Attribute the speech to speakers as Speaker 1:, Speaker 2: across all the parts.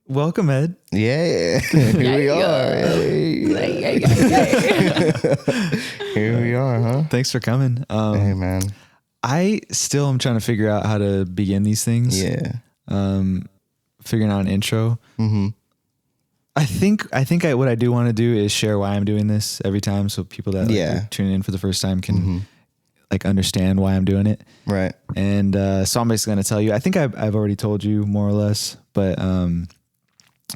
Speaker 1: Welcome, Ed.
Speaker 2: Yeah, here we are. Here we are, huh?
Speaker 1: Thanks for coming.
Speaker 2: Hey, man.
Speaker 1: I still am trying to figure out how to begin these things.
Speaker 2: Yeah.
Speaker 1: Figuring out an intro.
Speaker 2: Mm-hmm.
Speaker 1: I think what I do want to do is share why I'm doing this every time, so people that are tuning in for the first time can like understand why I'm doing it.
Speaker 2: Right.
Speaker 1: And so I'm basically going to tell you. I think I've already told you more or less, but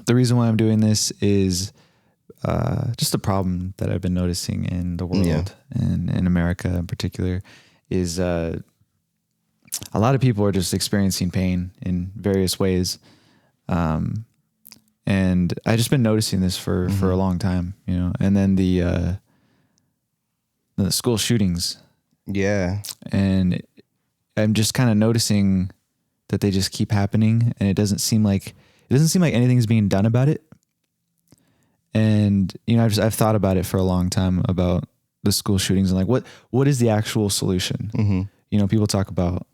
Speaker 1: the reason why I'm doing this is just a problem that I've been noticing in the world and in America in particular is a lot of people are just experiencing pain in various ways. And I just been noticing this for a long time, you know, and then the school shootings.
Speaker 2: Yeah.
Speaker 1: And I'm just kind of noticing that they just keep happening, and it doesn't seem like anything's being done about it. And, you know, I've thought about it for a long time about the school shootings and like, what is the actual solution?
Speaker 2: Mm-hmm.
Speaker 1: You know, people talk about,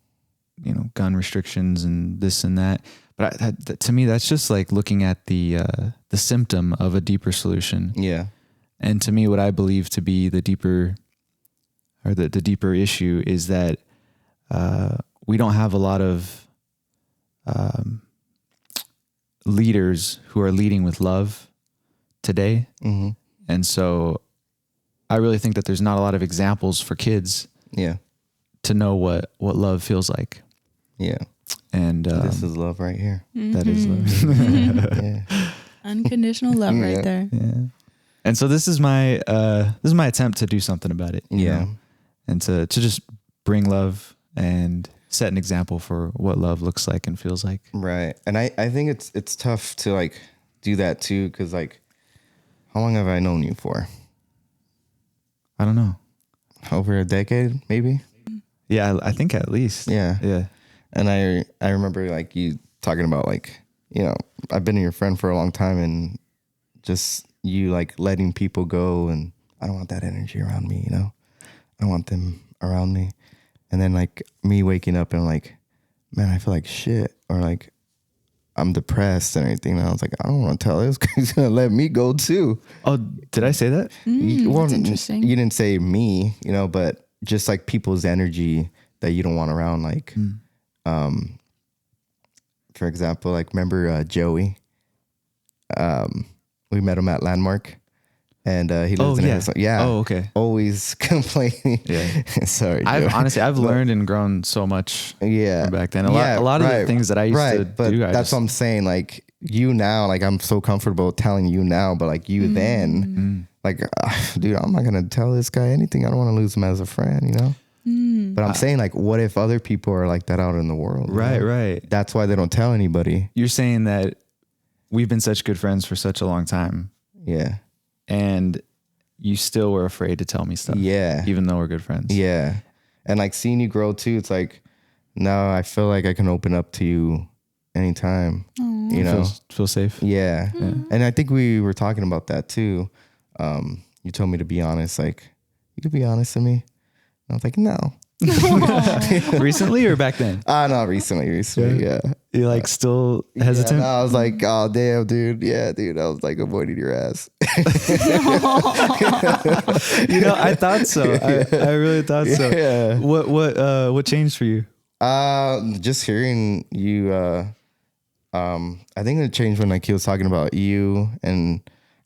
Speaker 1: you know, gun restrictions and this and that, but to me, that's just like looking at the symptom of a deeper solution.
Speaker 2: Yeah.
Speaker 1: And to me, what I believe to be the deeper issue is that we don't have a lot of leaders who are leading with love today. Mm-hmm. And so I really think that there's not a lot of examples for kids to know what love feels like. Yeah. And
Speaker 2: this is love right here.
Speaker 3: Mm-hmm.
Speaker 1: That is love.
Speaker 3: Yeah. Unconditional love right there.
Speaker 1: Yeah. And so this is my attempt to do something about it. You know? And to just bring love and set an example for what love looks like and feels like.
Speaker 2: Right. And I think it's tough to like do that too, because like, how long have I known you for?
Speaker 1: I don't know.
Speaker 2: Over a decade, maybe?
Speaker 1: Yeah, I think at least.
Speaker 2: Yeah.
Speaker 1: Yeah.
Speaker 2: And I remember like you talking about like, you know, I've been your friend for a long time, and just you like letting people go, and I don't want that energy around me, you know? I don't want them around me. And then like me waking up and like, man, I feel like shit, or like I'm depressed and everything. And I was like, I don't want to tell this because he's going to let me go too.
Speaker 1: Oh, did I say that?
Speaker 3: That's interesting.
Speaker 2: You didn't say me, you know, but just like people's energy that you don't want around. Like, for example, like remember Joey? We met him at Landmark. And he lives in Arizona. Yeah.
Speaker 1: Oh, okay.
Speaker 2: Always complaining. Yeah. Sorry, Joey.
Speaker 1: I've learned and grown so much from back then. A lot of the things that I used to do.
Speaker 2: That's what I'm saying. Like you now, like I'm so comfortable telling you now, but like you then, like, dude, I'm not going to tell this guy anything. I don't want to lose him as a friend, you know? But I'm saying like, what if other people are like that out in the world?
Speaker 1: Right,
Speaker 2: you know?
Speaker 1: right.
Speaker 2: That's why they don't tell anybody.
Speaker 1: You're saying that we've been such good friends for such a long time.
Speaker 2: Yeah.
Speaker 1: And you still were afraid to tell me stuff.
Speaker 2: Yeah.
Speaker 1: Even though we're good friends.
Speaker 2: Yeah. And like seeing you grow too, it's like, now I feel like I can open up to you anytime. Aww. You know?
Speaker 1: Feel safe.
Speaker 2: Yeah. And I think we were talking about that too. You told me to be honest, like, you could be honest to me. I was like, no.
Speaker 1: Recently or back then?
Speaker 2: Not recently, yeah.
Speaker 1: You're like still hesitant?
Speaker 2: Yeah, no, I was like, oh, damn, dude. Yeah, dude. I was like avoiding your ass.
Speaker 1: You know, I thought so. I really thought so.
Speaker 2: Yeah.
Speaker 1: What changed for you?
Speaker 2: Just hearing you, I think it changed when like he was talking about you and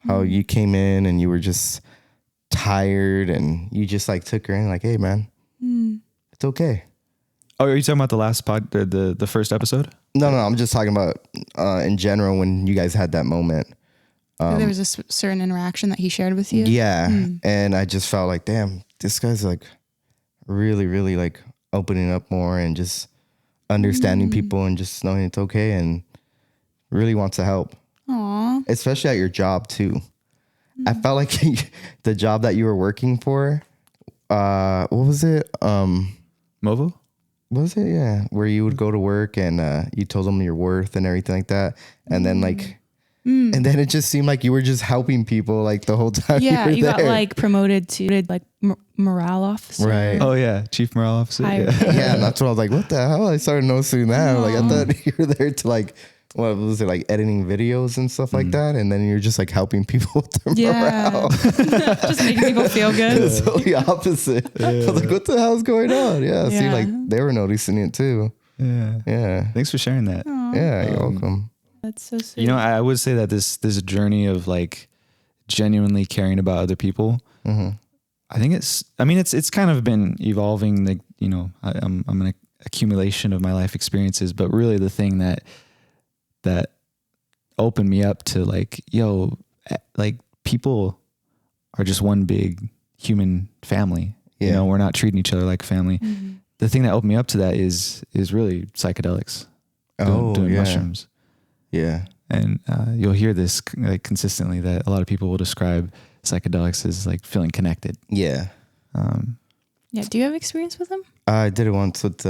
Speaker 2: how you came in and you were just tired and you just like took her in like, hey man, it's okay.
Speaker 1: Oh, are you talking about the last the first episode?
Speaker 2: No, I'm just talking about in general when you guys had that moment.
Speaker 3: There was a certain interaction that he shared with you.
Speaker 2: Yeah. And I just felt like, damn, this guy's like really, really like opening up more and just understanding people and just knowing it's okay and really wants to help.
Speaker 3: Aww.
Speaker 2: Especially at your job too. I felt like the job that you were working for, what was it?
Speaker 1: Movo?
Speaker 2: Was it? Yeah. Where you would go to work and you told them your worth and everything like that. And then like, and then it just seemed like you were just helping people like the whole time.
Speaker 3: Yeah. You
Speaker 2: there.
Speaker 3: got like promoted to like morale officer.
Speaker 2: Right.
Speaker 1: Oh yeah. Chief morale officer.
Speaker 2: Yeah. And that's what I was like, what the hell? I started noticing that. Like I thought you were there to like what was it, like editing videos and stuff like that, and then you're just like helping people with their morale.
Speaker 3: Just making people feel good.
Speaker 2: It's totally opposite. I was like, what the hell's going on? Yeah, see, like they were noticing it too. Yeah.
Speaker 1: Thanks for sharing that.
Speaker 3: Aww.
Speaker 2: Yeah, you're welcome.
Speaker 3: That's so sweet.
Speaker 1: You know, I would say that this journey of like genuinely caring about other people, I think it's kind of been evolving. Like, you know, I'm an accumulation of my life experiences, but really the thing that opened me up to like, yo, like people are just one big human family. You know, we're not treating each other like family. The thing that opened me up to that is really psychedelics. Doing mushrooms.
Speaker 2: Yeah.
Speaker 1: And you'll hear this like consistently, that a lot of people will describe psychedelics as like feeling connected.
Speaker 2: Yeah.
Speaker 3: Do you have experience with them?
Speaker 2: I did it once with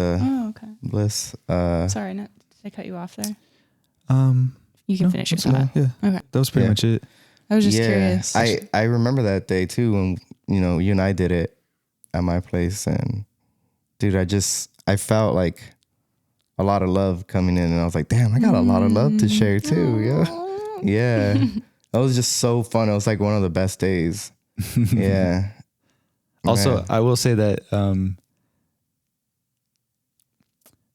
Speaker 2: Bliss.
Speaker 3: Sorry, did I cut you off there? You can finish your
Speaker 1: thought.
Speaker 3: thought.
Speaker 1: Yeah.
Speaker 3: Okay.
Speaker 1: That was pretty much it.
Speaker 3: I was just curious.
Speaker 2: I remember that day too when, you know, you and I did it at my place, and dude, I felt like a lot of love coming in, and I was like, damn, I got a lot of love to share too. Yeah. That was just so fun. It was like one of the best days. Yeah.
Speaker 1: Also,
Speaker 2: Man.
Speaker 1: I will say that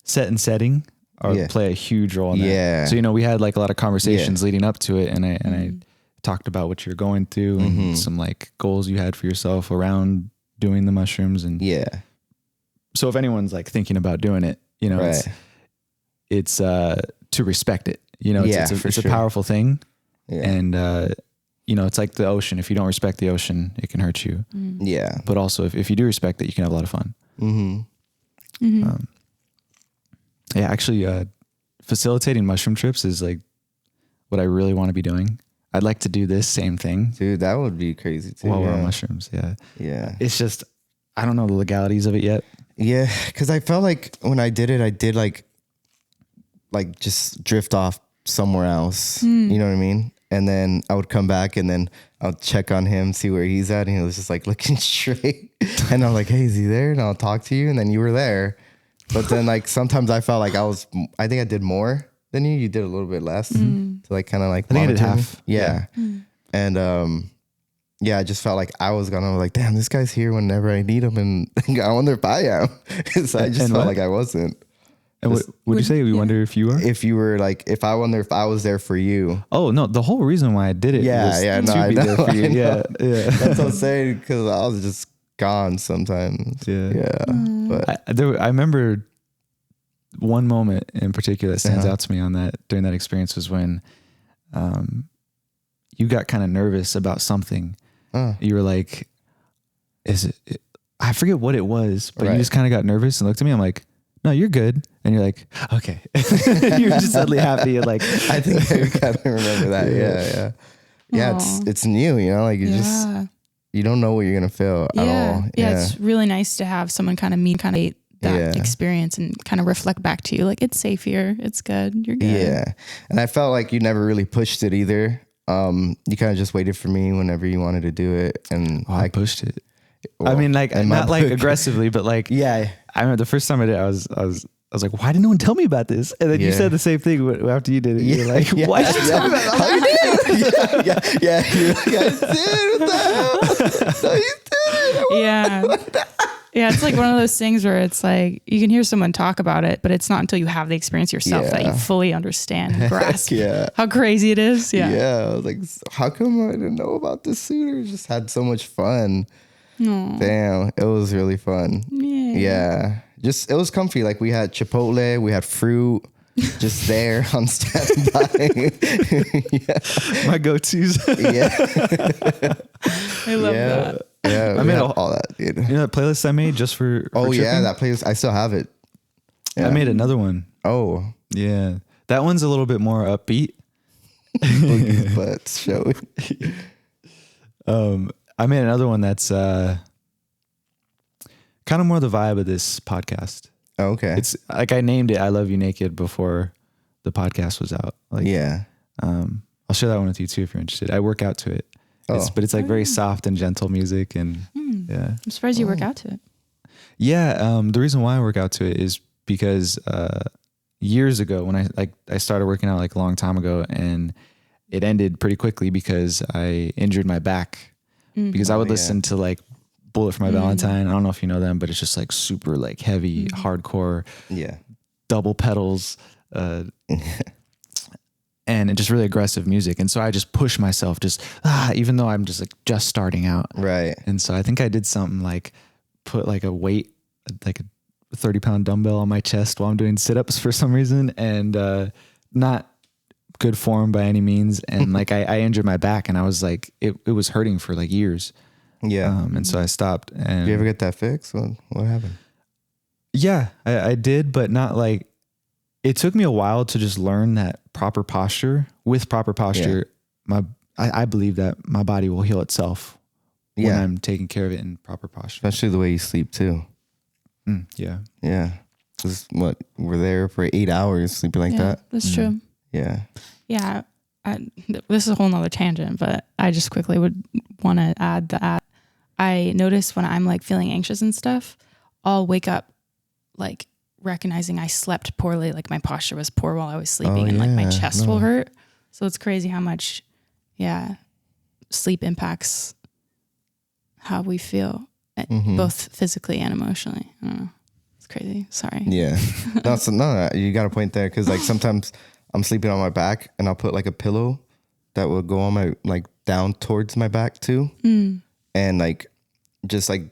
Speaker 1: set and setting play a huge role in that.
Speaker 2: Yeah.
Speaker 1: So, you know, we had like a lot of conversations leading up to it, and I talked about what you're going through and some like goals you had for yourself around doing the mushrooms. And so if anyone's like thinking about doing it, you know, it's to respect it. You know, it's a powerful thing. Yeah. And, you know, it's like the ocean. If you don't respect the ocean, it can hurt you.
Speaker 2: Yeah.
Speaker 1: But also if you do respect it, you can have a lot of fun. Actually, facilitating mushroom trips is like what I really want to be doing. I'd like to do this same thing.
Speaker 2: Dude, that would be crazy too.
Speaker 1: While we're on mushrooms. Yeah.
Speaker 2: Yeah.
Speaker 1: It's just, I don't know the legalities of it yet.
Speaker 2: Yeah. Cause I felt like when I did it, I did like just drift off somewhere else. You know what I mean? And then I would come back and then I'll check on him, see where he's at. And he was just like looking straight. And I'm like, hey, is he there? And I'll talk to you. And then you were there. But then like sometimes I felt like I think I did more than you. You did a little bit less to like kind of like,
Speaker 1: I think I did half.
Speaker 2: Yeah. And I just felt like I was gonna like, damn, this guy's here whenever I need him. And I wonder if I am. So I just felt like I wasn't.
Speaker 1: And what would you say? We wonder if you are?
Speaker 2: If you were like, I wonder if I was there for you.
Speaker 1: Oh, no. The whole reason why I did it was to be there for you. Yeah.
Speaker 2: That's what I'm saying, because I was just gone sometimes. Yeah. But
Speaker 1: I remember one moment in particular that stands out to me during that experience was when you got kind of nervous about something. You were like, I forget what it was, but you just kind of got nervous and looked at me. I'm like, no, you're good. And you're like, okay. You're just suddenly happy. And like,
Speaker 2: I think I kind of remember that. Yeah. It's new, you know, like you don't know what you're going to feel at all.
Speaker 3: Yeah. It's really nice to have someone kind of that experience and kind of reflect back to you. Like, it's safe here. It's good. You're good. Yeah.
Speaker 2: And I felt like you never really pushed it either. You kind of just waited for me whenever you wanted to do it. And
Speaker 1: I pushed it. Well, I mean, like, not like aggressively, but like, I remember the first time I did it, I was like, why didn't no one tell me about this? And then you said the same thing after you did it. You're like, why did you tell me about it? How you did?
Speaker 2: You're like, I did. What the hell? No, you did.
Speaker 3: Yeah, it's like one of those things where it's like you can hear someone talk about it, but it's not until you have the experience yourself that you fully understand and grasp how crazy it is.
Speaker 2: I was like, how come I didn't know about this sooner? Just had so much fun. Aww. Damn, it was really fun. Yeah. Just, it was comfy. Like, we had Chipotle, we had fruit just there on standby.
Speaker 1: My go-tos.
Speaker 3: I love that.
Speaker 2: Yeah, I made all that, dude.
Speaker 1: You know that playlist I made just for tripping?
Speaker 2: That playlist, I still have it.
Speaker 1: I made another one.
Speaker 2: Oh.
Speaker 1: Yeah. That one's a little bit more upbeat.
Speaker 2: But showy.
Speaker 1: I made another one that's kind of more the vibe of this podcast.
Speaker 2: Oh, okay.
Speaker 1: It's like I named it I Love You Naked before the podcast was out. Like, I'll share that one with you too if you're interested. I work out to it. But it's like very soft and gentle music, and
Speaker 3: I'm surprised you work out to it.
Speaker 1: Yeah, the reason why I work out to it is because years ago when I started working out like a long time ago, and it ended pretty quickly because I injured my back because I would listen to like Bullet for My Valentine. I don't know if you know them, but it's just like super like heavy, hardcore, double pedals, and just really aggressive music. And so I just push myself even though I'm just starting out.
Speaker 2: Right.
Speaker 1: And so I think I did something like put like a weight, like a 30-pound dumbbell on my chest while I'm doing sit-ups for some reason, and not good form by any means. And like I injured my back, and I was like, it was hurting for like years.
Speaker 2: Yeah.
Speaker 1: And so I stopped. And
Speaker 2: did you ever get that fixed? What happened?
Speaker 1: Yeah, I did, but not like, it took me a while to just learn that proper posture. With proper posture, I believe that my body will heal itself when I'm taking care of it in proper posture.
Speaker 2: Especially the way you sleep too.
Speaker 1: Yeah.
Speaker 2: Yeah. Because we're there for 8 hours sleeping like that.
Speaker 3: That's true.
Speaker 2: Yeah.
Speaker 3: Yeah. This is a whole nother tangent, but I just quickly would want to add that I notice when I'm like feeling anxious and stuff, I'll wake up like recognizing I slept poorly. Like my posture was poor while I was sleeping, and like my chest will hurt. So it's crazy how much, sleep impacts how we feel, both physically and emotionally. I don't know. It's crazy. Sorry.
Speaker 2: Yeah. No, you got a point there. Cause like sometimes I'm sleeping on my back and I'll put like a pillow that will go on my, like down towards my back too. And like, just like,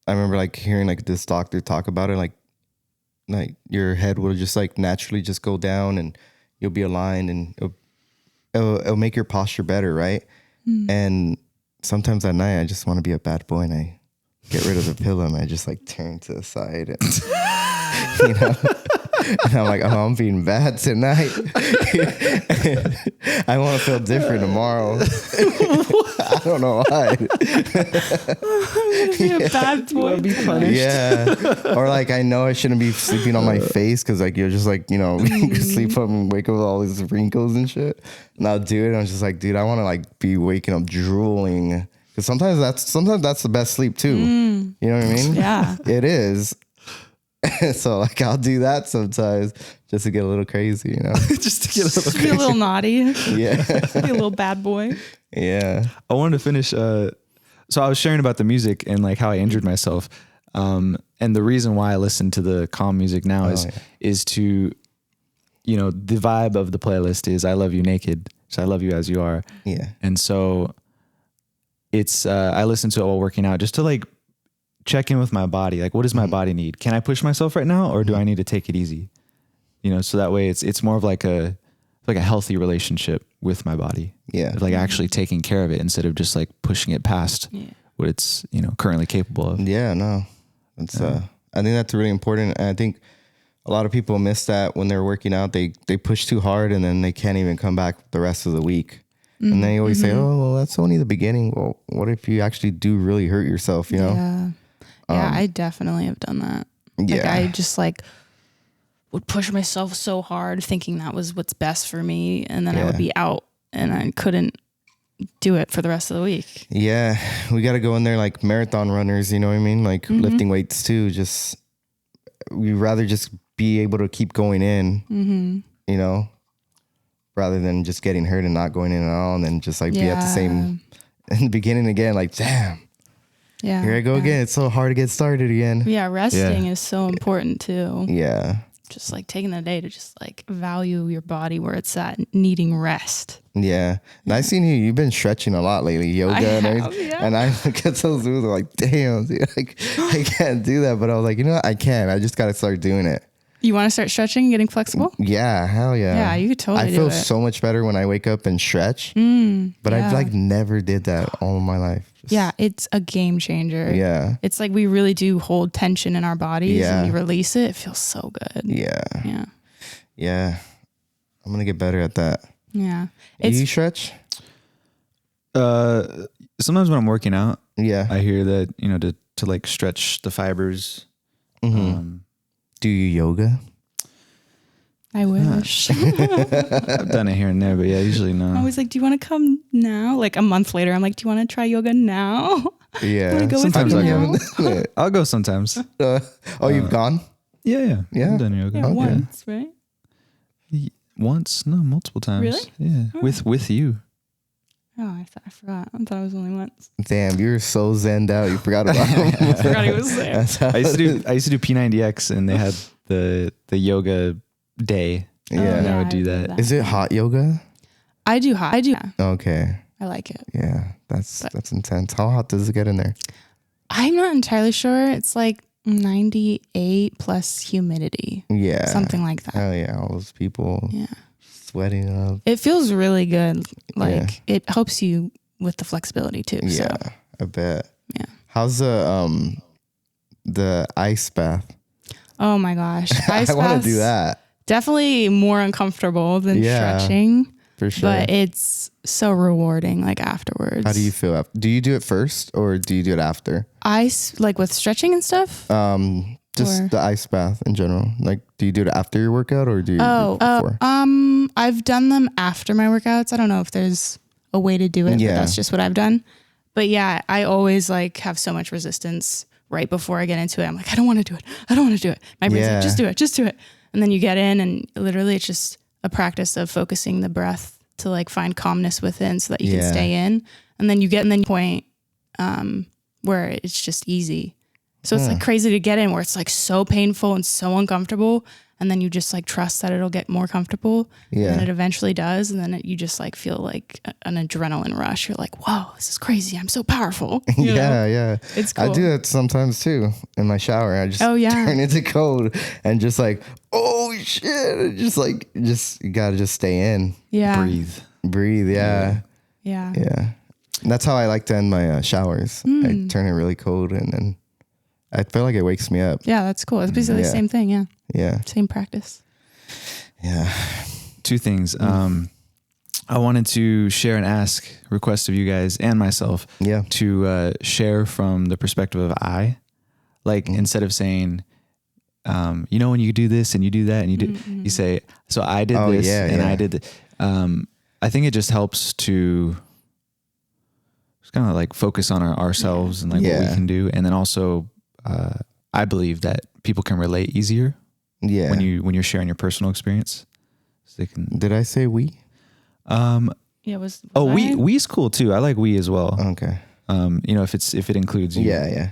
Speaker 2: I remember like hearing like this doctor talk about it, like your head will just like naturally just go down and you'll be aligned, and it'll make your posture better. Right. And sometimes at night I just want to be a bad boy and I get rid of the pillow and I just like turn to the side and, you know, and I'm like, oh, I'm being bad tonight. I want to feel different tomorrow. I don't know why.
Speaker 3: I'm gonna be a bad boy.
Speaker 1: Be punished.
Speaker 2: Yeah. Or like, I know I shouldn't be sleeping on my face because like you're just like, you know, you sleep up and wake up with all these wrinkles and shit. And I'll do it. And I'm just like, dude, I want to like be waking up drooling. Because sometimes that's the best sleep too. You know what I mean?
Speaker 3: Yeah.
Speaker 2: It is. So like I'll do that sometimes just to get a little crazy, you know.
Speaker 1: Just to get a little
Speaker 3: Just be a little naughty.
Speaker 2: Yeah.
Speaker 3: Be a little bad boy.
Speaker 2: Yeah.
Speaker 1: I wanted to finish. So I was sharing about the music and like how I injured myself. And the reason why I listen to the calm music now is to, you know, the vibe of the playlist is I Love You Naked. So I love you as you are.
Speaker 2: Yeah.
Speaker 1: And so it's, I listen to it while working out just to like check in with my body. Like, what does my body need? Can I push myself right now, or do I need to take it easy? You know, so that way it's more of like a healthy relationship with my body.
Speaker 2: Yeah.
Speaker 1: Like actually taking care of it instead of just like pushing it past what it's, you know, currently capable of.
Speaker 2: Yeah, no. It's I think that's really important. And I think a lot of people miss that when they're working out. They push too hard and then they can't even come back the rest of the week. And they always say, oh, well, that's only the beginning. Well, what if you actually do really hurt yourself, you know?
Speaker 3: Yeah. Yeah, I definitely have done that. Like
Speaker 2: Yeah.
Speaker 3: I just like would push myself so hard thinking that was what's best for me. And then I would be out and I couldn't do it for the rest of the week.
Speaker 2: Yeah. We got to go in there like marathon runners, you know what I mean? Like lifting weights too. Just, we'd rather just be able to keep going in, you know, rather than just getting hurt and not going in at all. And then just like be at the same, in the beginning again, like, damn.
Speaker 3: Yeah.
Speaker 2: Here I go again. It's so hard to get started again.
Speaker 3: Yeah. Resting is so important too.
Speaker 2: Yeah.
Speaker 3: Just like taking the day to just like value your body where it's at, needing rest.
Speaker 2: Yeah. And I've seen you've been stretching a lot lately, yoga and everything. And I look at those moves, I'm like, damn, dude, I can't do that. But I was like, you know what? I can. I just got to start doing it.
Speaker 3: You want to start stretching and getting flexible?
Speaker 2: Yeah, hell yeah.
Speaker 3: Yeah, you could totally do it.
Speaker 2: I feel so much better when I wake up and stretch. But I've like never did that all of my life.
Speaker 3: Yeah, it's a game changer.
Speaker 2: Yeah.
Speaker 3: It's like we really do hold tension in our bodies and we release it. It feels so good.
Speaker 2: Yeah.
Speaker 3: Yeah.
Speaker 2: Yeah. I'm going to get better at that.
Speaker 3: Yeah.
Speaker 2: Do you stretch?
Speaker 1: Sometimes when I'm working out, I hear that, you know, to like stretch the fibers.
Speaker 2: Do you yoga?
Speaker 3: I wish.
Speaker 1: I've done it here and there, but yeah, usually no.
Speaker 3: I was like, do you want to come now? Like a month later, I'm like, do you want to try yoga now?
Speaker 2: Yeah.
Speaker 3: Go
Speaker 1: sometimes
Speaker 3: with me
Speaker 1: I'll
Speaker 3: now?
Speaker 1: go. I'll go sometimes.
Speaker 2: You've gone?
Speaker 1: Yeah.
Speaker 2: Yeah.
Speaker 1: I've done yoga.
Speaker 3: Yeah, once, right?
Speaker 1: Once, no, multiple times.
Speaker 3: Really?
Speaker 1: Yeah,
Speaker 3: Oh.
Speaker 1: with you.
Speaker 3: Oh, I forgot. I thought it was only once.
Speaker 2: Damn, you were so zenned out. You forgot about him.
Speaker 3: I forgot he was there.
Speaker 2: That's how
Speaker 1: I used
Speaker 2: it
Speaker 1: to
Speaker 2: is.
Speaker 1: do P90X, and they had the yoga day.
Speaker 2: Yeah.
Speaker 1: And I would
Speaker 3: I
Speaker 1: do
Speaker 3: did
Speaker 1: that.
Speaker 2: Is it hot yoga?
Speaker 3: I do hot. Yeah,
Speaker 2: Okay.
Speaker 3: I like it.
Speaker 2: Yeah, that's intense. How hot does it get in there?
Speaker 3: I'm not entirely sure. It's like 98 plus humidity.
Speaker 2: Yeah.
Speaker 3: Something like that.
Speaker 2: Oh yeah, all those people
Speaker 3: Yeah.
Speaker 2: sweating up.
Speaker 3: It feels really good. Like
Speaker 2: Yeah.
Speaker 3: it helps you with the flexibility too.
Speaker 2: Yeah,
Speaker 3: So
Speaker 2: I bet.
Speaker 3: yeah.
Speaker 2: How's the ice bath?
Speaker 3: Oh my gosh. Ice
Speaker 2: I want
Speaker 3: baths,
Speaker 2: to do that
Speaker 3: definitely more uncomfortable than
Speaker 2: Yeah.
Speaker 3: stretching,
Speaker 2: for sure.
Speaker 3: but it's so rewarding like afterwards.
Speaker 2: How do you feel? Do you do it first or do you do it after?
Speaker 3: Ice, like with stretching and stuff?
Speaker 2: Just
Speaker 3: Or-
Speaker 2: the ice bath in general. Like, do you do it after your workout or do you do it before?
Speaker 3: I've done them after my workouts. I don't know if there's a way to do it,
Speaker 2: Yeah.
Speaker 3: but that's just what I've done. But yeah, I always like have so much resistance right before I get into it. I'm like, I don't want to do it. I don't want to do it. My brain's
Speaker 2: Yeah.
Speaker 3: like, just do it. And then you get in and literally it's just a practice of focusing the breath to like find calmness within so that you
Speaker 2: Yeah.
Speaker 3: can stay in. And then you get in the point where it's just easy. So it's like crazy to get in where it's like so painful and so uncomfortable. And then you just like trust that it'll get more comfortable.
Speaker 2: Yeah.
Speaker 3: And it eventually does. And then you just like feel like an adrenaline rush. You're like, whoa, this is crazy. I'm so powerful. You know?
Speaker 2: Yeah.
Speaker 3: It's cool.
Speaker 2: I do it sometimes too in my shower. I just turn into cold and just like, oh shit. You gotta just stay in.
Speaker 3: Yeah.
Speaker 2: Breathe. Yeah.
Speaker 3: Yeah.
Speaker 2: That's how I like to end my showers. I turn it really cold and then I feel like it wakes me up.
Speaker 3: Yeah, that's cool. It's basically the
Speaker 2: Yeah.
Speaker 3: same thing. Yeah.
Speaker 2: Yeah.
Speaker 3: Same practice.
Speaker 2: Yeah.
Speaker 1: Two things. I wanted to share and ask, request of you guys and myself
Speaker 2: Yeah.
Speaker 1: to share from the perspective of I. Like instead of saying, you know, when you do this and you do that and you do, you say, so I did this and I did that. I think it just helps to just kind of like focus on ourselves and like what we can do. And then also, I believe that people can relate easier
Speaker 2: Yeah.
Speaker 1: when you're sharing your personal experience. So they can.
Speaker 2: Did I say we?
Speaker 3: Yeah. Was
Speaker 1: Oh,
Speaker 3: I?
Speaker 1: we's cool too. I like we as well.
Speaker 2: Okay.
Speaker 1: You know, if it includes you.
Speaker 2: Yeah.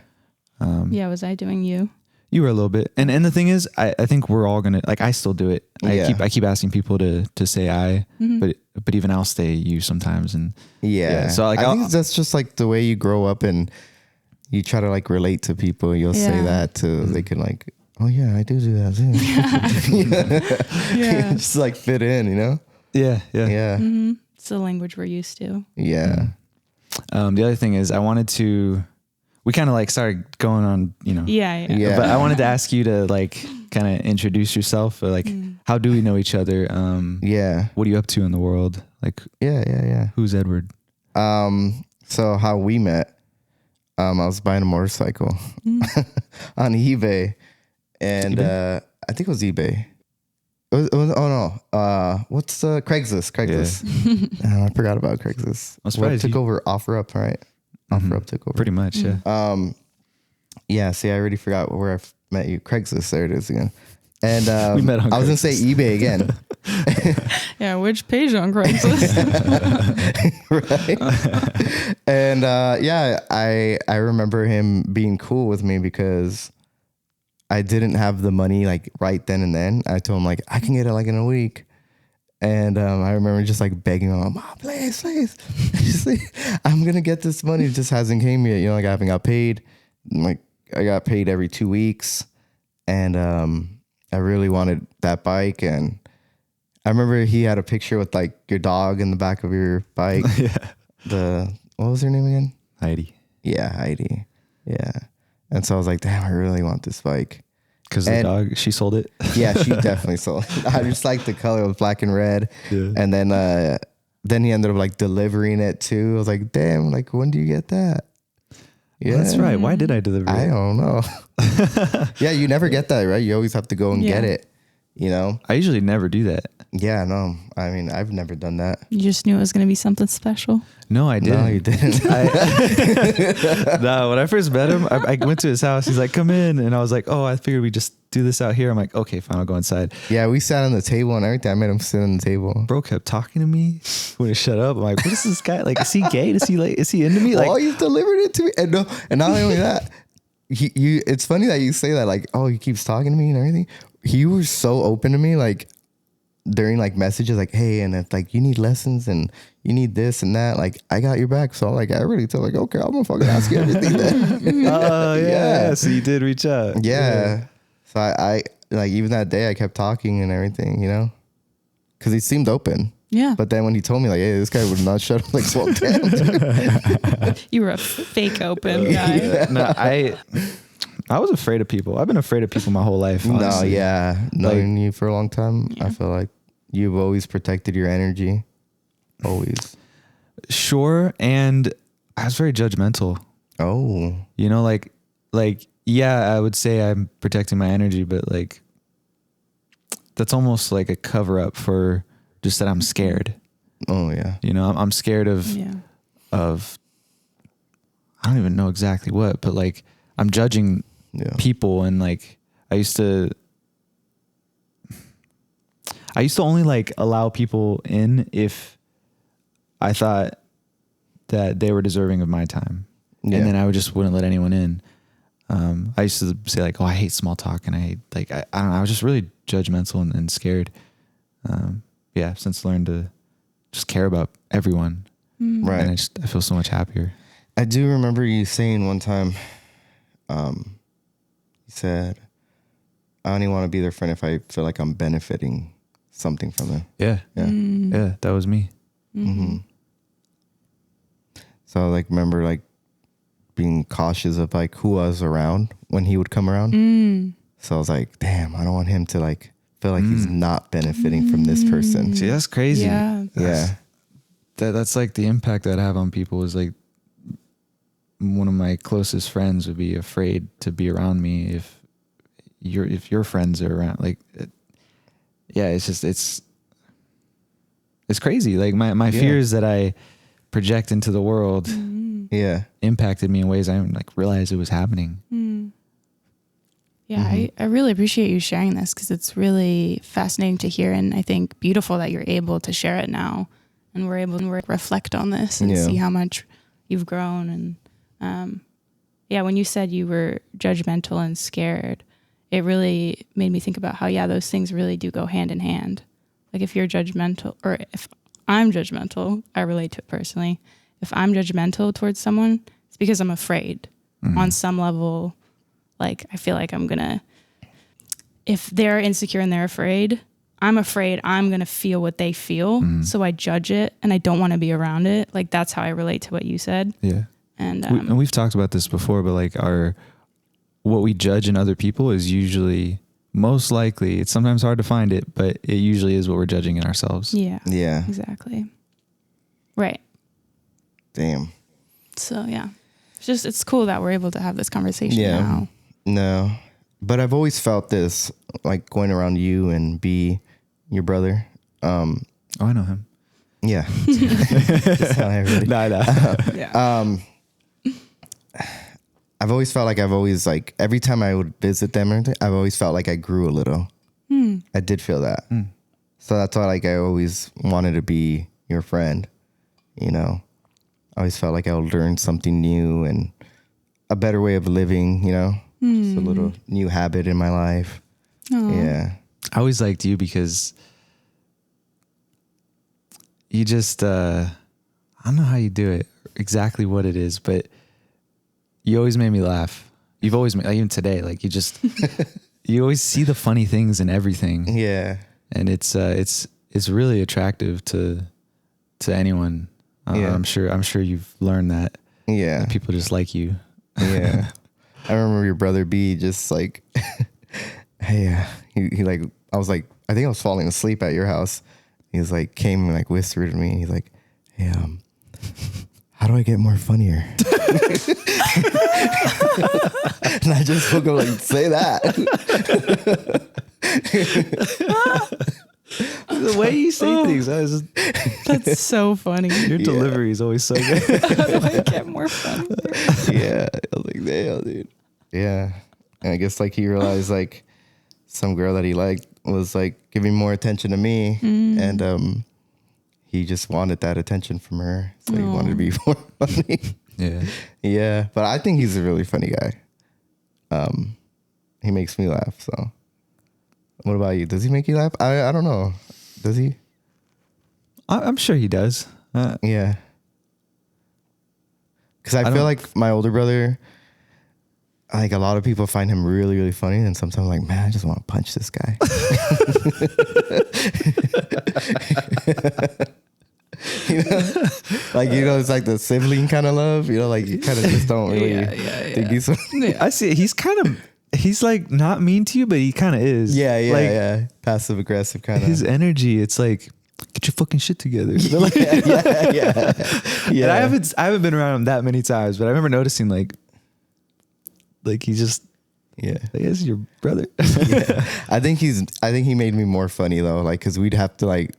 Speaker 3: Yeah. Was I doing you?
Speaker 1: You were a little bit. And the thing is, I think we're all gonna, like, I still do it. I keep asking people to say I, but even I'll say you sometimes. And
Speaker 2: Yeah.
Speaker 1: so like
Speaker 2: I think that's just like the way you grow up and you try to like relate to people. You'll say that so they can like, oh yeah, I do that too.
Speaker 3: Yeah.
Speaker 2: Just like fit in, you know?
Speaker 1: yeah.
Speaker 2: Yeah.
Speaker 3: It's the language we're used to.
Speaker 2: Yeah.
Speaker 1: The other thing is we kind of like started going on, you know,
Speaker 3: Yeah.
Speaker 1: but I wanted to ask you to like kind of introduce yourself, or like, how do we know each other?
Speaker 2: Yeah.
Speaker 1: What are you up to in the world? Like,
Speaker 2: Yeah.
Speaker 1: who's Edward?
Speaker 2: So how we met, I was buying a motorcycle on eBay, and I think it was eBay. What's Craigslist? I forgot about Craigslist.
Speaker 1: I'm surprised
Speaker 2: What took
Speaker 1: you-
Speaker 2: over OfferUp, right? OfferUp took over.
Speaker 1: Pretty much, yeah.
Speaker 2: Yeah. See, I already forgot where I met you. Craigslist. There it is again. And
Speaker 1: We met on
Speaker 2: I was gonna say eBay again.
Speaker 3: Yeah. Which page on Craigslist?
Speaker 2: Right. And I remember him being cool with me because I didn't have the money like right then and then. I told him like I can get it like in a week. And I remember just like begging him, Mom, please. Just like, I'm gonna get this money. It just hasn't came yet. You know, like I haven't got paid. Like I got paid every 2 weeks. And I really wanted that bike. And I remember he had a picture with like your dog in the back of your bike. What was her name again?
Speaker 1: Heidi.
Speaker 2: Yeah, Heidi. Yeah. And so I was like, damn, I really want this bike.
Speaker 1: Because the dog, she sold it.
Speaker 2: Yeah, she definitely sold it. I just like the color. It was black and red.
Speaker 1: Yeah.
Speaker 2: And then he ended up like delivering it too. I was like, damn, like when do you get that? Yeah.
Speaker 1: That's right. Why did I deliver
Speaker 2: I
Speaker 1: it?
Speaker 2: don't know. Yeah, you never get that, right? You always have to go and get it, you know?
Speaker 1: I usually never do that.
Speaker 2: Yeah, no. I mean, I've never done that.
Speaker 3: You just knew it was going to be something special.
Speaker 1: No, I didn't.
Speaker 2: No, you didn't.
Speaker 1: No, when I first met him, I went to his house. He's like, come in. And I was like, oh, I figured we just do this out here. I'm like, okay, fine, I'll go inside.
Speaker 2: Yeah, we sat on the table and everything. I made him sit on the table.
Speaker 1: Bro kept talking to me. Wouldn't shut up. I'm like, what is this guy? Like, is he gay? Is he into me? Like,
Speaker 2: oh, you delivered it to me. And not only that, it's funny that you say that, like, oh, he keeps talking to me and everything. He was so open to me, like, during like messages, like, hey, and if like you need lessons and you need this and that, like, I got your back. So like, I really told like, okay, I'm gonna fucking ask you everything then.
Speaker 1: oh yeah. So you did reach out.
Speaker 2: Yeah. So I like, even that day I kept talking and everything, you know, because he seemed open.
Speaker 3: Yeah.
Speaker 2: But then when he told me like, hey, this guy would not shut up, like, well, damn.
Speaker 3: You were a fake open guy.
Speaker 1: Yeah. No, I was afraid of people. I've been afraid of people my whole life. Honestly.
Speaker 2: No, yeah. Knowing you for a long time,
Speaker 3: Yeah.
Speaker 2: I feel like you've always protected your energy. Always.
Speaker 1: Sure. And I was very judgmental.
Speaker 2: Oh.
Speaker 1: You know, like, yeah, I would say I'm protecting my energy, but like, that's almost like a cover up for just that I'm scared.
Speaker 2: Oh, yeah.
Speaker 1: You know, I'm scared of, I don't even know exactly what, but like, I'm judging people. And like, I used to only like allow people in if I thought that they were deserving of my time. Yeah. And then I wouldn't let anyone in. I used to say like, oh, I hate small talk. And I hate, like, I don't know. I was just really judgmental and scared. Since I learned to just care about everyone.
Speaker 2: Right.
Speaker 1: And I feel so much happier.
Speaker 2: I do remember you saying one time, you said, I only want to be their friend if I feel like I'm benefiting something from them.
Speaker 1: Yeah.
Speaker 2: Yeah.
Speaker 1: Yeah. That was me.
Speaker 2: Mm-hmm. So I like remember like being cautious of like who I was around when he would come around. So I was like, damn, I don't want him to like feel like he's not benefiting from this person.
Speaker 1: See, that's crazy.
Speaker 2: Yeah.
Speaker 1: That's like the impact that I have on people is like one of my closest friends would be afraid to be around me if your friends are around. Like, it's crazy. Like my fears that I project into the world impacted me in ways I didn't like realize it was happening.
Speaker 3: Yeah, I really appreciate you sharing this because it's really fascinating to hear, and I think beautiful that you're able to share it now, and we're able to reflect on this and see how much you've grown. And when you said you were judgmental and scared, it really made me think about how those things really do go hand in hand. Like if you're judgmental, or if I'm judgmental, I relate to it personally. If I'm judgmental towards someone, it's because I'm afraid on some level. Like, I feel like if they're insecure and they're afraid, I'm afraid I'm going to feel what they feel. So I judge it and I don't want to be around it. Like, that's how I relate to what you said. Yeah. And
Speaker 1: we've talked about this before, but like what we judge in other people is usually most likely, it's sometimes hard to find it, but it usually is what we're judging in ourselves.
Speaker 3: Yeah.
Speaker 2: Yeah.
Speaker 3: Exactly. Right.
Speaker 2: Damn.
Speaker 3: So, yeah. It's cool that we're able to have this conversation now.
Speaker 2: No, but I've always felt this, like going around you and B, your brother.
Speaker 1: I know him.
Speaker 2: Yeah. That's not everybody.
Speaker 1: No.
Speaker 2: I've always felt like every time I would visit them, I've always felt like I grew a little. I did feel that. So that's why like I always wanted to be your friend, you know. I always felt like I would learn something new and a better way of living, you know. Just a little new habit in my life. Aww. Yeah.
Speaker 1: I always liked you because you just, I don't know how you do it, exactly what it is, but you always made me laugh. You've always made, even today, like you just, you always see the funny things in everything.
Speaker 2: Yeah.
Speaker 1: And it's really attractive to anyone. I'm sure you've learned that.
Speaker 2: Yeah.
Speaker 1: That people just like you.
Speaker 2: Yeah. I remember your brother B just like, hey, he like, I was like, I think I was falling asleep at your house. He was like, came and like whispered to me. And he's like, hey, how do I get more funnier? And I just woke up like, say that.
Speaker 1: The way you say things,
Speaker 3: that's so funny.
Speaker 1: Your delivery is always so good.
Speaker 3: How do I get more funnier?
Speaker 2: Yeah. I was like, damn, dude. Yeah. And I guess like he realized like some girl that he liked was like giving more attention to me, and he just wanted that attention from her, so he wanted to be more funny. Yeah, but I think he's a really funny guy. He makes me laugh. So, what about you? Does he make you laugh? I don't know. Does he?
Speaker 1: I'm sure he does.
Speaker 2: Yeah. Because I feel like my older brother, like a lot of people find him really, really funny. And sometimes I'm like, man, I just want to punch this guy. You know? Like, you know, it's like the sibling kind of love. You know, like you kind of just don't really think he's funny.
Speaker 1: I see it. He's like not mean to you, but he kind of is.
Speaker 2: Yeah. Passive aggressive kind of.
Speaker 1: His energy, it's like, get your fucking shit together. Like,
Speaker 2: yeah.
Speaker 1: And I haven't been around him that many times, but I remember noticing like he just, I guess your brother.
Speaker 2: I think he made me more funny though. Like, cause we'd have to like,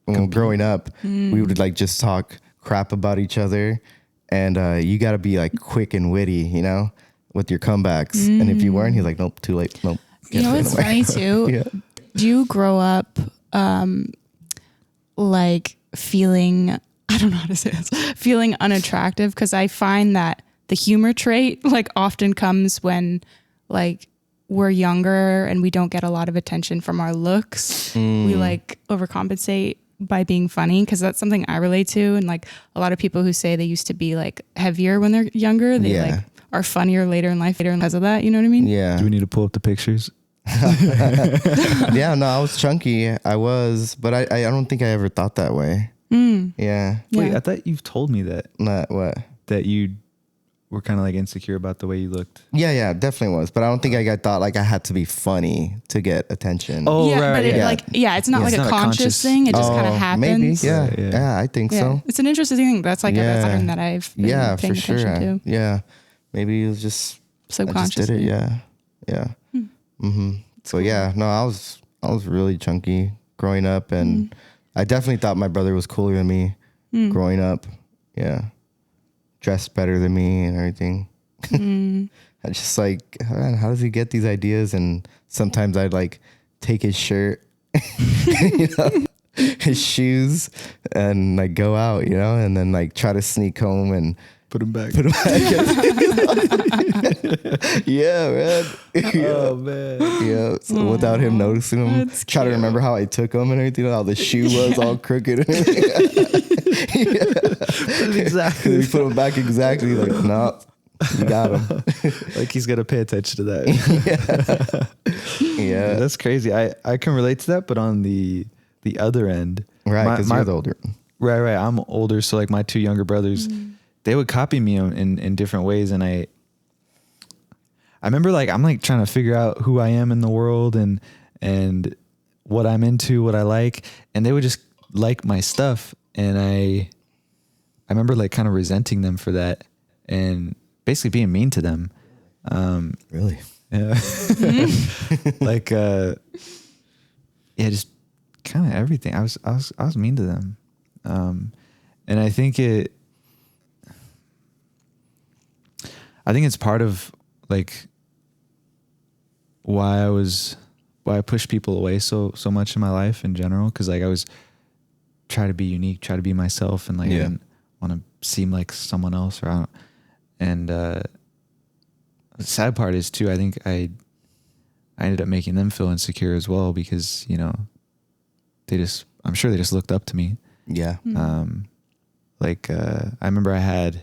Speaker 2: when growing up, we would like just talk crap about each other, and you got to be like quick and witty, you know, with your comebacks. And if you weren't, he's like, nope, too late. Nope.
Speaker 3: You know what's funny too? Do you grow up like feeling, I don't know how to say this, feeling unattractive? Because I find that the humor trait like often comes when like we're younger and we don't get a lot of attention from our looks. We like overcompensate by being funny, because that's something I relate to. And like a lot of people who say they used to be like heavier when they're younger, they like are funnier later in life because of that. You know what I mean?
Speaker 2: Yeah.
Speaker 1: Do we need to pull up the pictures?
Speaker 2: Yeah, no, I was chunky. I was, but I don't think I ever thought that way. Yeah.
Speaker 1: Wait, I thought you've told me that.
Speaker 2: Not what?
Speaker 1: That you were kind of like insecure about the way you looked.
Speaker 2: Yeah, definitely was. But I don't think I thought like I had to be funny to get attention.
Speaker 1: Oh,
Speaker 3: yeah,
Speaker 1: right.
Speaker 3: But it's not like a conscious thing. It just kind of happens.
Speaker 2: Maybe. Yeah, I think so.
Speaker 3: It's an interesting thing. That's like that's something that I've been paying
Speaker 2: for sure.
Speaker 3: attention to.
Speaker 2: Yeah, maybe it was just
Speaker 3: subconsciously.
Speaker 2: I just did it. Yeah. So yeah, no, I was really chunky growing up, and I definitely thought my brother was cooler than me growing up. Yeah. Dressed better than me and everything. I just like, man, how does he get these ideas? And sometimes I'd like take his shirt, you know, his shoes, and like go out, you know, and then like try to sneak home and
Speaker 1: put him back.
Speaker 2: Yeah, man.
Speaker 1: Oh man.
Speaker 2: Yeah. So without him noticing him, try to remember how I took him and everything, how the shoe was all crooked.
Speaker 1: Exactly.
Speaker 2: We put him back exactly. Like, no, you got him.
Speaker 1: Like he's got to pay attention to that.
Speaker 2: Yeah.
Speaker 1: That's crazy. I can relate to that, but on the other end,
Speaker 2: right? Because you're the older.
Speaker 1: Right. I'm older, so like my two younger brothers, they would copy me in different ways, and I remember like I'm like trying to figure out who I am in the world and what I'm into, what I like, and they would just like my stuff, and I remember like kind of resenting them for that and basically being mean to them.
Speaker 2: Really?
Speaker 1: Yeah. Like just kind of everything. I was mean to them. And I think it's part of like why I pushed people away so much in my life in general. Cause like I was try to be unique, try to be myself, and like I didn't want to seem like someone else the sad part is too, I think I ended up making them feel insecure as well, because, you know, I'm sure they just looked up to me.
Speaker 2: Yeah.
Speaker 1: I remember I had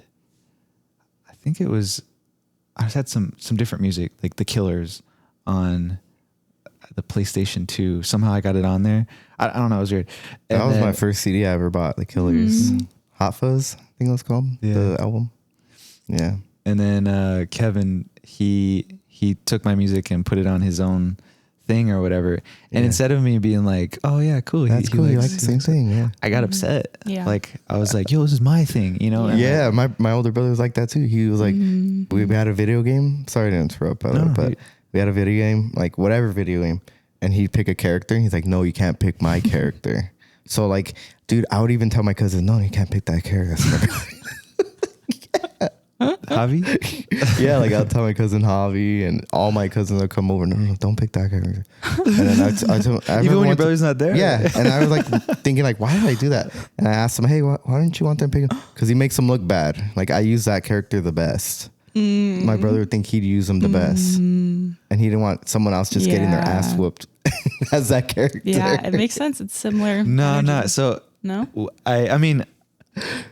Speaker 1: some different music, like The Killers on the PlayStation 2. Somehow I got it on there. I don't know. It was weird.
Speaker 2: That was my first CD I ever bought, The Killers. Hot Fuzz, I think it was called, the album. Yeah.
Speaker 1: And then Kevin, he took my music and put it on his own thing or whatever. And instead of me being like, oh yeah, cool.
Speaker 2: That's cool. He likes the same thing. Yeah.
Speaker 1: I got upset. Yeah. Like I was like, yo, this is my thing, you know?
Speaker 2: Yeah. My older brother was like that too. He was like, we had a video game. Sorry to interrupt, but we had a video game, like whatever video game. And he'd pick a character. And he's like, no, you can't pick my character. So like, dude, I would even tell my cousin, no, you can't pick that character.
Speaker 1: Javi?
Speaker 2: Yeah, like I'll tell my cousin Javi and all my cousins will come over. No, don't pick that character. And then I
Speaker 1: Even when your brother's not there.
Speaker 2: Yeah, and I was like thinking like, why did I do that? And I asked him, hey, why didn't you want them picking? Because he makes them look bad. Like I use that character the best. My brother would think he'd use them the best, and he didn't want someone else just getting their ass whooped as that character.
Speaker 3: Yeah, it makes sense. It's similar.
Speaker 1: No. So
Speaker 3: no,
Speaker 1: I mean,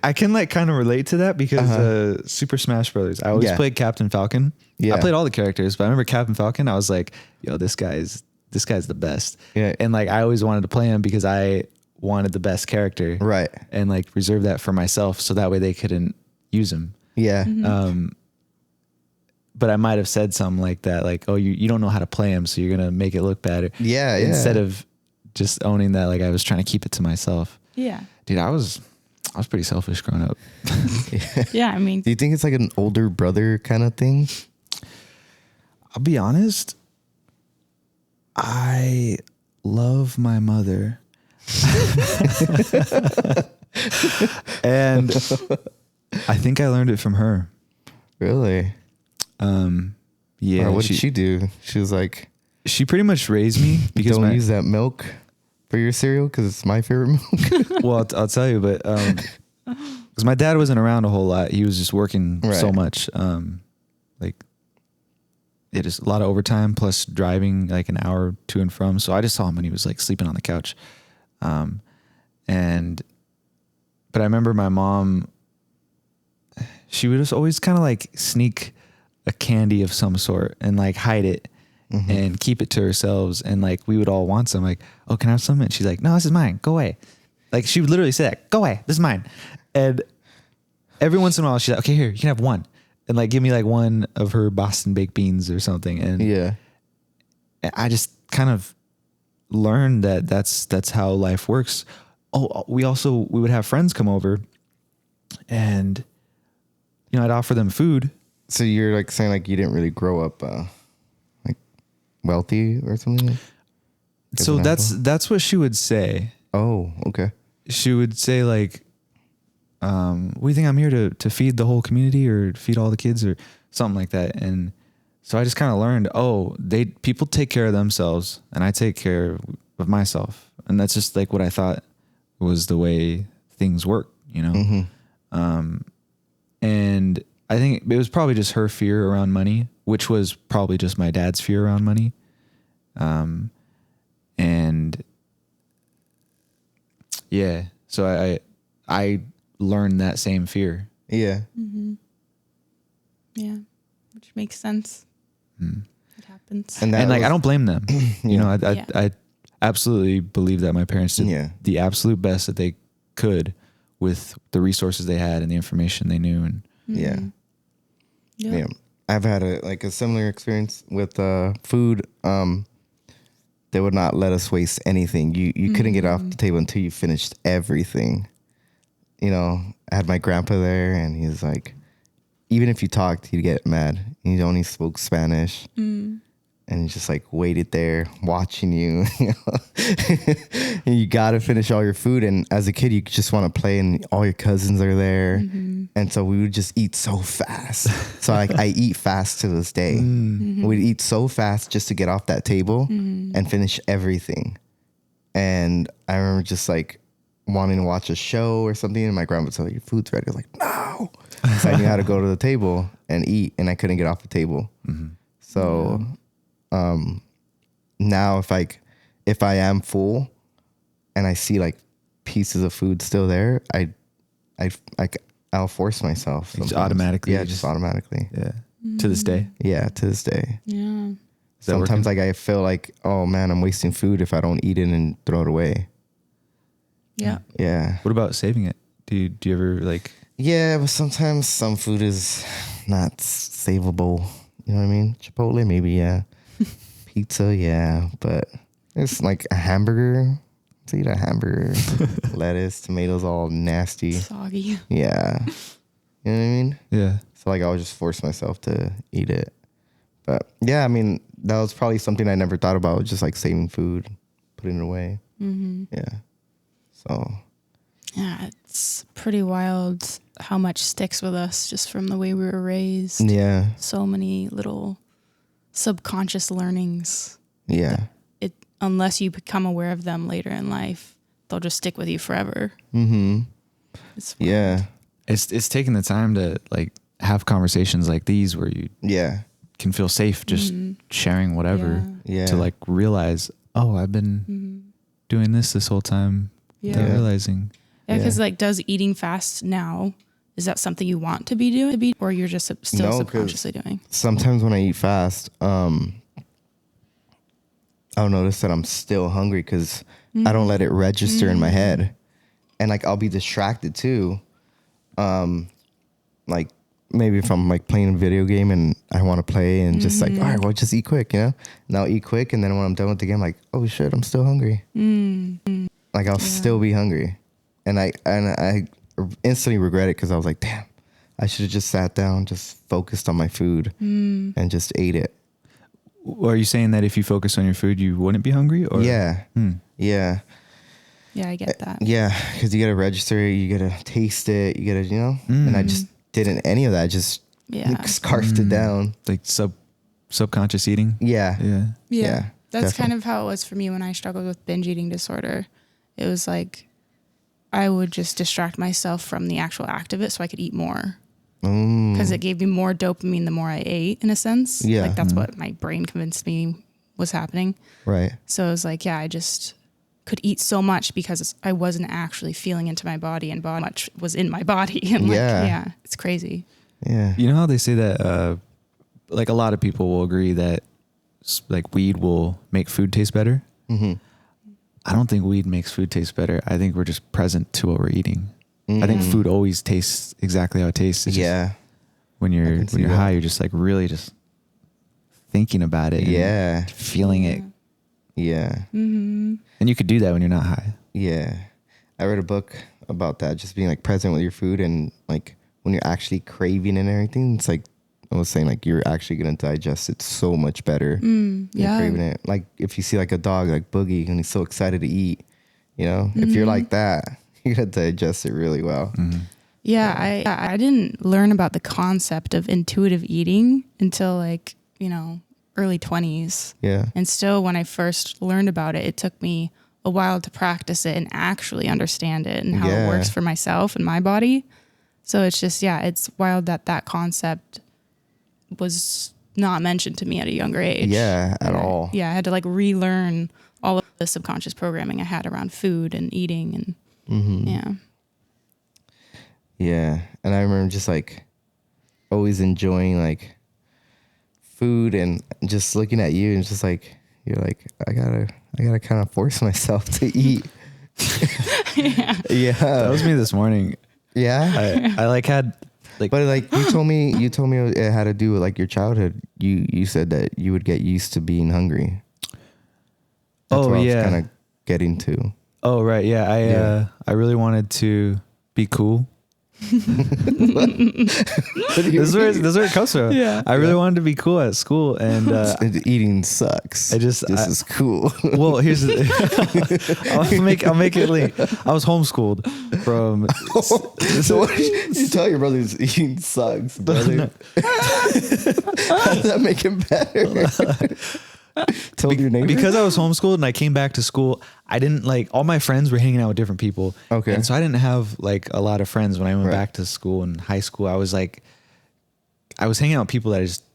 Speaker 1: I can like kind of relate to that because Super Smash Brothers. I always played Captain Falcon. Yeah, I played all the characters, but I remember Captain Falcon. I was like, yo, this guy's the best. Yeah, and like I always wanted to play him because I wanted the best character.
Speaker 2: Right,
Speaker 1: and like reserve that for myself so that way they couldn't use him.
Speaker 2: Yeah.
Speaker 1: But I might have said something like that, like, oh, you don't know how to play him, so you're going to make it look better.
Speaker 2: Yeah.
Speaker 1: Instead of just owning that, like I was trying to keep it to myself.
Speaker 3: Yeah.
Speaker 1: Dude, I was pretty selfish growing up.
Speaker 3: Yeah, I mean.
Speaker 2: Do you think it's like an older brother kind of thing?
Speaker 1: I'll be honest. I love my mother. And I think I learned it from her.
Speaker 2: Really?
Speaker 1: Yeah.
Speaker 2: What did she do? She was like,
Speaker 1: she pretty much raised me because
Speaker 2: don't use that milk for your cereal because it's my favorite milk.
Speaker 1: Well, I'll tell you, but because my dad wasn't around a whole lot, he was just working so much. Like it is a lot of overtime plus driving like an hour to and from. So I just saw him when he was like sleeping on the couch. But I remember my mom, she would just always kind of like sneak a candy of some sort and like hide it and keep it to ourselves. And like, we would all want some, like, oh, can I have some? And she's like, no, this is mine. Go away. Like she would literally say that, go away. This is mine. And every once in a while she's like, okay, here, you can have one. And like, give me like one of her Boston baked beans or something. And I just kind of learned that that's how life works. Oh, we would have friends come over and, you know, I'd offer them food.
Speaker 2: So you're like saying like you didn't really grow up like wealthy or something?
Speaker 1: So that's what she would say.
Speaker 2: Oh, okay.
Speaker 1: She would say like, what do you think I'm here to feed the whole community or feed all the kids or something like that? And so I just kind of learned, people take care of themselves and I take care of myself. And that's just like what I thought was the way things work, you know? And I think it was probably just her fear around money, which was probably just my dad's fear around money. And yeah, so I learned that same fear.
Speaker 2: Yeah.
Speaker 3: Yeah, which makes sense. It happens.
Speaker 1: And like, I don't blame them. You know, I absolutely believe that my parents did the absolute best that they could with the resources they had and the information they knew. And
Speaker 2: yeah, I've had a similar experience with food. They would not let us waste anything. You couldn't get off the table until you finished everything. You know, I had my grandpa there, and he's like, even if you talked, he'd get mad. He only spoke Spanish. And just like waited there watching you. And you got to finish all your food. And as a kid, you just want to play and all your cousins are there. And so we would just eat so fast. So I eat fast to this day. We'd eat so fast just to get off that table and finish everything. And I remember just like wanting to watch a show or something. And my grandma would say, your food's ready. I was like, no. So I knew how to go to the table and eat, and I couldn't get off the table. So... now if I am full and I see like pieces of food still there, I'll force myself.
Speaker 1: Just automatically.
Speaker 2: Yeah, just automatically.
Speaker 1: Yeah. To this day.
Speaker 2: Yeah, to this day.
Speaker 3: Yeah.
Speaker 2: Sometimes like I feel like, oh man, I'm wasting food if I don't eat it and throw it away.
Speaker 3: Yeah.
Speaker 2: Yeah.
Speaker 1: What about saving it? Do you ever like?
Speaker 2: Yeah, but sometimes some food is not savable. You know what I mean? Chipotle, maybe, yeah. Pizza, yeah, but it's like a hamburger. To eat a hamburger, lettuce, tomatoes, all nasty,
Speaker 3: soggy.
Speaker 2: Yeah, you know what I mean?
Speaker 1: Yeah.
Speaker 2: So like I would just force myself to eat it. But yeah, I mean that was probably something I never thought about, just like saving food, putting it away. Yeah. So.
Speaker 3: Yeah, it's pretty wild. how much sticks with us just from the way we were raised.
Speaker 2: Yeah.
Speaker 3: So many little subconscious learnings.
Speaker 2: Yeah.
Speaker 3: It unless you become aware of them later in life, they'll just stick with you forever.
Speaker 2: Mm-hmm.
Speaker 3: It's wild.
Speaker 2: Yeah.
Speaker 1: It's taking the time to like have conversations like these where you
Speaker 2: Yeah.
Speaker 1: can feel safe just sharing whatever
Speaker 2: Yeah.
Speaker 1: to like realize, oh, I've been doing this whole time without
Speaker 2: Yeah.
Speaker 1: realizing.
Speaker 3: Yeah, because like, does eating fast now, is that something you want to be doing, or you're just still
Speaker 2: No, 'cause
Speaker 3: subconsciously doing?
Speaker 2: sometimes when I eat fast, I'll notice that I'm still hungry because I don't let it register in my head. And like, I'll be distracted too. Like maybe if I'm like playing a video game and I want to play and just like, all right, well, just eat quick, you know? And I'll eat quick. And then when I'm done with the game, like, oh shit, I'm still hungry. Like I'll still be hungry. And I instantly regret it because I was like, damn, I should have just sat down, just focused on my food and just ate it.
Speaker 1: Are you saying that if you focus on your food, you wouldn't be hungry? Or?
Speaker 2: Yeah. Yeah.
Speaker 3: Yeah, I get that.
Speaker 2: Yeah. Because you got to register it, you got to taste it, you got to, you know? And I just didn't any of that. I just scarfed it down.
Speaker 1: Like subconscious eating?
Speaker 2: Yeah.
Speaker 1: Yeah.
Speaker 2: Yeah.
Speaker 3: That's
Speaker 2: definitely.
Speaker 3: kind of how it was for me when I struggled with binge eating disorder. It was like I would just distract myself from the actual act of it so I could eat more. Because it gave me more dopamine the more I ate, in a sense.
Speaker 2: Yeah.
Speaker 3: Like that's what my brain convinced me was happening.
Speaker 2: Right.
Speaker 3: So it was like, yeah, I just could eat so much because I wasn't actually feeling into my body, and body much was in my body. And it's crazy.
Speaker 2: Yeah.
Speaker 1: You know how they say that, like a lot of people will agree that like weed will make food taste better. I don't think weed makes food taste better. I think we're just present to what we're eating. I think food always tastes exactly how it tastes. It's just when you're high, you're just like really just thinking about it. And feeling it.
Speaker 2: Yeah.
Speaker 3: Mm-hmm.
Speaker 1: And you could do that when you're not high.
Speaker 2: Yeah. I read a book about that, just being like present with your food, and like when you're actually craving and everything, it's like I was saying, like you're actually gonna digest it so much better. You're craving it. Like if you see like a dog like Boogie and he's so excited to eat, you know, if you're like that, you're gonna digest it really well.
Speaker 3: Yeah, I didn't learn about the concept of intuitive eating until like, early 20s.
Speaker 2: Yeah.
Speaker 3: And still when I first learned about it, it took me a while to practice it and actually understand it and how it works for myself and my body. So it's just, it's wild that concept was not mentioned to me at a younger age.
Speaker 2: Yeah, at all.
Speaker 3: I had to like relearn all of the subconscious programming I had around food and eating and
Speaker 2: Yeah. And I remember just like always enjoying like food and just looking at you and just like, you're like, I gotta kind of force myself to eat. Yeah.
Speaker 1: That was me this morning.
Speaker 2: Yeah.
Speaker 1: I like had like,
Speaker 2: but like you told me it had to do with like your childhood. You said that you would get used to being hungry. That's what I was kind of getting to.
Speaker 1: Oh, right. Yeah. I really wanted to be cool. This is where it comes from. Yeah. I really wanted to be cool at school, and
Speaker 2: eating sucks.
Speaker 1: This
Speaker 2: is cool.
Speaker 1: Well, here's the I'll make it link. I was homeschooled from.
Speaker 2: So what you tell your brothers eating sucks, brother? How does that make it better? Told your neighbor?
Speaker 1: Because I was homeschooled and I came back to school, I didn't like, all my friends were hanging out with different people.
Speaker 2: Okay.
Speaker 1: And so I didn't have like a lot of friends when I went back to school in high school. I was hanging out with people that I just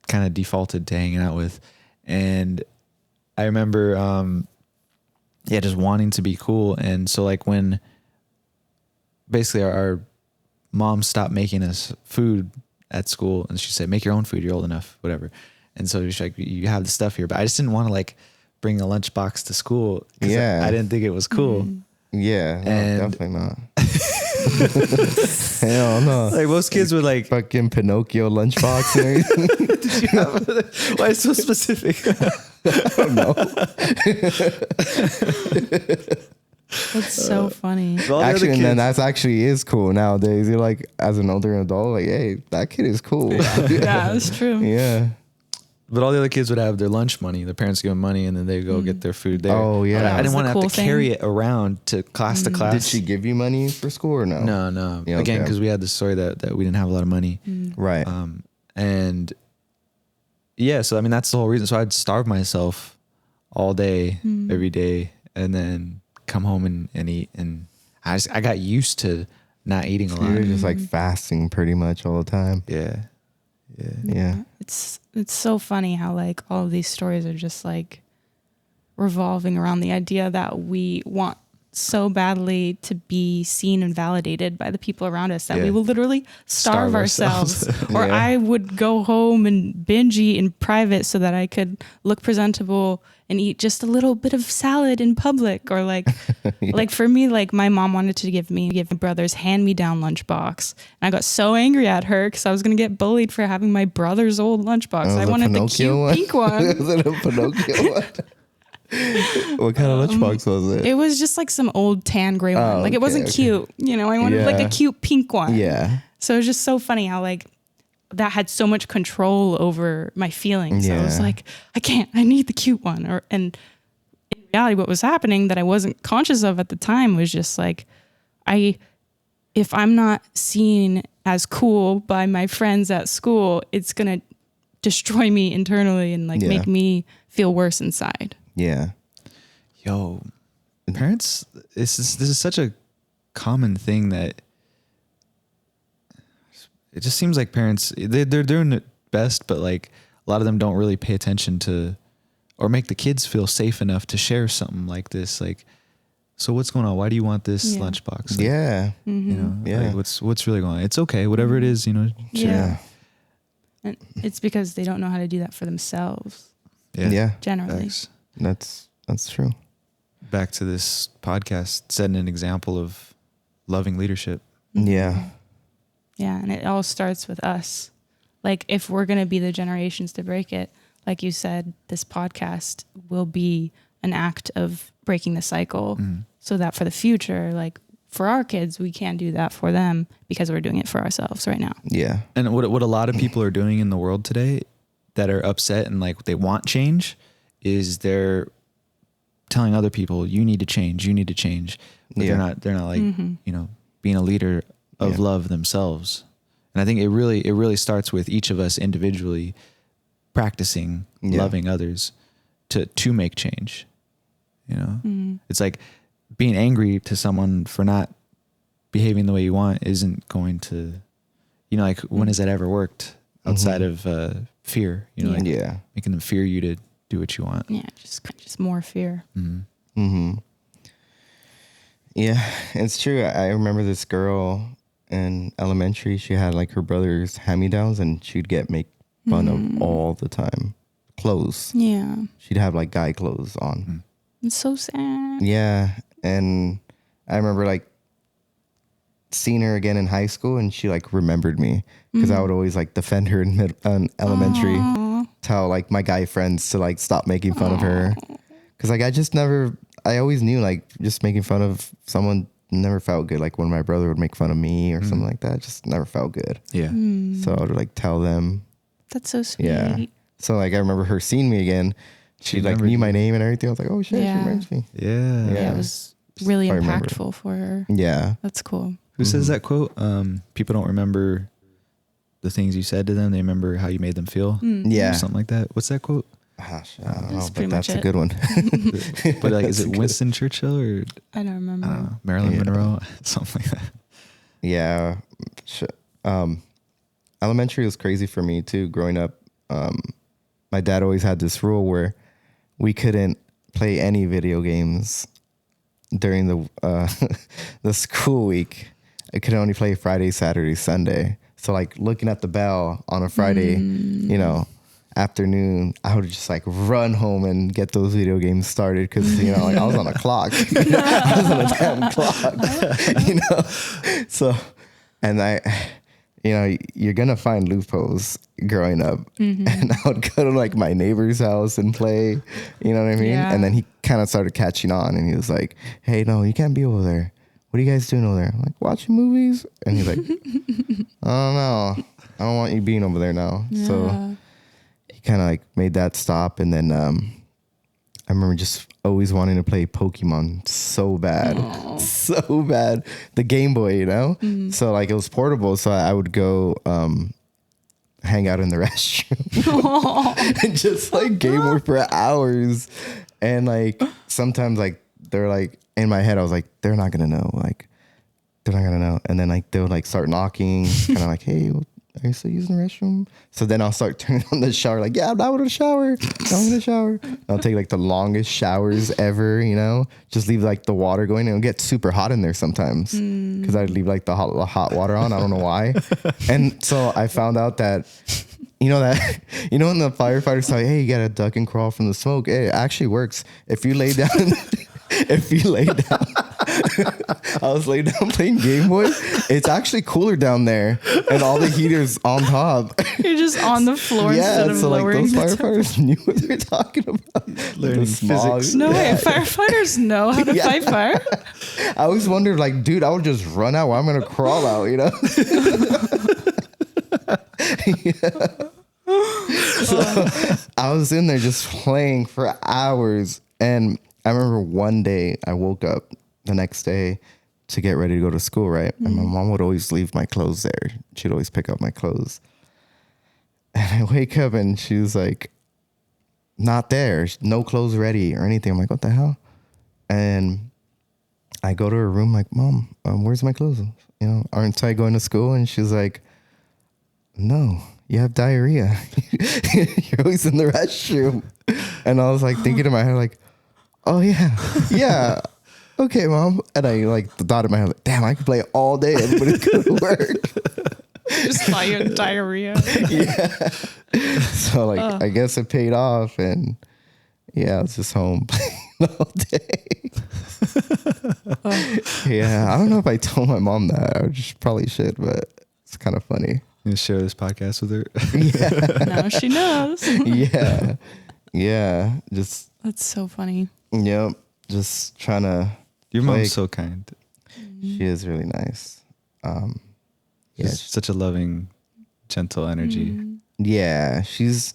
Speaker 1: kind of defaulted to hanging out with. And I remember, just wanting to be cool. And so like when basically our mom stopped making us food at school and she said, make your own food. You're old enough, whatever. And so she's like, you have the stuff here, but I just didn't want to like bring a lunchbox to school. Yeah. I didn't think it was cool.
Speaker 2: Yeah. No, definitely not. Hell no.
Speaker 1: Like most kids would like
Speaker 2: fucking Pinocchio lunchbox and everything.
Speaker 1: Did you have, why is it so specific?
Speaker 2: I don't know.
Speaker 3: That's so funny.
Speaker 2: Actually, and then that's actually is cool nowadays. You're like, as an older adult, like, hey, that kid is cool.
Speaker 3: Yeah, that's true.
Speaker 2: Yeah.
Speaker 1: But all the other kids would have their lunch money. Their parents give them money, and then they go get their food there.
Speaker 2: Oh, yeah.
Speaker 1: But I didn't want to
Speaker 3: cool
Speaker 1: have to
Speaker 3: thing.
Speaker 1: carry it around to class to class.
Speaker 2: Did she give you money for school or no?
Speaker 1: No.
Speaker 2: Yeah,
Speaker 1: Again,
Speaker 2: okay.
Speaker 1: because we had this story that we didn't have a lot of money.
Speaker 2: Right.
Speaker 1: And yeah, so I mean, that's the whole reason. So I'd starve myself all day, every day, and then come home and eat. And I got used to not eating a lot.
Speaker 2: You're just like fasting pretty much all the time.
Speaker 1: Yeah.
Speaker 2: Yeah.
Speaker 3: It's so funny how like all of these stories are just like revolving around the idea that we want so badly to be seen and validated by the people around us that we will literally starve ourselves. Or
Speaker 2: Yeah.
Speaker 3: I would go home and binge eat in private so that I could look presentable and eat just a little bit of salad in public. Or like, like for me, like my mom wanted to give my brother's hand-me-down lunchbox. And I got so angry at her because I was going to get bullied for having my brother's old lunchbox.
Speaker 2: Was
Speaker 3: I
Speaker 2: it
Speaker 3: wanted the
Speaker 2: Pinocchio
Speaker 3: cute pink one.
Speaker 2: Was it a Pinocchio one? What kind of lunchbox was it?
Speaker 3: It was just like some old tan gray one. Like it wasn't cute. You know, I wanted like a cute pink one.
Speaker 2: Yeah.
Speaker 3: So it was just so funny how like that had so much control over my feelings. So I was
Speaker 2: Yeah.
Speaker 3: like, I need the cute one. And in reality, what was happening that I wasn't conscious of at the time was just like, if I'm not seen as cool by my friends at school, it's going to destroy me internally and like make me feel worse inside.
Speaker 2: Yeah.
Speaker 1: Yo, parents, this is such a common thing that it just seems like parents, they're doing it best, but like a lot of them don't really pay attention to or make the kids feel safe enough to share something like this. Like, so what's going on? Why do you want this lunchbox? Like,
Speaker 2: Yeah.
Speaker 1: you know,
Speaker 2: Yeah.
Speaker 1: like what's really going on? It's okay. Whatever it is, you know. Share.
Speaker 3: Yeah. And it's because they don't know how to do that for themselves.
Speaker 2: Yeah.
Speaker 3: Generally.
Speaker 1: Thanks.
Speaker 2: That's true.
Speaker 1: Back to this podcast, setting an example of loving leadership.
Speaker 2: Yeah.
Speaker 3: Yeah, and it all starts with us. Like if we're going to be the generations to break it, like you said, this podcast will be an act of breaking the cycle so that for the future, like for our kids, we can do that for them because we're doing it for ourselves right now.
Speaker 2: Yeah.
Speaker 1: And what a lot of people are doing in the world today that are upset and like they want change is they're telling other people, you need to change. But they're not like, you know, being a leader of love themselves. And I think it really starts with each of us individually practicing loving others to make change. You know, it's like being angry to someone for not behaving the way you want isn't going to, you know, like when has that ever worked outside of fear, you know, like making them fear you to do what you want.
Speaker 3: Yeah. Just more fear.
Speaker 2: Yeah, it's true. I remember this girl in elementary. She had like her brother's hand-me-downs and she'd make fun of all the time. Clothes.
Speaker 3: Yeah.
Speaker 2: She'd have like guy clothes on.
Speaker 3: It's so sad.
Speaker 2: Yeah. And I remember like seeing her again in high school and she like remembered me because I would always like defend her in elementary. Tell like my guy friends to like stop making fun of her. Cause like I always knew like just making fun of someone never felt good. Like when my brother would make fun of me or something like that, just never felt good.
Speaker 1: Yeah.
Speaker 2: So I would like tell them.
Speaker 3: That's so sweet.
Speaker 2: Yeah. So like I remember her seeing me again. She like knew my name and everything. I was like, oh shit, she remembers me.
Speaker 1: Yeah.
Speaker 3: Yeah. It was really
Speaker 2: I remember.
Speaker 3: impactful for her.
Speaker 2: Yeah.
Speaker 3: That's cool.
Speaker 1: Who says that quote? People don't remember the things you said to them. They remember how you made them feel.
Speaker 2: Yeah.
Speaker 1: Or something like that. What's that quote?
Speaker 2: Gosh, I don't know,
Speaker 3: That's
Speaker 2: but
Speaker 3: pretty
Speaker 2: that's
Speaker 3: much
Speaker 2: a
Speaker 3: it.
Speaker 2: good one.
Speaker 1: But like, is it Winston Churchill or
Speaker 3: I don't remember.
Speaker 1: I don't know, Marilyn Monroe? Something like that.
Speaker 2: Yeah. Elementary was crazy for me too. Growing up, my dad always had this rule where we couldn't play any video games during the the school week. I could only play Friday, Saturday, Sunday. So like looking at the bell on a Friday, you know, afternoon, I would just like run home and get those video games started because, you know, like I was on a clock. I was on a damn clock, you know? So, and you know, you're going to find loopholes growing up. And I would go to like my neighbor's house and play, you know what I mean?
Speaker 3: Yeah.
Speaker 2: And then he kind of started catching on and he was like, hey, no, you can't be over there. What are you guys doing over there? I'm like, watching movies? And he's like, I don't know. I don't want you being over there now. So he kind of like made that stop. And then I remember just always wanting to play Pokemon so bad. Aww. So bad. The Game Boy, you know? So like it was portable. So I would go hang out in the restroom and just like Game Boy for hours. And like sometimes like they're like in my head, I was like, they're not going to know. Like they're not going to know. And then like they would like start knocking, kind of like, hey, are you still using the restroom? So then I'll start turning on the shower, like, yeah, I'm not going to shower. I'm going to shower. I'll take like the longest showers ever, you know, just leave like the water going. It'll get super hot in there sometimes because I'd leave like the hot water on. I don't know why. And so I found out that, when the firefighters say, hey, you got to duck and crawl from the smoke. It actually works. If you lay down, I was laying down playing Game Boy. It's actually cooler down there, and all the heaters on top.
Speaker 3: You're just on the floor instead of lowering.
Speaker 2: Like those firefighters knew what they were talking about.
Speaker 1: Learning physics.
Speaker 3: No way, firefighters know how to fight fire.
Speaker 2: I always wondered, like, dude, I would just run out. While I'm gonna crawl out, you know. So I was in there just playing for hours, and I remember one day I woke up the next day to get ready to go to school, right? And my mom would always leave my clothes there. She'd always pick up my clothes. And I wake up and she was like, not there. No clothes ready or anything. I'm like, what the hell? And I go to her room like, Mom, where's my clothes? You know, aren't I going to school? And she's like, no, you have diarrhea. You're always in the restroom. And I was like thinking in my head, like, oh yeah. Okay, Mom. And I like thought in my head, like, damn, I could play all day. Everybody's going to work.
Speaker 3: Just by your diarrhea.
Speaker 2: Yeah. So like, I guess it paid off, and yeah, I was just home playing all day. Yeah, I don't know if I told my mom that. I just probably should, but it's kind of funny.
Speaker 1: You gonna share this podcast with her?
Speaker 2: Yeah.
Speaker 3: Now she knows.
Speaker 2: Yeah. Yeah. Just.
Speaker 3: That's so funny.
Speaker 2: Yep. Just trying to.
Speaker 1: Your mom's so kind.
Speaker 2: She is really nice.
Speaker 1: Yeah, she's such a loving, gentle energy.
Speaker 2: Yeah, she's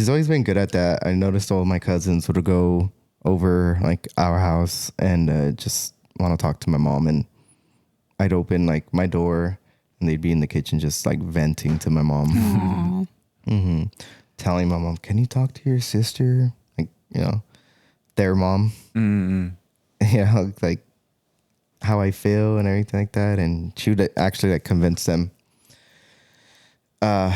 Speaker 2: always been good at that. I noticed all my cousins would go over like our house and just want to talk to my mom, and I'd open like my door and they'd be in the kitchen just like venting to my mom. Telling my mom, can you talk to your sister? Like, you know, their mom. Yeah, like how I feel and everything like that. And she would actually like convince them to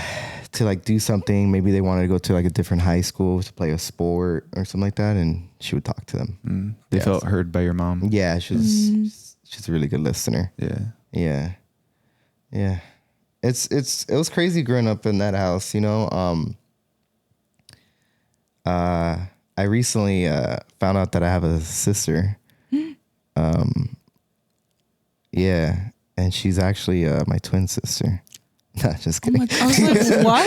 Speaker 2: like do something. Maybe they wanted to go to like a different high school to play a sport or something like that, and she would talk to them.
Speaker 1: They felt heard by your mom.
Speaker 2: Yeah, she's a really good listener. Yeah. It was crazy growing up in that house, you know. I recently found out that I have a sister. Yeah, and she's actually my twin sister. Not just kidding.
Speaker 3: I was like, what?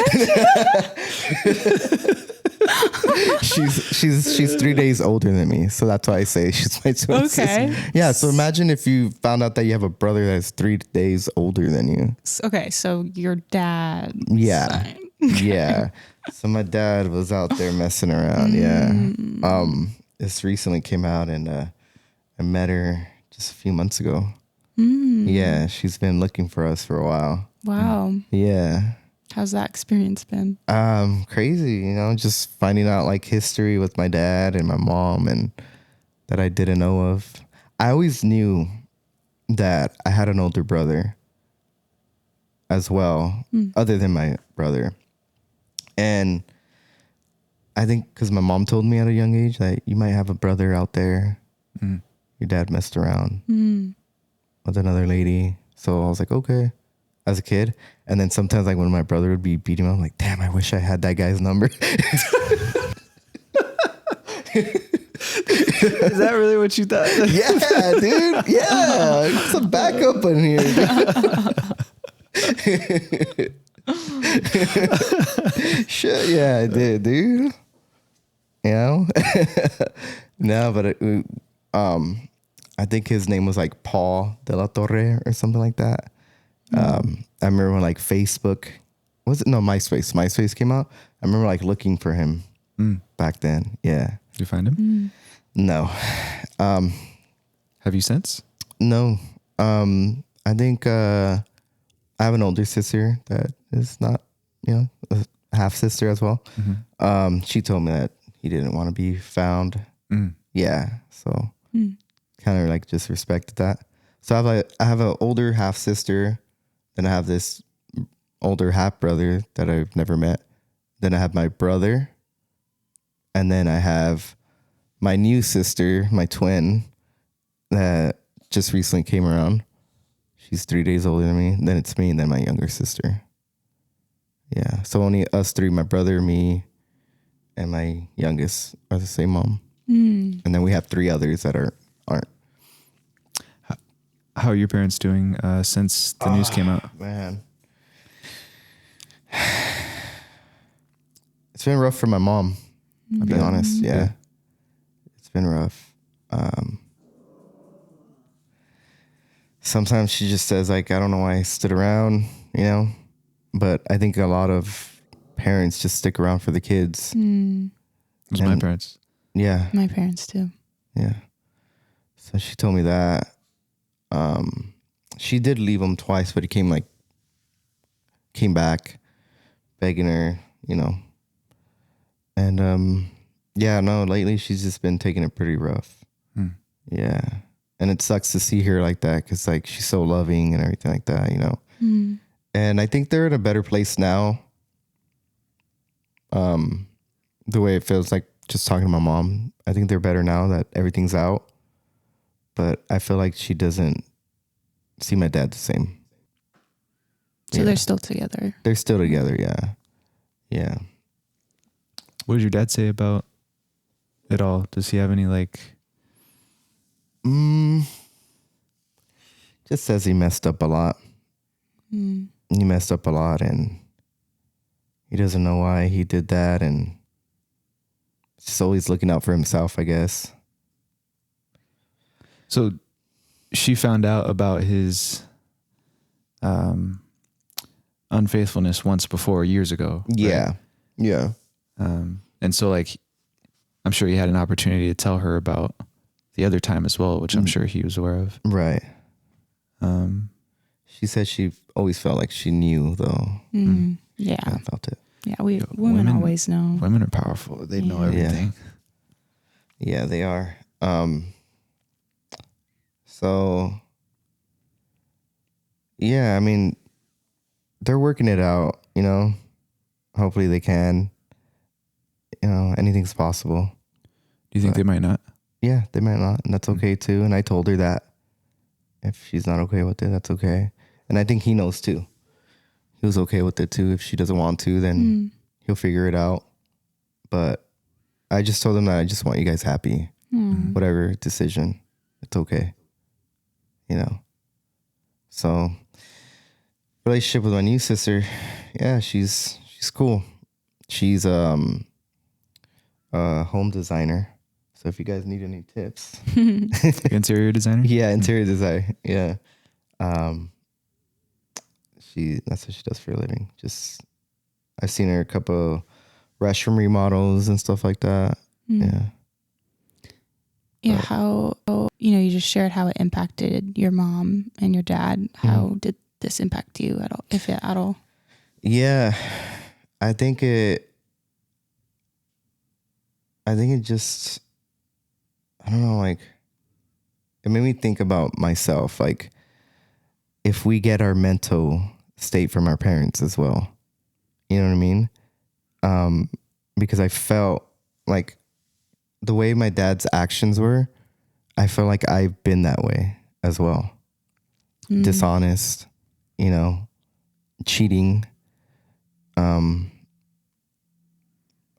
Speaker 2: she's 3 days older than me, so that's why I say she's my twin sister. Yeah, so imagine if you found out that you have a brother that's 3 days older than you.
Speaker 3: Okay, so your dad.
Speaker 2: Yeah. Yeah. So my dad was out there messing around. Yeah. This recently came out, and I met her just a few months ago. Yeah, she's been looking for us for a while.
Speaker 3: Wow.
Speaker 2: Yeah.
Speaker 3: How's that experience been?
Speaker 2: Crazy, you know, just finding out like history with my dad and my mom, and that I didn't know of. I always knew that I had an older brother as well, other than my brother. And I think because my mom told me at a young age that you might have a brother out there. Your dad messed around with another lady. So I was like, okay, as a kid. And then sometimes like when my brother would be beating me, I'm like, damn, I wish I had that guy's number.
Speaker 1: Is that really what you thought?
Speaker 2: Yeah, dude. Yeah. It's a backup in here. Shit, yeah, I did, dude. You know? No, but I think his name was like Paul de la Torre or something like that. I remember when like Facebook, was it? No, MySpace. MySpace came out. I remember like looking for him back then. Yeah.
Speaker 1: Did you find him?
Speaker 2: No.
Speaker 1: Have you since?
Speaker 2: No. I think I have an older sister that is not, a half sister as well. She told me that he didn't want to be found. Yeah. So kind of like just respected that. So I have an older half sister, then I have this older half brother that I've never met. Then I have my brother, and then I have my new sister, my twin, that just recently came around. She's 3 days older than me. Then it's me, and then my younger sister. Yeah. So only us three, my brother, me, and my youngest are the same mom. And then we have 3 others that aren't.
Speaker 1: How are your parents doing since the news came out?
Speaker 2: Man. It's been rough for my mom, I'll be honest. Yeah. It's been rough. Sometimes she just says, like, I don't know why I stood around, but I think a lot of parents just stick around for the kids.
Speaker 1: It was my parents.
Speaker 2: Yeah.
Speaker 3: My parents too.
Speaker 2: Yeah. So she told me that. She did leave him twice, but he came back begging her, And lately she's just been taking it pretty rough. Yeah. And it sucks to see her like that because like she's so loving and everything like that, And I think they're in a better place now. The way it feels like just talking to my mom, I think they're better now that everything's out. But I feel like she doesn't see my dad the same.
Speaker 3: So they're still together.
Speaker 2: They're still together, yeah. Yeah.
Speaker 1: What did your dad say about it all? Does he have any
Speaker 2: just says he messed up a lot. He messed up a lot and he doesn't know why he did that and just always looking out for himself, I guess.
Speaker 1: So she found out about his unfaithfulness once before, years ago. Right?
Speaker 2: Yeah. Yeah.
Speaker 1: And so I'm sure he had an opportunity to tell her about the other time as well, which I'm sure he was aware of.
Speaker 2: Right. She said she always felt like she knew though.
Speaker 3: Yeah.
Speaker 2: I felt it.
Speaker 3: Yeah. Women always know.
Speaker 1: Women are powerful. They know everything.
Speaker 2: Yeah, they are. So yeah, I mean, they're working it out, hopefully they can, anything's possible.
Speaker 1: Do you think they might not?
Speaker 2: Yeah, they might not. And that's okay too. And I told her that if she's not okay with it, that's okay. And I think he knows too. He was okay with it too. If she doesn't want to, then he'll figure it out. But I just told him that I just want you guys happy. Whatever decision, it's okay. So relationship with my new sister, yeah, she's cool. She's a home designer. So if you guys need any tips,
Speaker 1: Interior designer?
Speaker 2: Yeah, interior design. Yeah. That's what she does for a living. Just I've seen her a couple restroom remodels and stuff like that. Yeah.
Speaker 3: Yeah. How, you just shared how it impacted your mom and your dad. How did this impact you at all, if at all?
Speaker 2: Yeah. I think it just, I don't know, it made me think about myself. If we get our mental state from our parents as well, you know what I mean? Because I felt like the way my dad's actions were, I felt like I've been that way as well. Dishonest, cheating. I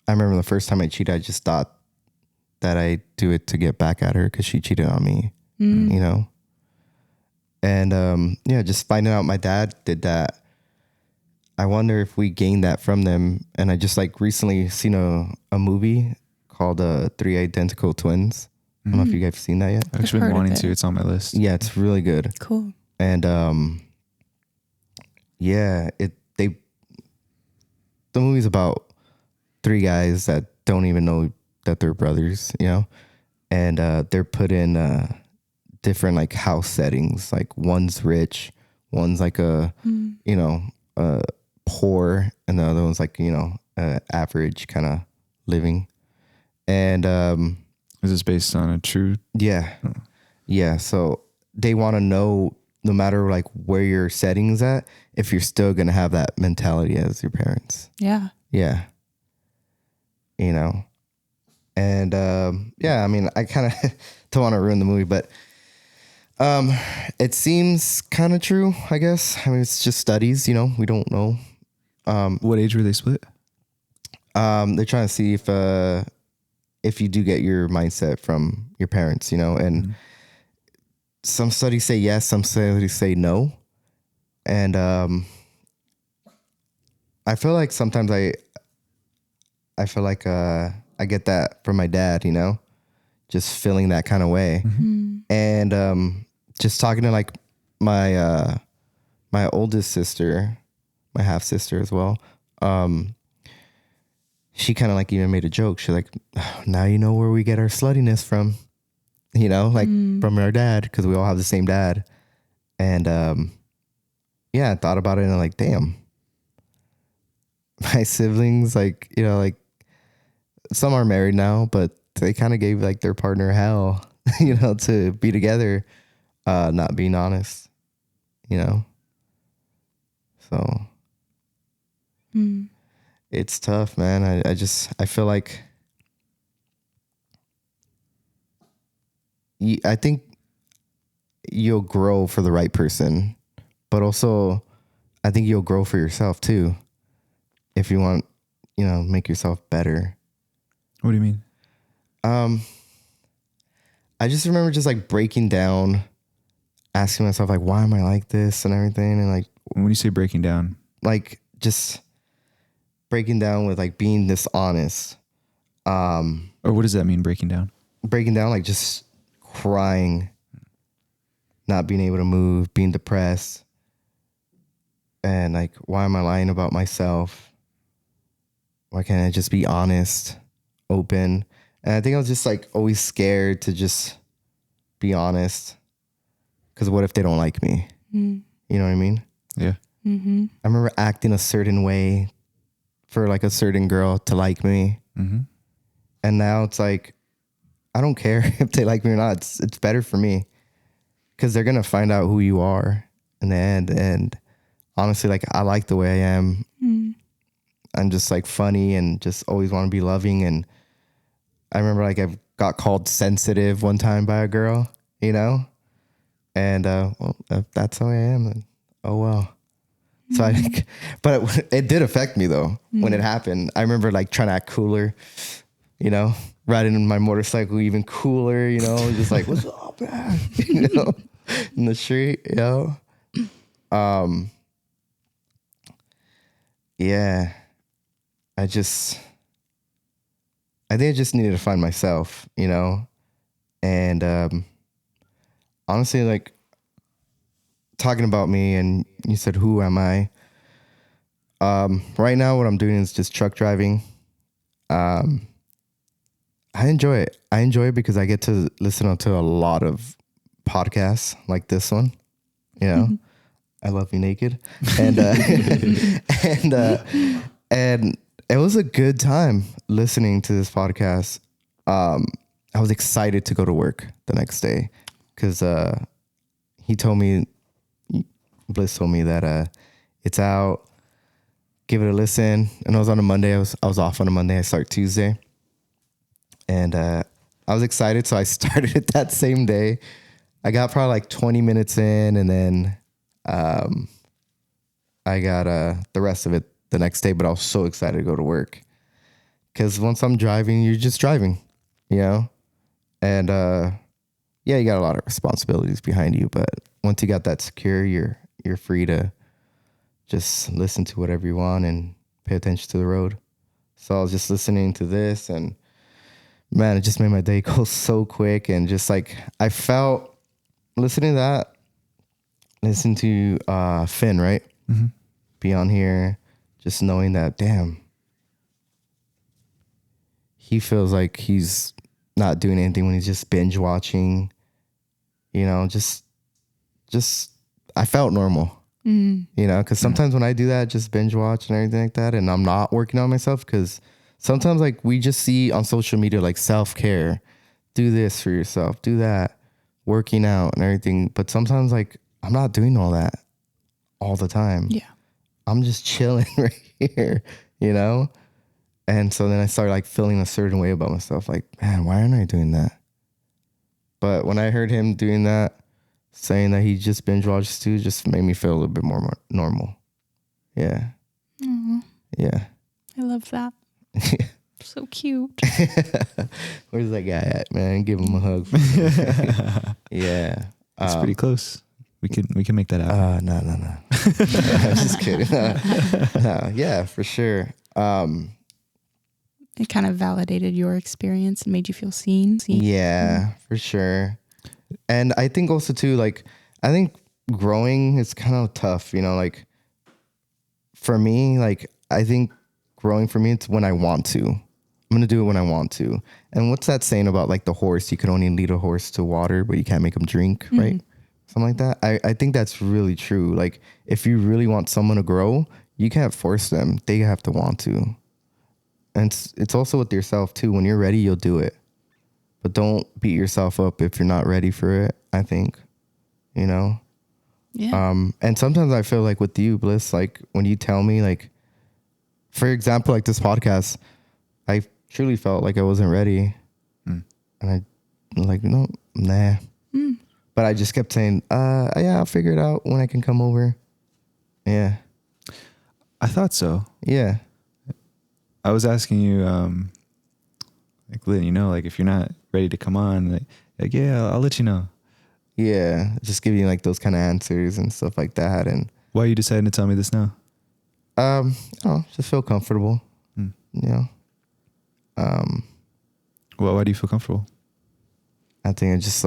Speaker 2: remember the first time I cheated, I just thought that I do it to get back at her because she cheated on me, And just finding out my dad did that. I wonder if we gained that from them. And I just recently seen a movie called 3 Identical Twins. I don't know if you guys have seen that yet.
Speaker 1: I've actually been wanting to. It's on my list.
Speaker 2: Yeah, it's really good.
Speaker 3: Cool.
Speaker 2: And the movie's about three guys that don't even know that they're brothers, you know, and they're put in different like house settings. Like one's rich, one's like a you know poor, and the other one's like, you know, average kind of living. And
Speaker 1: Is this based on a true?
Speaker 2: yeah, yeah. So they want to know, no matter like where your setting's at, if you're still gonna have that mentality as your parents.
Speaker 3: Yeah.
Speaker 2: Yeah. You know, and yeah, I mean, I kind of don't want to ruin the movie, but it seems kind of true, I guess. I mean, it's just studies, you know, we don't know.
Speaker 1: What age were they split?
Speaker 2: They're trying to see if you do get your mindset from your parents, you know, and some studies say yes, some studies say no. And I feel like sometimes I feel like I get that from my dad, you know, just feeling that kind of way. And just talking to like my my oldest sister, my half sister as well. She kind of like even made a joke. She's like, oh, now you know where we get our sluttiness from, you know, like from our dad, because we all have the same dad. And yeah, I thought about it and I'm like, damn, my siblings, like, you know, like some are married now, but they kind of gave like their partner hell, you know, to be together, not being honest, you know. So it's tough, man. I feel like I think you'll grow for the right person, but also I think you'll grow for yourself too. If you want, you know, make yourself better.
Speaker 1: What do you mean?
Speaker 2: I just remember just like breaking down, asking myself like, why am I like this and everything? And like,
Speaker 1: When you say breaking down,
Speaker 2: like just breaking down with like being dishonest.
Speaker 1: or what does that mean, breaking down?
Speaker 2: Breaking down, like just crying, not being able to move, being depressed. And like, why am I lying about myself? Why can't I just be honest, open? And I think I was just like always scared to just be honest. Because what if they don't like me? You know what I mean?
Speaker 1: Yeah.
Speaker 3: Mm-hmm.
Speaker 2: I remember acting a certain way for like a certain girl to like me.
Speaker 1: Mm-hmm.
Speaker 2: And now it's like, I don't care if they like me or not. It's better for me. Because they're going to find out who you are in the end. And honestly, like, I like the way I am. I'm just like funny and just always want to be loving. And I remember like I got called sensitive one time by a girl, you know? And well, if that's how I am, then oh well. So but it did affect me though when it happened. I remember like trying to act cooler, you know, riding my motorcycle even cooler, you know, just like, what's up, man? You know, in the street, you know. Yeah. I think I just needed to find myself, you know. And honestly, like talking about me, and you said, who am I? Right now what I'm doing is just truck driving. I enjoy it. I enjoy it because I get to listen to a lot of podcasts like this one, you know. I Love You Naked. And and it was a good time listening to this podcast. I was excited to go to work the next day because he told me, Bliss told me that it's out. Give it a listen. And it was on a Monday. I was off on a Monday. I start Tuesday. And I was excited, so I started it that same day. I got probably like 20 minutes in, and then I got the rest of it the next day. But I was so excited to go to work because once I'm driving, you're just driving, you know? And yeah, you got a lot of responsibilities behind you. But once you got that secure, you're free to just listen to whatever you want and pay attention to the road. So I was just listening to this, and man, it just made my day go so quick. And just like, I felt listening to that, listen to Finn, right? Be on here, just knowing that, damn, he feels like he's not doing anything when he's just binge watching, you know, just I felt normal, you know, because sometimes when I do that, just binge watch and everything like that, and I'm not working on myself, because sometimes like we just see on social media like self-care, do this for yourself, do that, working out and everything, but sometimes like I'm not doing all that all the time.
Speaker 3: Yeah.
Speaker 2: I'm just chilling right here, you know? And so then I started like feeling a certain way about myself, like, man, why aren't I doing that? But when I heard him doing that, saying that he just binge watches too, just made me feel a little bit more normal. Yeah.
Speaker 3: Aw,
Speaker 2: Yeah.
Speaker 3: I love that. So cute.
Speaker 2: Where's that guy at, man? Give him a hug. Yeah.
Speaker 1: It's pretty close. We can make that happen.
Speaker 2: No. I'm just kidding. No, yeah, for sure.
Speaker 3: It kind of validated your experience and made you feel seen.
Speaker 2: Yeah, for sure. And I think also too, like, I think growing is kind of tough, you know, like for me, like, I think growing for me, it's when I want to. I'm going to do it when I want to. And what's that saying about like the horse? You can only lead a horse to water, but you can't make him drink, right? Something like that. I think that's really true. Like if you really want someone to grow, you can't force them. They have to want to. And it's also with yourself too. When you're ready, you'll do it. But don't beat yourself up if you're not ready for it, I think. You know?
Speaker 3: Yeah.
Speaker 2: And sometimes I feel like with you, Bliss, like when you tell me, like, for example, like this podcast, I truly felt like I wasn't ready. And I was like, no, nah. But I just kept saying, yeah, I'll figure it out when I can come over. Yeah.
Speaker 1: I thought so.
Speaker 2: Yeah.
Speaker 1: I was asking you, like, Lynn, you know, like if you're not ready to come on, like yeah, I'll let you know.
Speaker 2: Yeah. Just giving like those kind of answers and stuff like that. And
Speaker 1: why are you deciding to tell me this now?
Speaker 2: Just feel comfortable. You know?
Speaker 1: Well, why do you feel comfortable?
Speaker 2: I think I just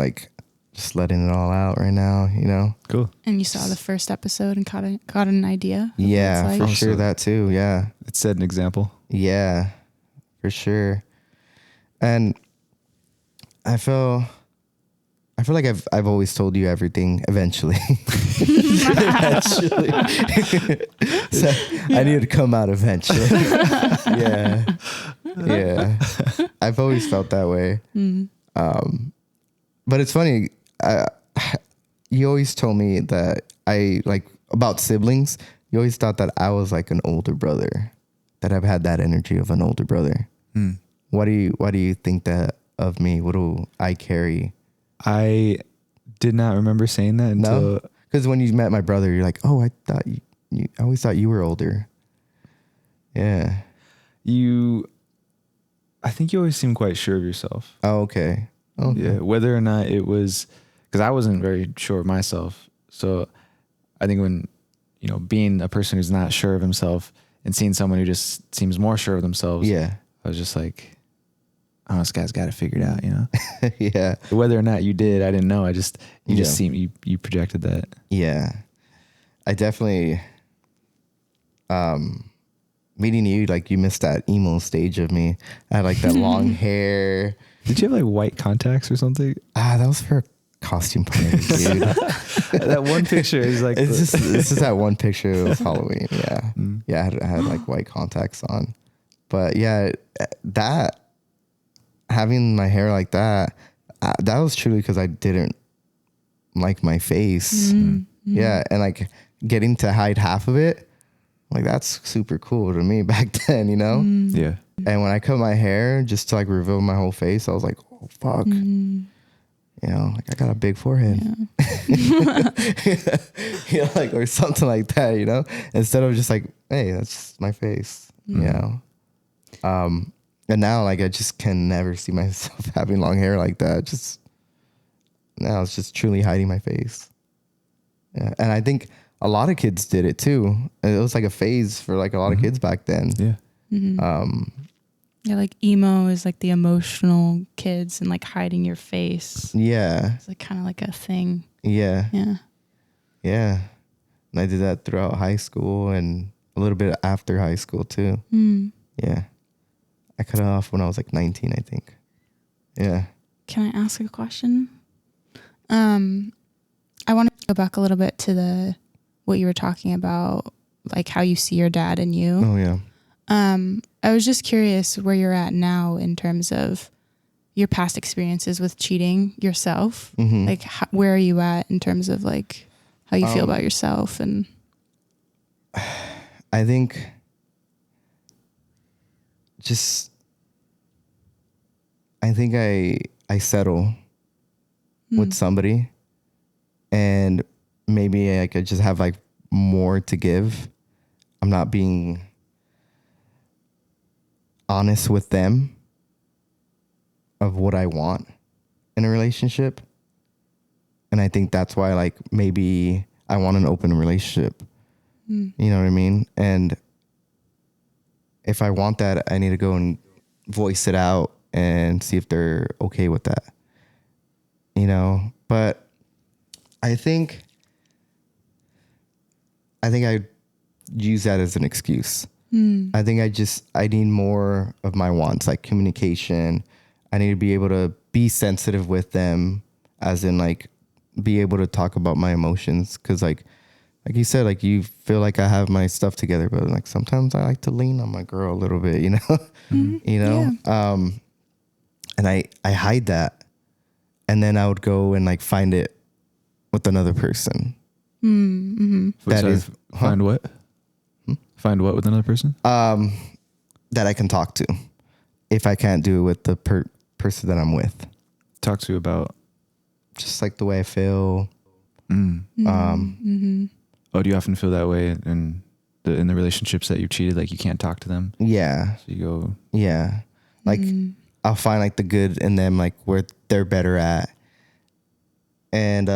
Speaker 2: letting it all out right now, you know?
Speaker 1: Cool.
Speaker 3: And you saw the first episode and caught an idea of what
Speaker 2: Yeah,
Speaker 3: it's
Speaker 2: for
Speaker 3: like.
Speaker 2: sure. That too. Yeah.
Speaker 1: It set an example.
Speaker 2: Yeah, for sure. And I feel like I've always told you everything eventually. Eventually. So I need to come out eventually. Yeah. Yeah. I've always felt that way. But it's funny. You always told me that I like about siblings. You always thought that I was like an older brother, that I've had that energy of an older brother. Why do you think that of me? What do I carry?
Speaker 1: I did not remember saying that until
Speaker 2: because when you met my brother, you're like, oh, I thought I always thought you were older. Yeah.
Speaker 1: I think you always seem quite sure of yourself.
Speaker 2: Oh, okay.
Speaker 1: Yeah. Whether or not it was, because I wasn't very sure of myself. So I think when, you know, being a person who's not sure of himself and seeing someone who just seems more sure of themselves.
Speaker 2: Yeah.
Speaker 1: I was just like, oh, this guy's got it figured out, you know?
Speaker 2: Yeah.
Speaker 1: Whether or not you did, I didn't know. You just seemed, you projected that.
Speaker 2: Yeah. I definitely, meeting you, like you missed that emo stage of me. I had like that long hair.
Speaker 1: Did you have like white contacts or something?
Speaker 2: That was for a costume party, dude.
Speaker 1: That one picture is like,
Speaker 2: this is that one picture. It was Halloween. Yeah. Yeah. I had like white contacts on, but yeah, that having my hair like that, that was truly because I didn't like my face. Yeah. And like getting to hide half of it, like that's super cool to me back then, you know?
Speaker 1: Yeah.
Speaker 2: And when I cut my hair just to like reveal my whole face, I was like, oh fuck. You know, like I got a big forehead. You know, like, or something like that, you know? Instead of just like, hey, that's my face, you know? And now like I just can never see myself having long hair like that. Just now it's just truly hiding my face. Yeah. And I think a lot of kids did it too. It was like a phase for like a lot of kids back then.
Speaker 1: Yeah.
Speaker 3: Yeah, like emo is like the emotional kids and like hiding your face.
Speaker 2: Yeah.
Speaker 3: It's like kind of like a thing.
Speaker 2: Yeah.
Speaker 3: Yeah.
Speaker 2: Yeah. And I did that throughout high school and a little bit after high school too. Yeah. I cut it off when I was like 19, I think. Yeah.
Speaker 3: Can I ask a question? I want to go back a little bit to what you were talking about, like how you see your dad and you.
Speaker 2: Oh yeah.
Speaker 3: I was just curious where you're at now in terms of your past experiences with cheating yourself.
Speaker 2: Mm-hmm.
Speaker 3: Like, where are you at in terms of like how you feel about yourself? And
Speaker 2: I think I settle with somebody, and maybe I could just have like more to give. I'm not being honest with them of what I want in a relationship. And I think that's why like maybe I want an open relationship. You know what I mean? And if I want that, I need to go and voice it out and see if they're okay with that. You know, but I think I use that as an excuse. I think I need more of my wants, like communication. I need to be able to be sensitive with them, as in like be able to talk about my emotions. Cause like you said, like you feel like I have my stuff together, but like sometimes I like to lean on my girl a little bit, you know, you know? Yeah. And I hide that, and then I would go and like find it with another person. That is
Speaker 1: find what? Find what with another person?
Speaker 2: That I can talk to, if I can't do it with the person that I'm with.
Speaker 1: Talk to about
Speaker 2: just like the way I feel.
Speaker 1: Oh, do you often feel that way in the relationships that you've cheated? Like you can't talk to them?
Speaker 2: Yeah.
Speaker 1: So you go.
Speaker 2: Yeah. Like I'll find like the good in them, like where they're better at. And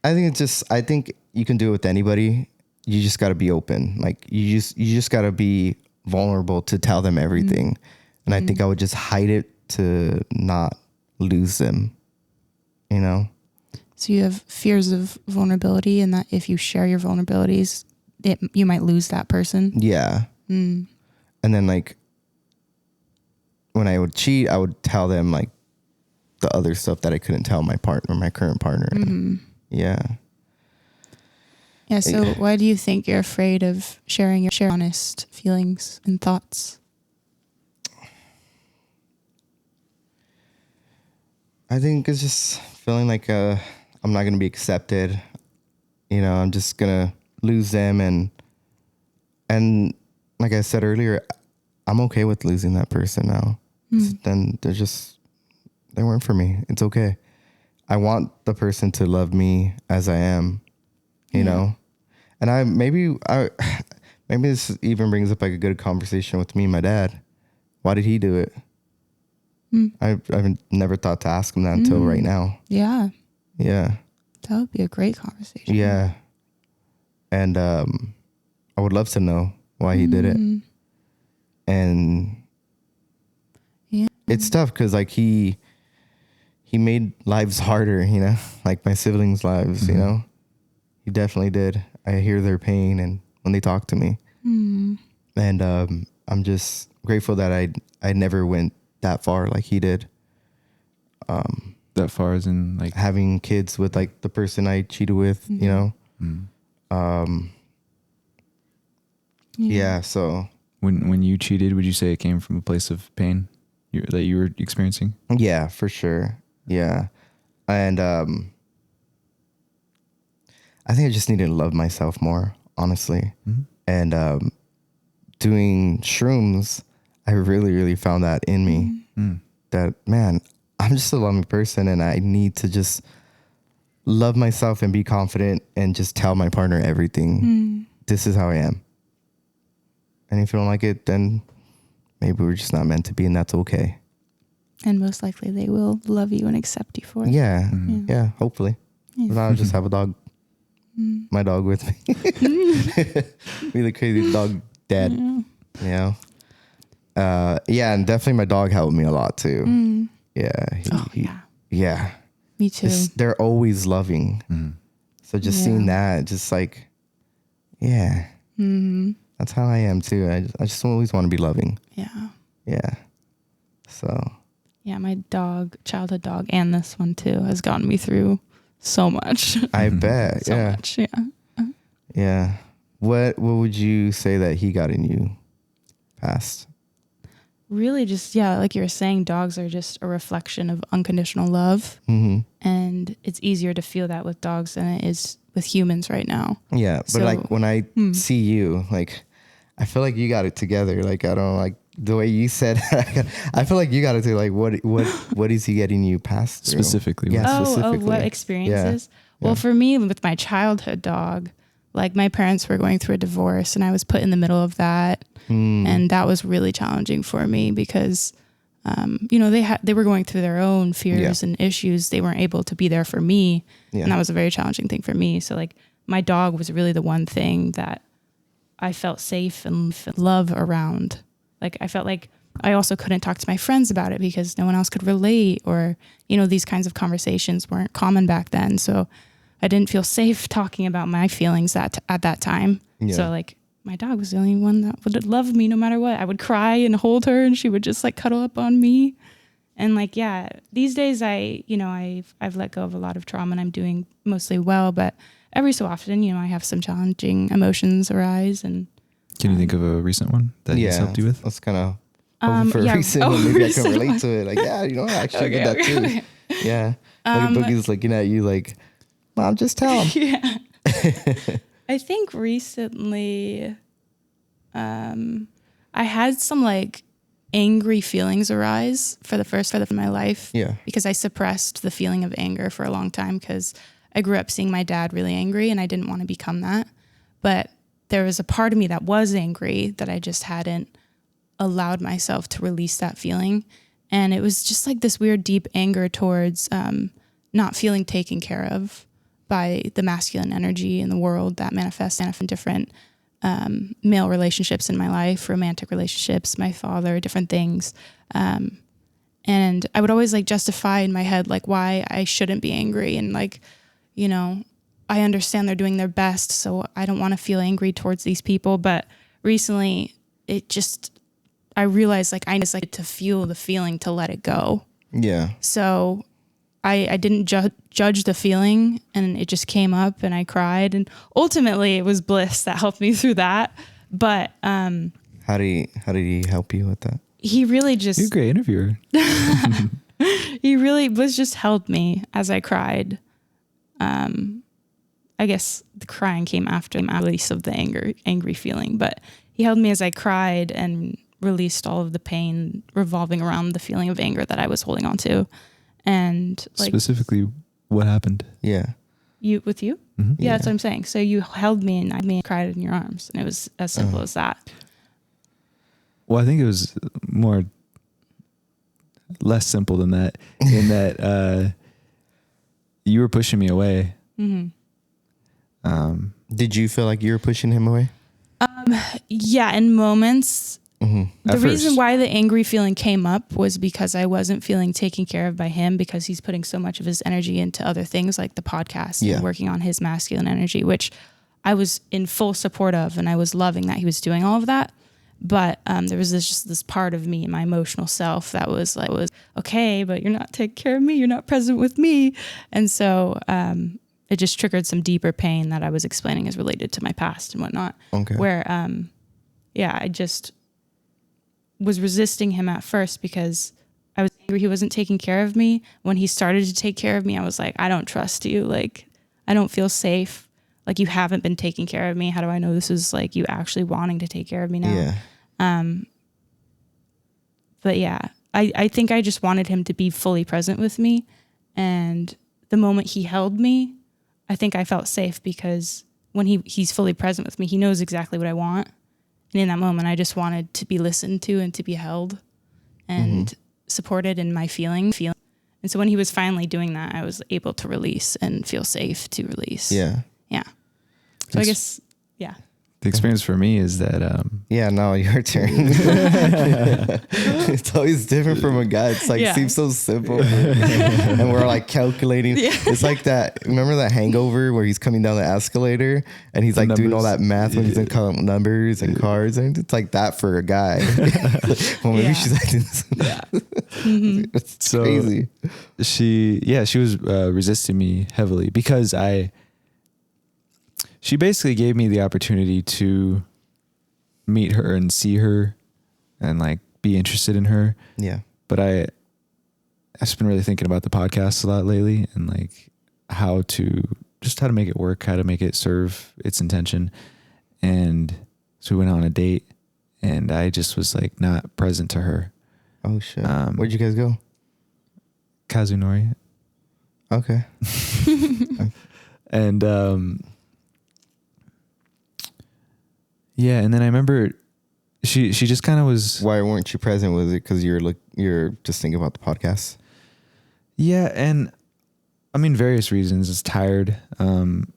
Speaker 2: I think you can do it with anybody. You just got to be open. Like you just got to be vulnerable to tell them everything. And I think I would just hide it to not lose them, you know?
Speaker 3: So you have fears of vulnerability, and that if you share your vulnerabilities, you might lose that person.
Speaker 2: Yeah. And then like when I would cheat, I would tell them like the other stuff that I couldn't tell my current partner. Yeah.
Speaker 3: Yeah. So why do you think you're afraid of sharing your honest feelings and thoughts?
Speaker 2: I think it's just feeling like I'm not going to be accepted. You know, I'm just going to lose them. And like I said earlier, I'm okay with losing that person now. Then they weren't for me. It's okay. I want the person to love me as I am, you know? And maybe this even brings up like a good conversation with me and my dad. Why did he do it? I've never thought to ask him that until right now. Yeah. Yeah.
Speaker 3: That would be a great conversation.
Speaker 2: Yeah. And I would love to know why he did it. And it's tough because like he made lives harder, you know, like my siblings' lives, you know. He definitely did. I hear their pain and when they talk to me. And I'm just grateful that I never went that far like he did.
Speaker 1: That far as in like
Speaker 2: having kids with like the person I cheated with, you know? Yeah. So
Speaker 1: when you cheated, would you say it came from a place of pain that you were experiencing?
Speaker 2: Yeah, for sure. Yeah. And I think I just needed to love myself more, honestly. And doing shrooms, I really, really found that in me. That, man, I'm just a loving person, and I need to just love myself and be confident and just tell my partner everything. This is how I am. And if you don't like it, then maybe we're just not meant to be, and that's okay.
Speaker 3: And most likely they will love you and accept you for it.
Speaker 2: Yeah. Yeah, hopefully. But I'll just have a dog. My dog with me. Be the crazy dog dad. You know? Yeah, and definitely my dog helped me a lot too. Yeah. Yeah.
Speaker 3: Me too.
Speaker 2: They're always loving. So just seeing that, just like, yeah. That's how I am too. I just always want to be loving.
Speaker 3: Yeah.
Speaker 2: Yeah. So.
Speaker 3: Yeah, my childhood dog, and this one too, has gotten me through so much.
Speaker 2: I bet.
Speaker 3: So much. Yeah.
Speaker 2: Yeah. What would you say that he got in you past?
Speaker 3: Really just, yeah, like you were saying, dogs are just a reflection of unconditional love.
Speaker 2: Mm-hmm.
Speaker 3: And it's easier to feel that with dogs than it is with humans right now.
Speaker 2: Yeah. But
Speaker 3: So,
Speaker 2: like when I see you, like, I feel like you got it together. Like, I don't like the way you said, I feel like you got it to like, what is he getting you past through?
Speaker 1: Specifically?
Speaker 2: Yeah,
Speaker 3: Oh, what experiences? Yeah. Well, for me, with my childhood dog, like my parents were going through a divorce and I was put in the middle of that. And that was really challenging for me because, they were going through their own fears and issues. They weren't able to be there for me. Yeah. And that was a very challenging thing for me. So like my dog was really the one thing that I felt safe and love around. Like I felt like I also couldn't talk to my friends about it because no one else could relate, or, these kinds of conversations weren't common back then. So I didn't feel safe talking about my feelings at that time. Yeah. So like my dog was the only one that would love me no matter what. I would cry and hold her and she would just like cuddle up on me. And like, yeah, these days I've let go of a lot of trauma and I'm doing mostly well, but every so often, I have some challenging emotions arise. And
Speaker 1: can you think of a recent one that he's helped you with?
Speaker 2: That's kind of hoping for a recent one. Maybe I can relate to it. Like, yeah, I actually did that too. Yeah. Like Boogie's looking at you like, Mom, just tell him.
Speaker 3: Yeah. I think recently, I had some like angry feelings arise for the first time in my life.
Speaker 2: Yeah.
Speaker 3: Because I suppressed the feeling of anger for a long time because I grew up seeing my dad really angry and I didn't want to become that. But there was a part of me that was angry that I just hadn't allowed myself to release that feeling. And it was just like this weird deep anger towards not feeling taken care of by the masculine energy in the world that manifests in different male relationships in my life, romantic relationships, my father, different things. And I would always like justify in my head, like why I shouldn't be angry. And like, I understand they're doing their best, so I don't want to feel angry towards these people. But recently I realized like I just like to feel the feeling to let it go.
Speaker 2: Yeah.
Speaker 3: So I didn't judge the feeling and it just came up and I cried, and ultimately it was Bliss that helped me through that. But
Speaker 2: how did he help you with that?
Speaker 3: He really just,
Speaker 1: you're a great interviewer.
Speaker 3: Bliss just held me as I cried. I guess the crying came after the release of the angry feeling, but he held me as I cried and released all of the pain revolving around the feeling of anger that I was holding on to. And like,
Speaker 1: specifically, what happened?
Speaker 2: Yeah.
Speaker 3: With you? Mm-hmm. Yeah, that's what I'm saying. So you held me and I cried in your arms, and it was as simple as that.
Speaker 1: Well, I think it was less simple than that, in that you were pushing me away.
Speaker 3: Mm-hmm.
Speaker 2: Did you feel like you were pushing him away?
Speaker 3: Yeah, in moments.
Speaker 2: Mm-hmm.
Speaker 3: The reason why the angry feeling came up was because I wasn't feeling taken care of by him, because he's putting so much of his energy into other things like the podcast and working on his masculine energy, which I was in full support of, and I was loving that he was doing all of that. But there was this part of me, my emotional self, that was like, okay, but you're not taking care of me. You're not present with me. And so it just triggered some deeper pain that I was explaining is related to my past and whatnot.
Speaker 2: Okay.
Speaker 3: Where, I just was resisting him at first because I was angry he wasn't taking care of me. When he started to take care of me, I was like, I don't trust you. Like, I don't feel safe. Like, you haven't been taking care of me. How do I know this is like you actually wanting to take care of me now?
Speaker 2: Yeah.
Speaker 3: But yeah, I think I just wanted him to be fully present with me. And the moment he held me, I think I felt safe, because when he's fully present with me, he knows exactly what I want. And in that moment, I just wanted to be listened to and to be held and supported in my feeling. And so when he was finally doing that, I was able to release and feel safe to release.
Speaker 2: Yeah.
Speaker 3: Yeah. So I guess, yeah.
Speaker 1: The experience for me is that
Speaker 2: yeah, no, your turn. It's always different from a guy. It's like seems so simple, and we're like calculating. Yeah. It's like that. Remember that Hangover where he's coming down the escalator and he's like numbers. Doing all that math when he's in numbers and cards, and it's like that for a guy. Well, maybe she's acting. Yeah, it's
Speaker 1: so crazy. She was resisting me heavily because she basically gave me the opportunity to meet her and see her and like be interested in her.
Speaker 2: Yeah.
Speaker 1: But I've just been really thinking about the podcast a lot lately and like how to make it work, how to make it serve its intention. And so we went on a date and I just was like not present to her.
Speaker 2: Oh shit. Where'd you guys go?
Speaker 1: Kazunori.
Speaker 2: Okay.
Speaker 1: And, yeah, and then I remember she just kind of was.
Speaker 2: Why weren't you present? Was it because you're just thinking about the podcast?
Speaker 1: Yeah, and I mean various reasons. It's tired, and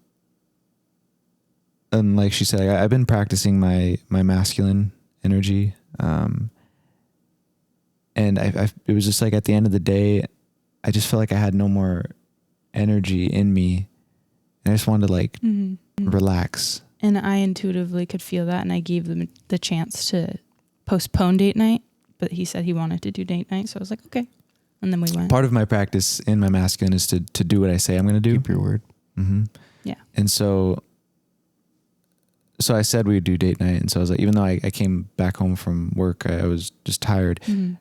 Speaker 1: like she said, I've been practicing my masculine energy, and it was just like at the end of the day, I just felt like I had no more energy in me, and I just wanted to like relax.
Speaker 3: And I intuitively could feel that, and I gave them the chance to postpone date night, but he said he wanted to do date night, so I was like, okay. And then we went.
Speaker 1: Part of my practice in my masculine is to do what I say I'm going to do.
Speaker 2: Keep your word.
Speaker 1: Mm-hmm.
Speaker 3: Yeah.
Speaker 1: And so I said we would do date night, and so I was like, even though I came back home from work, I was just tired. Mm-hmm.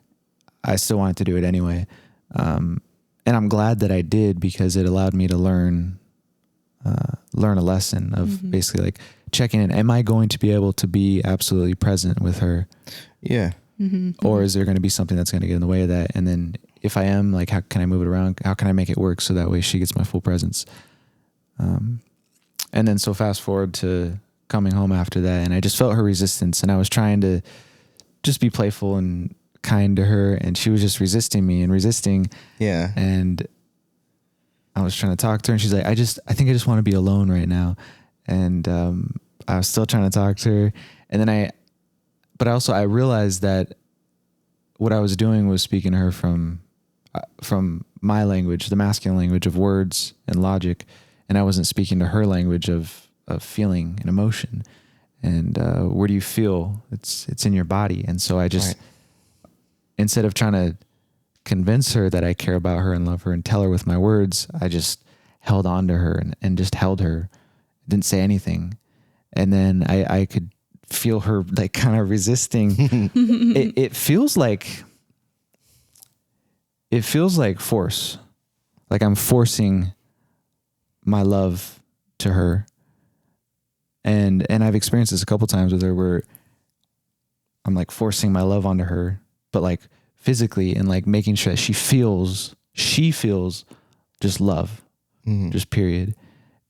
Speaker 1: I still wanted to do it anyway. And I'm glad that I did because it allowed me to learn a lesson of basically like checking in. Am I going to be able to be absolutely present with her?
Speaker 2: Yeah.
Speaker 3: Mm-hmm.
Speaker 1: Or is there going to be something that's going to get in the way of that? And then if I am, like, how can I move it around? How can I make it work so that way she gets my full presence? And then so fast forward to coming home after that, and I just felt her resistance, and I was trying to just be playful and kind to her, and she was just resisting me and resisting.
Speaker 2: Yeah.
Speaker 1: And I was trying to talk to her, and she's like, I think I just want to be alone right now. And I was still trying to talk to her. And then I realized that what I was doing was speaking to her from my language, the masculine language of words and logic. And I wasn't speaking to her language of feeling and emotion. And where do you feel? It's in your body. And so I just, instead of trying to convince her that I care about her and love her and tell her with my words, I just held on to her and just held her, didn't say anything. And then I could feel her like kind of resisting. It feels like force. Like I'm forcing my love to her. And I've experienced this a couple times with her where I'm like forcing my love onto her, but like physically, and like making sure that she feels just love, just period.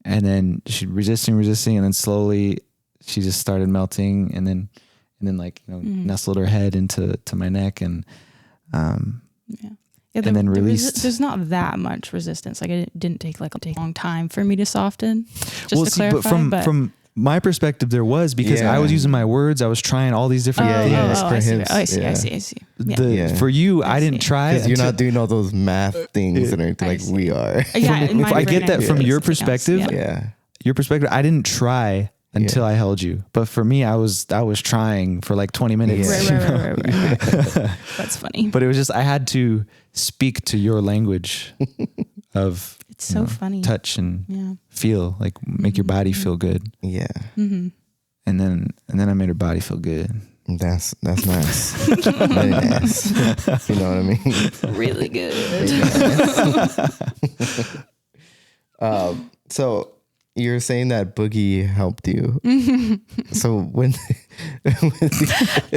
Speaker 1: And then she resisting, and then slowly she just started melting, and then like, you know, nestled her head into my neck, and and then released.
Speaker 3: There's not that much resistance. Like it didn't take a long time for me to soften. Just to clarify,
Speaker 1: but from my perspective, there was, because I was using my words. I was trying all these different things.
Speaker 3: I see. Yeah.
Speaker 1: For you, I didn't try.
Speaker 2: Because you're not doing all those math things and everything like we are.
Speaker 1: If I get that from your perspective, your perspective, I didn't try until I held you. But for me, I was trying for like 20 minutes.
Speaker 3: Right. That's funny.
Speaker 1: But it was just, I had to speak to your language of
Speaker 3: it's so funny.
Speaker 1: Touch and feel, like make your body feel good.
Speaker 2: Yeah.
Speaker 3: Mm-hmm.
Speaker 1: And then I made her body feel good.
Speaker 2: That's nice. Very nice. You know what I mean?
Speaker 3: Really good.
Speaker 2: So you're saying that Boogie helped you. So when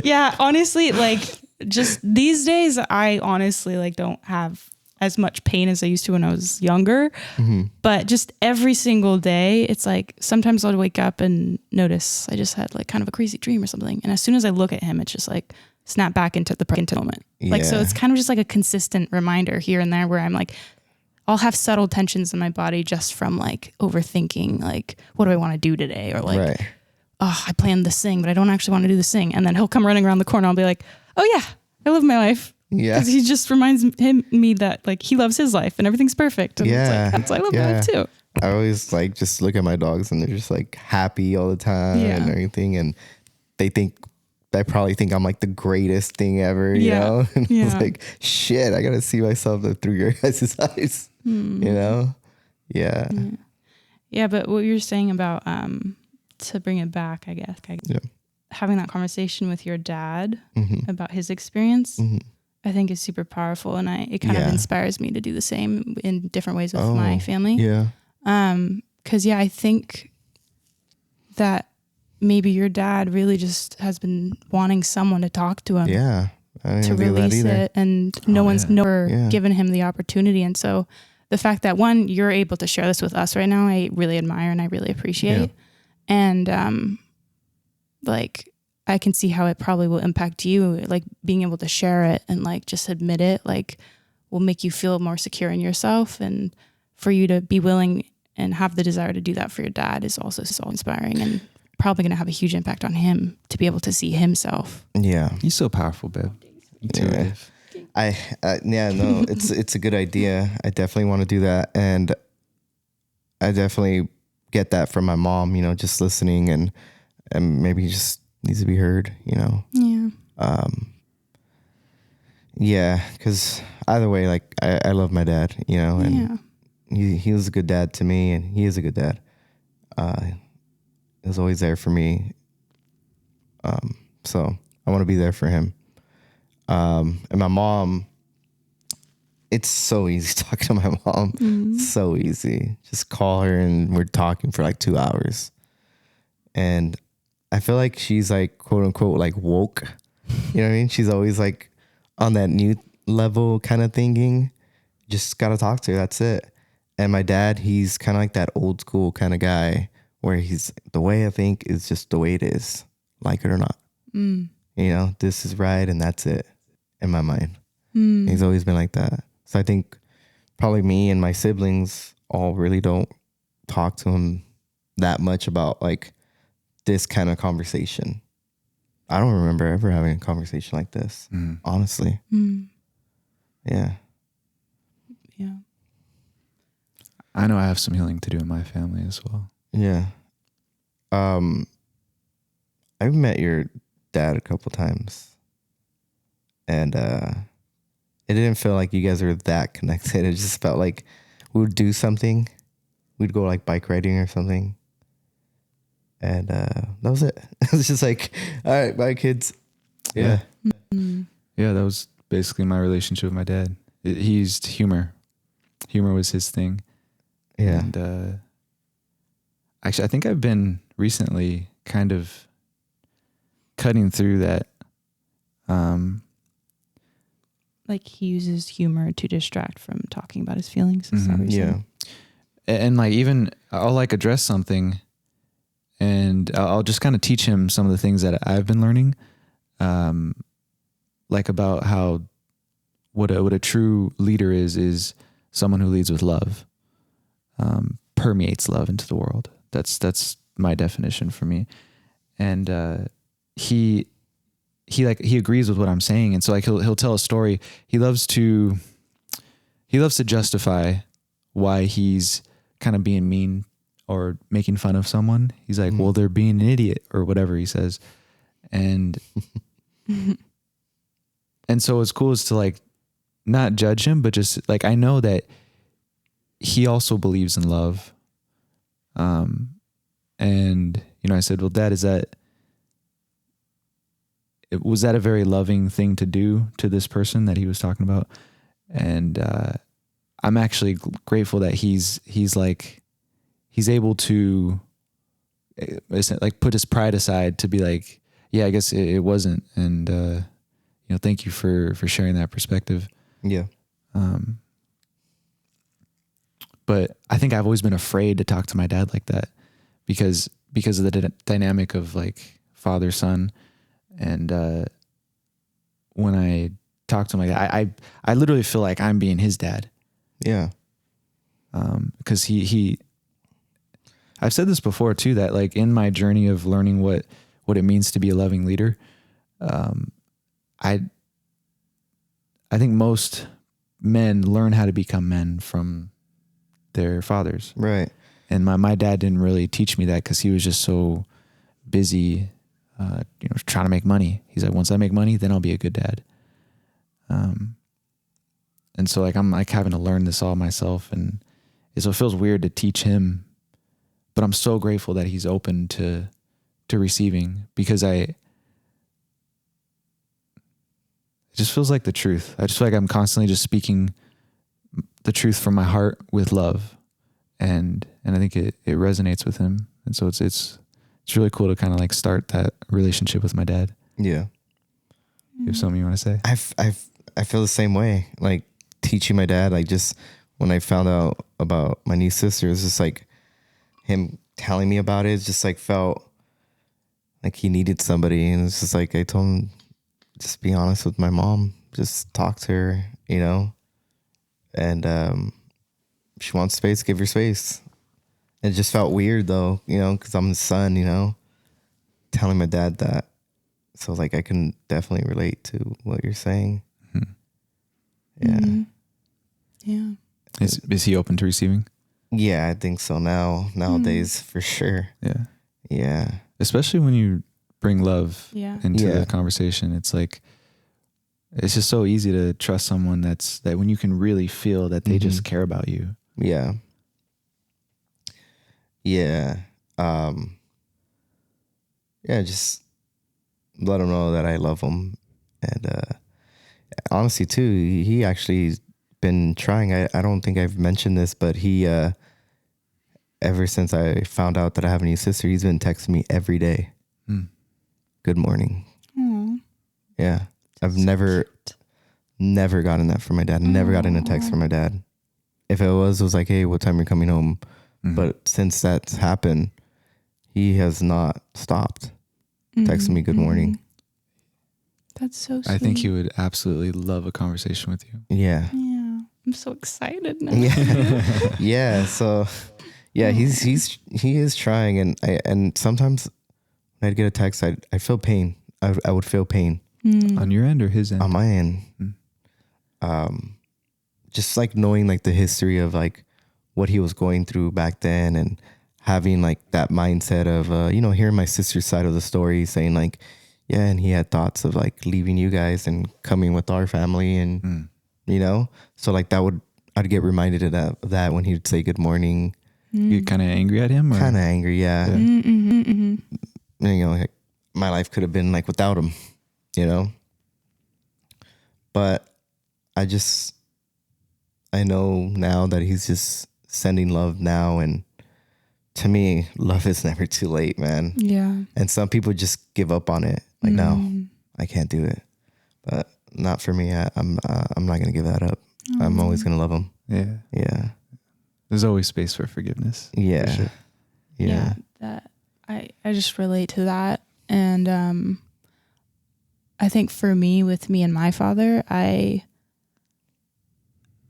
Speaker 3: yeah, honestly, like just these days, I honestly like don't have as much pain as I used to when I was younger. But just every single day, it's like sometimes I'll wake up and notice I just had like kind of a crazy dream or something. And as soon as I look at him, it's just like snap back into the present moment. Like, so it's kind of just like a consistent reminder here and there where I'm like, I'll have subtle tensions in my body just from like overthinking, like, what do I want to do today? Or like, oh, I planned this thing, but I don't actually want to do this thing. And then he'll come running around the corner. I'll be like, oh yeah, I love my life.
Speaker 2: Yeah.
Speaker 3: Because he just reminds me that like he loves his life and everything's perfect. And it's like, I love my life too.
Speaker 2: I always like just look at my dogs and they're just like happy all the time and everything. And I probably think I'm like the greatest thing ever, you know? And it's like, shit, I got to see myself through your guys' eyes, you know? Yeah.
Speaker 3: Yeah. But what you're saying about, to bring it back, I guess, having that conversation with your dad about his experience, I think is super powerful. And it kind of inspires me to do the same in different ways with my family.
Speaker 2: Yeah.
Speaker 3: 'Cause I think that maybe your dad really just has been wanting someone to talk to him.
Speaker 2: Yeah.
Speaker 3: To release it. And no one's never given him the opportunity. And so the fact that one, you're able to share this with us right now, I really admire and I really appreciate. And, like, I can see how it probably will impact you, like being able to share it and like just admit it, like will make you feel more secure in yourself. And for you to be willing and have the desire to do that for your dad is also so inspiring and probably going to have a huge impact on him to be able to see himself.
Speaker 2: Yeah.
Speaker 1: He's so powerful, babe. Intuitive.
Speaker 2: No, it's a good idea. I definitely want to do that. And I definitely get that from my mom, you know, just listening and maybe he just needs to be heard, you know? Yeah. Cause either way, like I love my dad, you know, and he was a good dad to me and he is a good dad. He was always there for me. So I want to be there for him. And my mom, it's so easy talking to my mom. So easy. Just call her and we're talking for like 2 hours. And I feel like she's like, quote unquote, like woke. You know what I mean? She's always like on that new level kind of thinking. Just got to talk to her. That's it. And my dad, he's kind of like that old school kind of guy where the way I think is just the way it is, like it or not. You know, this is right and that's it in my mind. He's always been like that. So I think probably me and my siblings all really don't talk to him that much about like this kind of conversation. I don't remember ever having a conversation like this, honestly. Yeah.
Speaker 3: Yeah.
Speaker 1: I know I have some healing to do in my family as well.
Speaker 2: Yeah. I've met your dad a couple times and it didn't feel like you guys were that connected. It just felt like we would do something. We'd go like bike riding or something. And that was it. It was just like, all right, bye kids. Yeah.
Speaker 1: Yeah, that was basically my relationship with my dad. He used humor. Humor was his thing.
Speaker 2: Yeah.
Speaker 1: And actually, I think I've been recently kind of cutting through that.
Speaker 3: Like he uses humor to distract from talking about his feelings. Is that what you're saying?
Speaker 1: And like even I'll like address something and I'll just kind of teach him some of the things that I've been learning. Like about how what a true leader is someone who leads with love, permeates love into the world. That's my definition for me. And he agrees with what I'm saying. And so like he'll tell a story. He loves to justify why he's kind of being mean or making fun of someone. He's like, well, they're being an idiot or whatever he says. And and so what's cool is to like not judge him, but just like I know that he also believes in love. And you know, I said, well, Dad, was that a very loving thing to do to this person that he was talking about? And I'm actually grateful that he's able to like put his pride aside to be like, yeah, I guess it wasn't. And you know, thank you for sharing that perspective.
Speaker 2: Yeah.
Speaker 1: But I think I've always been afraid to talk to my dad like that because of the dynamic of like father son. And when I talk to him, like I literally feel like I'm being his dad.
Speaker 2: Yeah.
Speaker 1: Because he I've said this before too, that like in my journey of learning what it means to be a loving leader, I think most men learn how to become men from their fathers.
Speaker 2: Right.
Speaker 1: And my dad didn't really teach me that because he was just so busy, trying to make money. He's like, once I make money, then I'll be a good dad. And so like, I'm like having to learn this all myself. And so it feels weird to teach him, but I'm so grateful that he's open to receiving, because it just feels like the truth. I just feel like I'm constantly just speaking the truth from my heart with love. And I think it resonates with him. And so it's really cool to kind of like start that relationship with my dad.
Speaker 2: Yeah.
Speaker 1: You have something you want to say?
Speaker 2: I feel the same way. Like teaching my dad, like just when I found out about my niece sister, it's just like him telling me about it. It's just like felt like he needed somebody. And it's just like, I told him, just be honest with my mom, just talk to her, and, she wants space, give her space. It just felt weird though, cause I'm his son, telling my dad that. So like, I can definitely relate to what you're saying.
Speaker 1: Mm-hmm.
Speaker 2: Yeah.
Speaker 3: Mm-hmm. Yeah.
Speaker 1: Is he open to receiving?
Speaker 2: Yeah, I think so nowadays for sure.
Speaker 1: Yeah.
Speaker 2: Yeah.
Speaker 1: Especially when you bring love into
Speaker 2: Yeah.
Speaker 1: the conversation. It's like, it's just so easy to trust someone that when you can really feel that they just care about you.
Speaker 2: Yeah. Yeah. Just let him know that I love him. And honestly too, he actually been trying. I don't think I've mentioned this, but he ever since I found out that I have a new sister, he's been texting me every day. Good morning.
Speaker 3: Aww.
Speaker 2: Yeah. I've never gotten that from my dad. Never gotten a text from my dad. If it was like, hey, what time are you coming home? But since that's happened, he has not stopped texting me good morning.
Speaker 3: That's so sweet.
Speaker 1: I think he would absolutely love a conversation with you.
Speaker 2: Yeah.
Speaker 3: Yeah. I'm so excited now.
Speaker 2: Yeah. Yeah. So yeah, he is trying, and sometimes when I'd get a text, I feel pain. I would feel pain.
Speaker 1: On your end or his end?
Speaker 2: On my end. Just like knowing like the history of like what he was going through back then, and having like that mindset of, hearing my sister's side of the story, saying like, yeah, and he had thoughts of like leaving you guys and coming with our family, and, so like I'd get reminded of that when he'd say good morning.
Speaker 1: You kind of angry at him?
Speaker 2: Kind of angry. Yeah. Like, my life could have been like without him, but I know now that he's just sending love now. And to me, love is never too late, man.
Speaker 3: Yeah.
Speaker 2: And some people just give up on it. Like, no, I can't do it. But not for me. I'm not going to give that up. I'm always going to love him.
Speaker 1: Yeah.
Speaker 2: Yeah.
Speaker 1: There's always space for forgiveness.
Speaker 2: Yeah.
Speaker 1: For sure.
Speaker 2: Yeah.
Speaker 3: That I just relate to that. And I think for me, with me and my father, I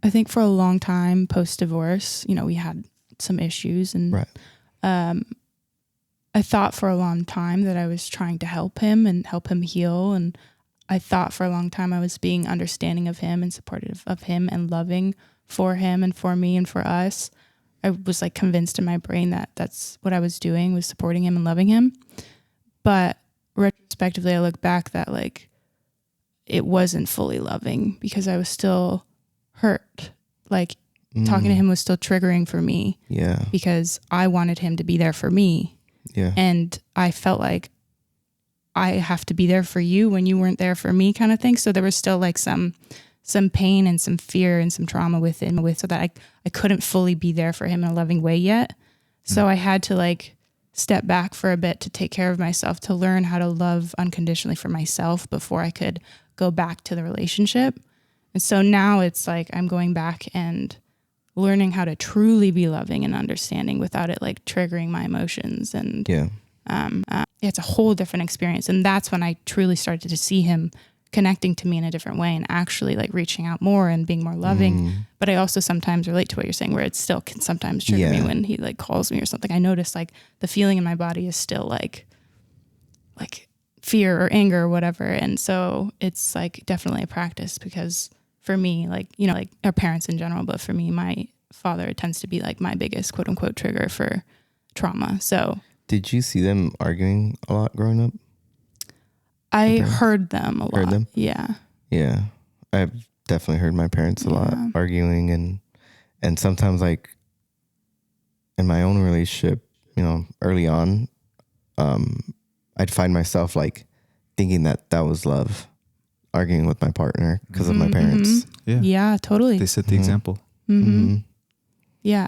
Speaker 3: think for a long time post-divorce, we had some issues, and
Speaker 2: Right.
Speaker 3: I thought for a long time that I was trying to help him and help him heal. And I thought for a long time I was being understanding of him and supportive of him and loving for him and for me and for us. I was like convinced in my brain that that's what I was doing, was supporting him and loving him. But retrospectively, I look back that like it wasn't fully loving, because I was still hurt. Like talking to him was still triggering for me.
Speaker 2: Yeah.
Speaker 3: Because I wanted him to be there for me.
Speaker 2: Yeah.
Speaker 3: And I felt like I have to be there for you when you weren't there for me, kind of thing. So there was still like some pain and some fear and some trauma within, so that I couldn't fully be there for him in a loving way yet. So I had to like step back for a bit to take care of myself, to learn how to love unconditionally for myself before I could go back to the relationship. And so now it's like I'm going back and learning how to truly be loving and understanding without it like triggering my emotions. And
Speaker 2: Yeah.
Speaker 3: it's a whole different experience. And that's when I truly started to see him connecting to me in a different way and actually like reaching out more and being more loving. But I also sometimes relate to what you're saying, where it still can sometimes trigger me when he like calls me or something. I notice like the feeling in my body is still like fear or anger or whatever. And so it's like definitely a practice, because for me, like, you know, like our parents in general, but for me, my father tends to be like my biggest quote unquote trigger for trauma. So
Speaker 2: did you see them arguing a lot growing up?
Speaker 3: I heard them a lot.
Speaker 2: Heard them?
Speaker 3: Yeah.
Speaker 2: Yeah. I've definitely heard my parents a lot arguing, and sometimes like in my own relationship, you know, early on, I'd find myself like thinking that was love, arguing with my partner because of my parents.
Speaker 3: Yeah, totally.
Speaker 1: They set the example.
Speaker 3: Yeah.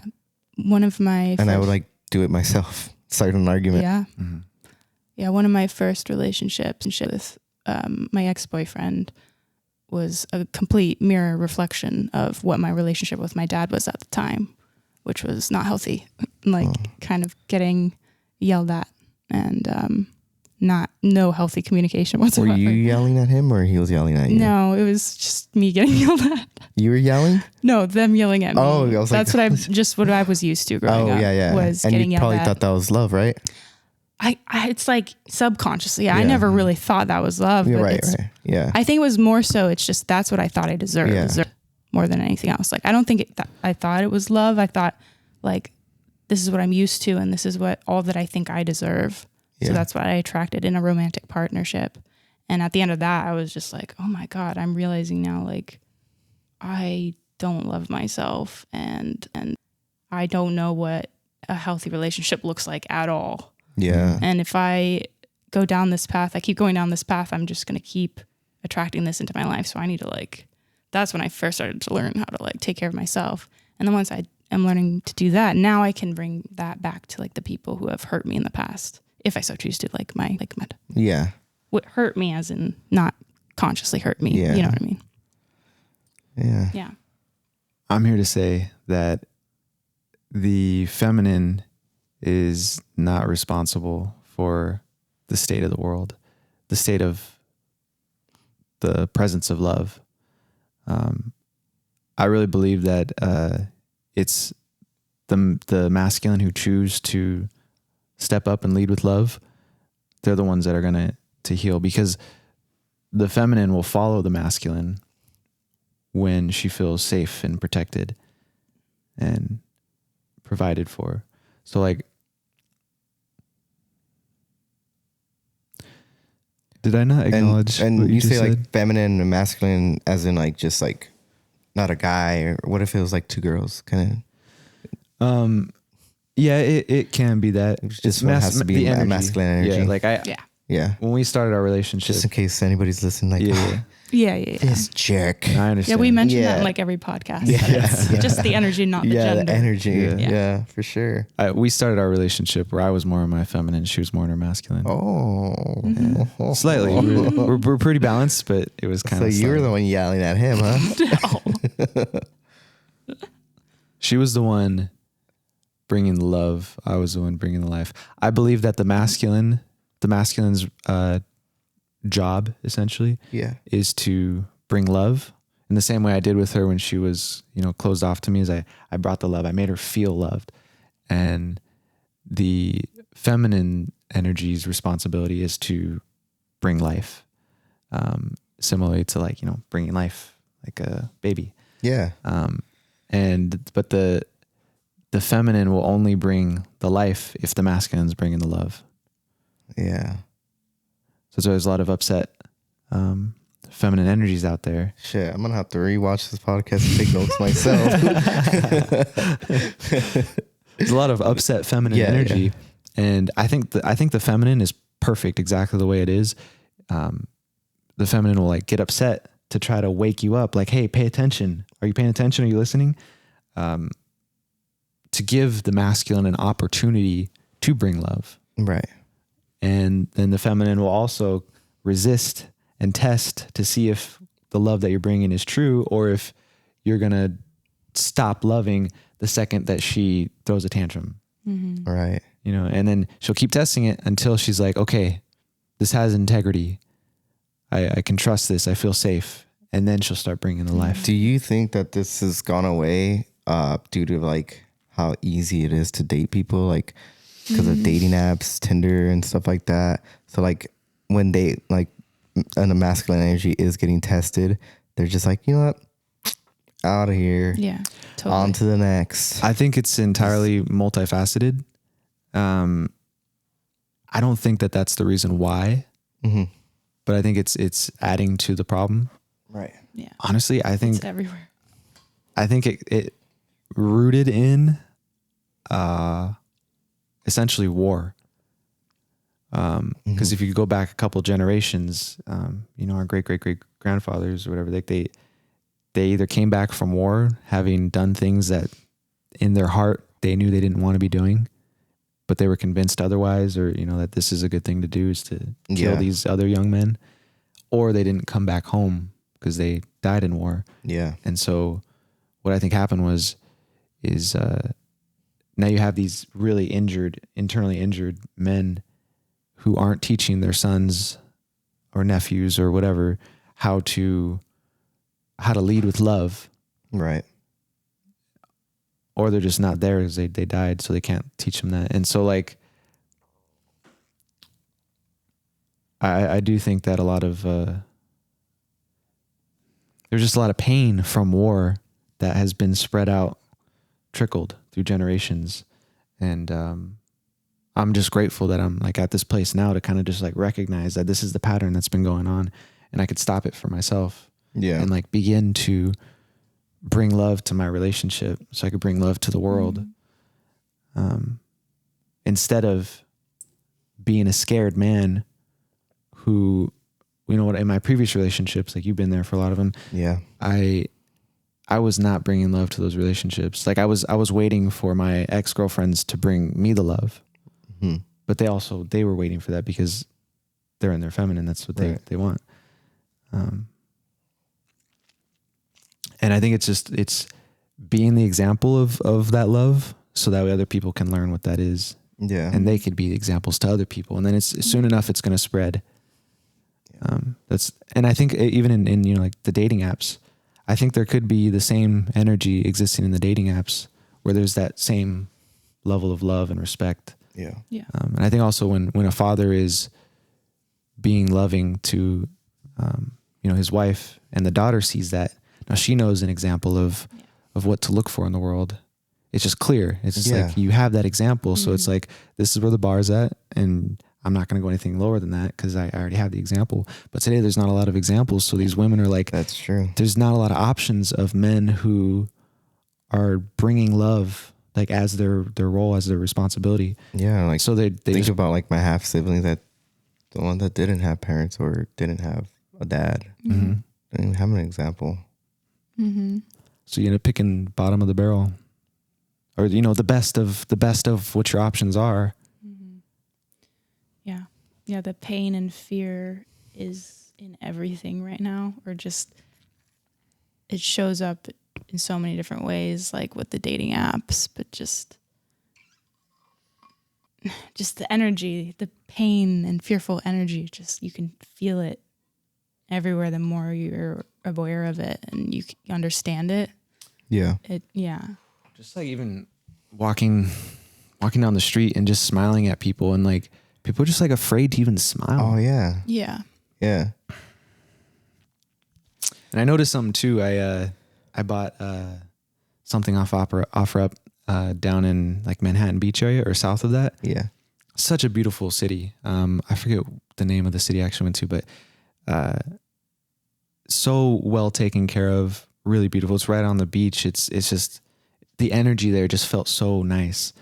Speaker 3: One of my
Speaker 2: I would like do it myself, start an argument.
Speaker 3: Yeah. Yeah, one of my first relationships with my ex-boyfriend was a complete mirror reflection of what my relationship with my dad was at the time, which was not healthy. Like kind of getting yelled at and no healthy communication whatsoever.
Speaker 2: Were you yelling at him or he was yelling at you?
Speaker 3: No, it was just me getting yelled at.
Speaker 2: You were yelling?
Speaker 3: No, them yelling at me.
Speaker 2: Oh, I was
Speaker 3: that's
Speaker 2: like,
Speaker 3: what I was used to growing up.
Speaker 2: Yeah.
Speaker 3: Was
Speaker 2: and
Speaker 3: getting
Speaker 2: you
Speaker 3: yelled
Speaker 2: probably
Speaker 3: at.
Speaker 2: thought that was love, right?
Speaker 3: I it's like subconsciously. I never really thought that was love.
Speaker 2: You're
Speaker 3: but
Speaker 2: right. Yeah.
Speaker 3: I think it was more so. It's just that's what I thought I deserved more than anything else. Like I don't think I thought it was love. I thought like this is what I'm used to, and this is what all that I think I deserve. So that's what I attracted in a romantic partnership. And at the end of that, I was just like, oh my God, I'm realizing now like I don't love myself, and I don't know what a healthy relationship looks like at all.
Speaker 2: Yeah.
Speaker 3: And if I go down this path, I keep going down this path, I'm just going to keep attracting this into my life. So I need to like, that's when I first started to learn how to like take care of myself. And then once I am learning to do that, now I can bring that back to like the people who have hurt me in the past, if I so choose to, like my what hurt me as in not consciously hurt me.
Speaker 2: Yeah.
Speaker 3: You know what I mean?
Speaker 2: Yeah.
Speaker 3: Yeah.
Speaker 1: I'm here to say that the feminine is not responsible for the state of the world, the state of the presence of love. I really believe that it's the masculine who choose to step up and lead with love. They're the ones that are going to heal, because the feminine will follow the masculine when she feels safe and protected and provided for. So like, did I not acknowledge?
Speaker 2: And
Speaker 1: what
Speaker 2: you say
Speaker 1: just said?
Speaker 2: like feminine and masculine as in like just like not a guy, or what if it was like two girls kind
Speaker 1: of? Yeah, it can be that.
Speaker 2: Just has to be a masculine energy.
Speaker 1: Yeah, like
Speaker 2: yeah.
Speaker 1: When we started our relationship,
Speaker 2: Just in case anybody's listening, like
Speaker 3: Yeah.
Speaker 2: this jerk.
Speaker 1: I understand.
Speaker 3: Yeah, we mentioned that in like every podcast. It's just the energy, not the gender.
Speaker 2: The energy.
Speaker 1: Yeah.
Speaker 2: Yeah, for sure.
Speaker 1: We started our relationship where I was more in my feminine, she was more in her masculine.
Speaker 2: Oh,
Speaker 1: Slightly. We're pretty balanced, but it was kind
Speaker 2: so
Speaker 1: of.
Speaker 2: So you were the one yelling at him, huh?
Speaker 3: No.
Speaker 1: She was the one bringing the love. I was the one bringing the life. I believe that the masculine's job essentially is to bring love in the same way I did with her when she was, closed off to me. As I brought the love, I made her feel loved. And the feminine energy's responsibility is to bring life, similarly to like, bringing life like a baby.
Speaker 2: Yeah.
Speaker 1: But the feminine will only bring the life if the masculine's bringing the love.
Speaker 2: Yeah.
Speaker 1: So there's a lot of upset feminine energies out there.
Speaker 2: Shit, I'm gonna have to rewatch this podcast and take notes myself.
Speaker 1: There's a lot of upset feminine energy, and I think the feminine is perfect exactly the way it is. The feminine will like get upset to try to wake you up, like, hey, pay attention. Are you paying attention? Are you listening? To give the masculine an opportunity to bring love.
Speaker 2: Right.
Speaker 1: And then the feminine will also resist and test to see if the love that you're bringing is true, or if you're going to stop loving the second that she throws a tantrum.
Speaker 3: Mm-hmm.
Speaker 2: Right.
Speaker 1: And then she'll keep testing it until she's like, okay, this has integrity. I can trust this. I feel safe. And then she'll start bringing the life.
Speaker 2: Do you think that this has gone away due to like how easy it is to date people, like because of dating apps, Tinder and stuff like that? So like when they like, and the masculine energy is getting tested, they're just like, you know what? Out of here.
Speaker 3: Yeah. Totally.
Speaker 2: On to the next.
Speaker 1: I think it's entirely multifaceted. I don't think that that's the reason why, but I think it's adding to the problem.
Speaker 2: Right.
Speaker 3: Yeah.
Speaker 1: Honestly, I think
Speaker 3: it's everywhere.
Speaker 1: I think it rooted in essentially war. Because if you go back a couple generations, our great grandfathers or whatever, they either came back from war having done things that in their heart they knew they didn't want to be doing, but they were convinced otherwise, or that this is a good thing to do, is to kill these other young men, or they didn't come back home because they died in war.
Speaker 2: Yeah.
Speaker 1: And so what I think happened is now you have these really internally injured men who aren't teaching their sons or nephews or whatever how to lead with love.
Speaker 2: Right.
Speaker 1: Or they're just not there because they died, so they can't teach them that. And so like I do think that a lot of there's just a lot of pain from war that has been spread out, trickled through generations. And I'm just grateful that I'm like at this place now to kind of just like recognize that this is the pattern that's been going on, and I could stop it for myself.
Speaker 2: Yeah.
Speaker 1: And like begin to bring love to my relationship so I could bring love to the world. Instead of being a scared man who, in my previous relationships, like you've been there for a lot of them.
Speaker 2: Yeah.
Speaker 1: I was not bringing love to those relationships. Like I was waiting for my ex-girlfriends to bring me the love, but they were waiting for that because they're in their feminine. That's what they want. And I think it's being the example of that love, so that way other people can learn what that is.
Speaker 2: Yeah.
Speaker 1: And they could be examples to other people. And then it's soon enough, it's going to spread. And I think even in like the dating apps, I think there could be the same energy existing in the dating apps where there's that same level of love and respect.
Speaker 2: Yeah.
Speaker 3: Yeah.
Speaker 1: And I think also when a father is being loving to, his wife, and the daughter sees that, now she knows an example of what to look for in the world. It's just clear. It's just like you have that example. So it's like, this is where the bar's at, and I'm not going to go anything lower than that because I already have the example. But today there's not a lot of examples. So these women are like,
Speaker 2: that's true.
Speaker 1: There's not a lot of options of men who are bringing love like as their role, as their responsibility.
Speaker 2: Yeah. Like,
Speaker 1: so they
Speaker 2: think
Speaker 1: just,
Speaker 2: about like my half siblings, that the one that didn't have parents or didn't have a dad.
Speaker 1: mm-hmm.
Speaker 2: Didn't even have an example.
Speaker 1: So you end up picking bottom of the barrel, or the best of what your options are.
Speaker 3: Yeah, the pain and fear is in everything right now, or just it shows up in so many different ways, like with the dating apps, but just the energy, the pain and fearful energy, just you can feel it everywhere the more you're aware of it and you understand it.
Speaker 2: Yeah.
Speaker 1: Just like even walking down the street and just smiling at people, and like people are just like afraid to even smile.
Speaker 2: Oh yeah.
Speaker 3: Yeah.
Speaker 2: Yeah.
Speaker 1: And I noticed something too. I bought something off OfferUp down in like Manhattan Beach area or south of that.
Speaker 2: Yeah.
Speaker 1: Such a beautiful city. I forget the name of the city I actually went to, but so well taken care of, really beautiful. It's right on the beach. It's just the energy there just felt so nice.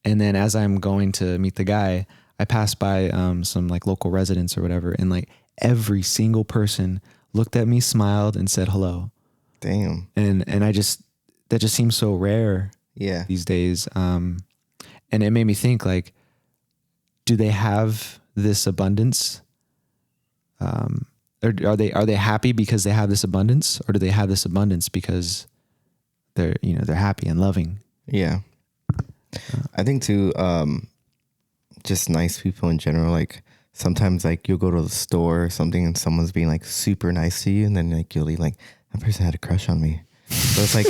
Speaker 1: And then as I'm going to meet the guy, I passed by some like local residents or whatever, and like every single person looked at me, smiled, and said hello.
Speaker 2: Damn.
Speaker 1: And that just seems so rare these days. And it made me think, like, do they have this abundance? Or are they happy because they have this abundance, or do they have this abundance because they're happy and loving?
Speaker 2: Yeah. I think too, just nice people in general, like sometimes like you'll go to the store or something and someone's being like super nice to you, and then like you'll leave like, that person had a crush on me. So it's like,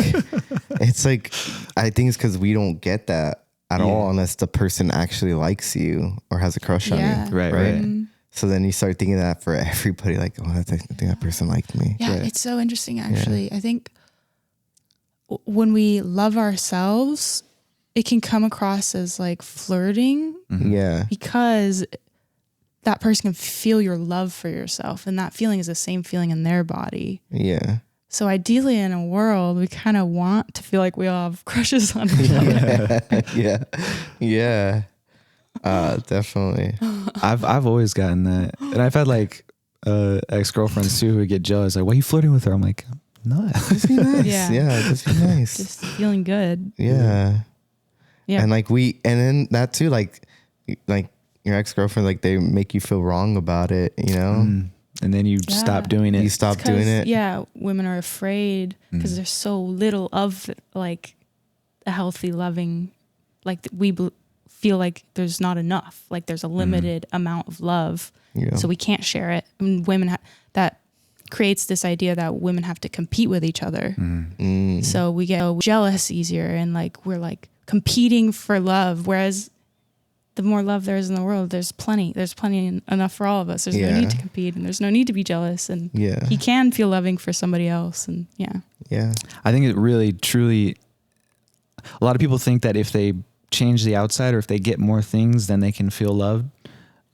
Speaker 2: it's like, I think it's because we don't get that at all unless the person actually likes you or has a crush on you.
Speaker 1: Right. Mm-hmm.
Speaker 2: So then you start thinking that for everybody, like, oh, I think that person liked me.
Speaker 3: Yeah, it's so interesting, actually. Yeah. I think when we love ourselves, it can come across as like flirting.
Speaker 2: Mm-hmm. Yeah.
Speaker 3: Because that person can feel your love for yourself, and that feeling is the same feeling in their body.
Speaker 2: Yeah.
Speaker 3: So ideally in a world, we kind of want to feel like we all have crushes on each other.
Speaker 2: Yeah. Definitely.
Speaker 1: I've always gotten that. And I've had like ex-girlfriends too who would get jealous. Like, why are you flirting with her? I'm like, no.
Speaker 2: Just be nice. Yeah, just be nice.
Speaker 3: Just feeling good.
Speaker 2: Yeah.
Speaker 3: Yeah.
Speaker 2: And like and then that too, like your ex-girlfriend, like they make you feel wrong about it, you know?
Speaker 1: And then you stop doing it.
Speaker 2: You stop doing it.
Speaker 3: Yeah, women are afraid because there's so little of like a healthy, loving, like feel like there's not enough. Like there's a limited amount of love, so we can't share it. And women that creates this idea that women have to compete with each other. So we get jealous easier, and like we're like competing for love, whereas the more love there is in the world, there's plenty enough for all of us. There's no need to compete, and there's no need to be jealous, and he can feel loving for somebody else. And
Speaker 1: I think it really, truly, a lot of people think that if they change the outside or if they get more things, then they can feel loved.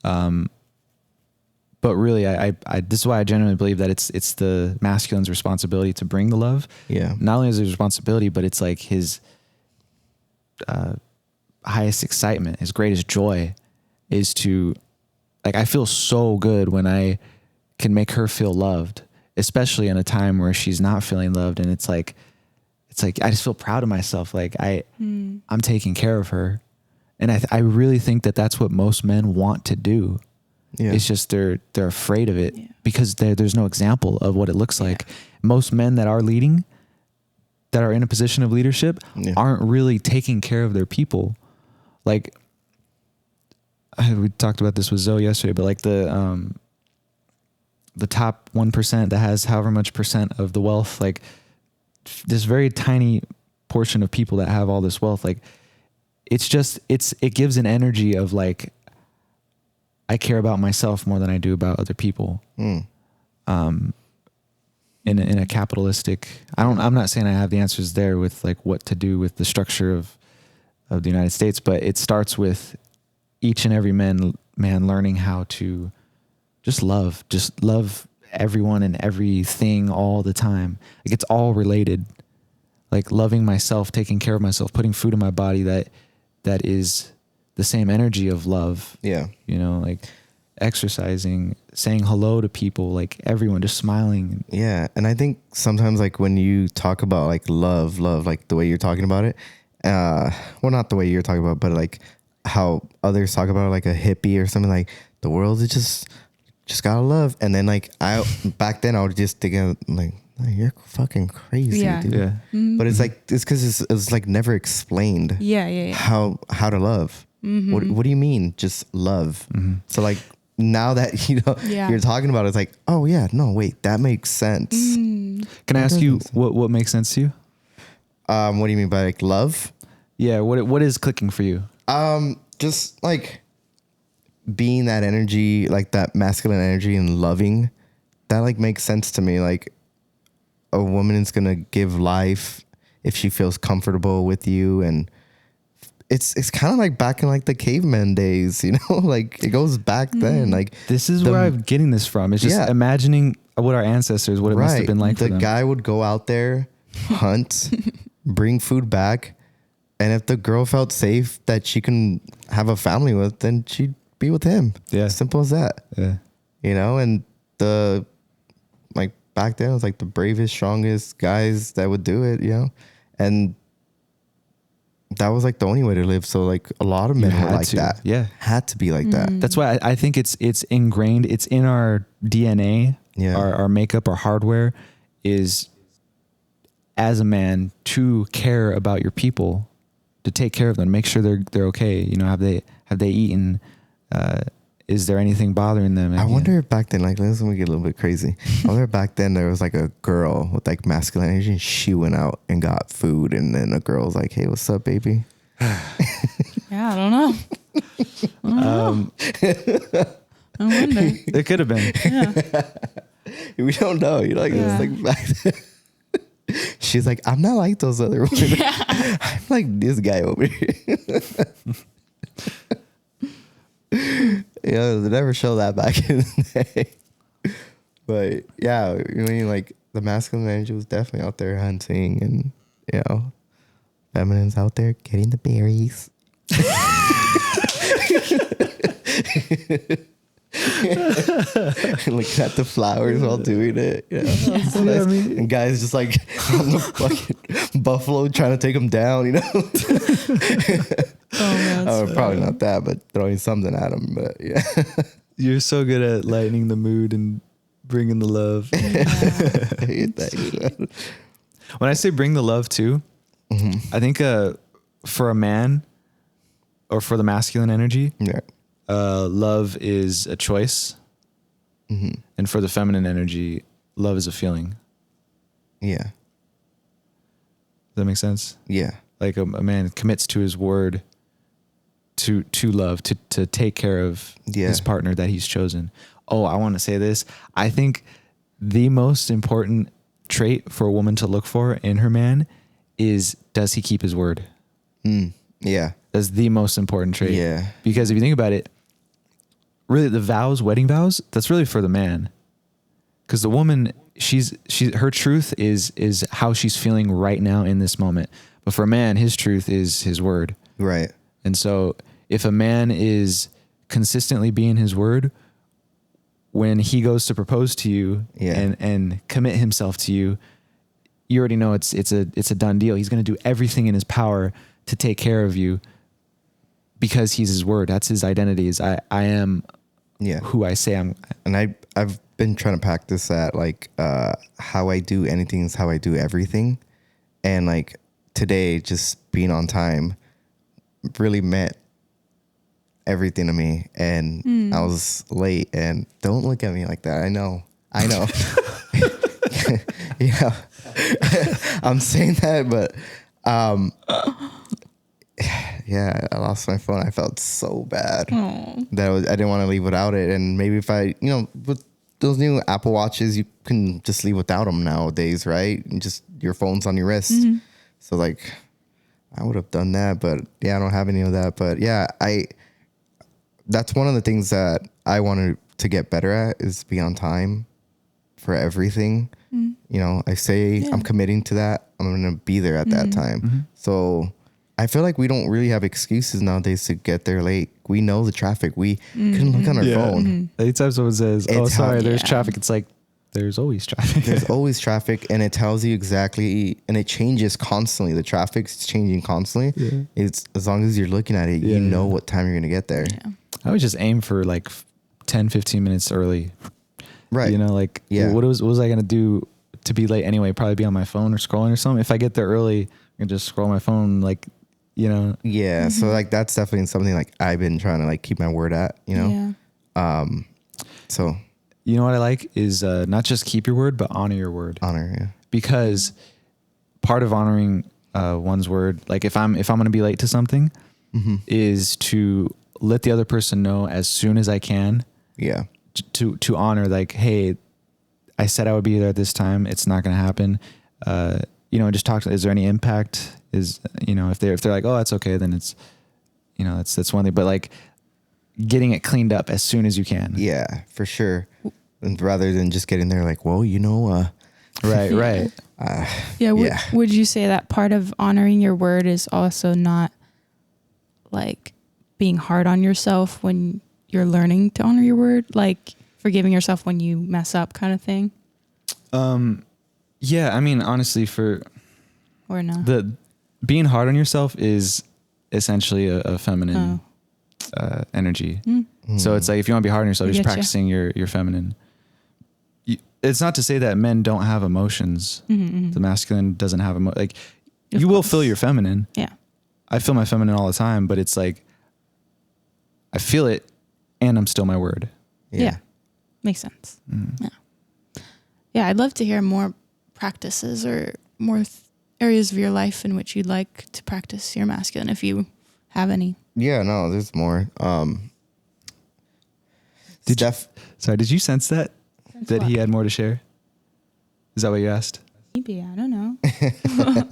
Speaker 1: But really, I this is why I genuinely believe that it's the masculine's responsibility to bring the love. Yeah. Not only is it his responsibility, but it's like his highest excitement, his greatest joy is to, like, I feel so good when I can make her feel loved, especially in a time where she's not feeling loved. And it's like I just feel proud of myself. Like I'm taking care of her. And I really think that that's what most men want to do. Yeah. It's just they're afraid of it because there's no example of what it looks like. Most men that are leading, that are in a position of leadership, aren't really taking care of their people. Like we talked about this with Zoe yesterday, but like the top 1% that has however much percent of the wealth, like this very tiny portion of people that have all this wealth, like it gives an energy of like, I care about myself more than I do about other people. In a capitalistic, I'm not saying I have the answers there with like what to do with the structure of the United States, but it starts with each and every man learning how to just love everyone and everything all the time. Like it's all related. Like loving myself, taking care of myself, putting food in my body that is the same energy of love. Yeah. You know, like exercising, saying hello to people, like everyone, just smiling.
Speaker 2: Yeah. And I think sometimes like when you talk about like love, like the way you're talking about it, well, not the way you're talking about, but like how others talk about it, like a hippie or something, like the world is just gotta love. And then like back then I would just think like, you're fucking crazy, dude. Yeah. Mm-hmm. But it's like, it's because it's like never explained. Yeah. How to love. Mm-hmm. What do you mean? Just love. Mm-hmm. So like now that you're talking about it, it's like, oh yeah, no, wait, that makes sense.
Speaker 1: Can I ask you what makes sense to you?
Speaker 2: What do you mean by like love?
Speaker 1: Yeah. What is clicking for you?
Speaker 2: Just like being that energy, like that masculine energy and loving, that like makes sense to me. Like a woman is going to give life if she feels comfortable with you. And it's kind of like back in like the caveman days, like it goes back then. Like
Speaker 1: this is where I'm getting this from. It's just imagining what our ancestors, what it must have been like for them.
Speaker 2: The guy would go out there, hunt, bring food back. And if the girl felt safe that she can have a family with, then she'd be with him. Yeah. Simple as that. Yeah. And like back then it was like the bravest, strongest guys that would do it, and that was like the only way to live. So like a lot of men were like that. Yeah. Had to be like that.
Speaker 1: That's why I think it's ingrained. It's in our DNA, our makeup, our hardware is as a man to care about your people, to take care of them, make sure they're okay. Have they eaten is there anything bothering them?
Speaker 2: I wonder if back then, like, let's get a little bit crazy. I wonder if back then there was like a girl with like masculine energy and she went out and got food and then a girl was like, hey, what's up, baby?
Speaker 3: Yeah, I don't know. I wonder.
Speaker 1: It could have been.
Speaker 3: Yeah.
Speaker 2: We don't know. You know, like,
Speaker 3: Yeah.
Speaker 2: it's like back then. She's like, I'm not like those other women.
Speaker 3: Yeah.
Speaker 2: I'm like this guy over here. Yeah, they never show that back in the day. But yeah, I mean, like the masculine energy was definitely out there hunting, and you know, feminine's out there getting the berries. Looking at the flowers while doing it. You know? So nice. And guys just like on the fucking buffalo trying to take them down, you know? Probably not that, but throwing something at them. But yeah.
Speaker 1: You're so good at lightening the mood and bringing the love. When I say bring the love too, I think for a man or for the masculine energy, love is a choice. And for the feminine energy, love is a feeling.
Speaker 2: Yeah.
Speaker 1: Does that make sense?
Speaker 2: Yeah.
Speaker 1: Like a man commits to his word to love, to take care of his partner that he's chosen. Oh, I want to say this. I think the most important trait for a woman to look for in her man is, does he keep his word?
Speaker 2: Yeah.
Speaker 1: That's the most important trait.
Speaker 2: Yeah.
Speaker 1: Because if you think about it, really the vows, wedding vows, that's really for the man. Because the woman, her truth is how she's feeling right now in this moment. But for a man, his truth is his word.
Speaker 2: Right.
Speaker 1: And so if a man is consistently being his word, when he goes to propose to you and commit himself to you, you already know it's a done deal. He's going to do everything in his power to take care of you because he's his word. That's his identity. Is I am who I say I'm.
Speaker 2: And I've been trying to practice that, like how I do anything is how I do everything. And like today, just being on time really meant everything to me. And I was late, and don't look at me like that. I know. Yeah. I'm saying that, but yeah, I lost my phone. I felt so bad that I didn't want to leave without it. And maybe if I, with those new Apple Watches, you can just leave without them nowadays, right? And just your phone's on your wrist. So like, I would have done that, but yeah, I don't have any of that. But yeah, that's one of the things that I wanted to get better at, is be on time for everything. I say I'm committing to that. I'm going to be there at that time. So I feel like we don't really have excuses nowadays to get there late. We know the traffic. We can look on our phone.
Speaker 1: Anytime someone says, "Oh, sorry, there's traffic," it's like, there's always traffic.
Speaker 2: There's always traffic, and it tells you exactly, and it changes constantly. The traffic's changing constantly. Yeah. It's as long as you're looking at it, you know what time you're going to get there.
Speaker 3: Yeah.
Speaker 1: I would just aim for like 10, 15 minutes early. Right. What was I going to do to be late anyway? Probably be on my phone or scrolling or something. If I get there early, I can just scroll my phone, Yeah.
Speaker 2: So like, that's definitely something like I've been trying to like keep my word at, Yeah. So.
Speaker 1: You know what I like is not just keep your word, but honor your word.
Speaker 2: Honor, yeah.
Speaker 1: Because part of honoring one's word, like if I'm going to be late to something, is to let the other person know as soon as I can. Yeah. To honor, like, hey, I said I would be there at this time. It's not going to happen. Just talk to. Is there any impact? If they're like, oh, that's okay, then it's, that's one thing. But like, getting it cleaned up as soon as you can.
Speaker 2: Yeah, for sure. And rather than just getting there like, well,
Speaker 1: right.
Speaker 3: Would you say that part of honoring your word is also not like being hard on yourself when you're learning to honor your word, like forgiving yourself when you mess up, kind of thing?
Speaker 1: Yeah, I mean, honestly,
Speaker 3: or no,
Speaker 1: the being hard on yourself is essentially a feminine energy. So it's like, if you want to be hard on yourself, you're just practicing your feminine. It's not to say that men don't have emotions. The masculine doesn't have you will feel your feminine.
Speaker 3: Yeah.
Speaker 1: I feel my feminine all the time, but it's like, I feel it and I'm still my word.
Speaker 3: Yeah. Makes sense. Yeah, I'd love to hear more practices or more areas of your life in which you'd like to practice your masculine, if you have any.
Speaker 2: Yeah, no, there's more.
Speaker 1: Did you sense that
Speaker 3: what?
Speaker 1: he had more to share? Is that what you asked?
Speaker 3: Maybe, I don't know.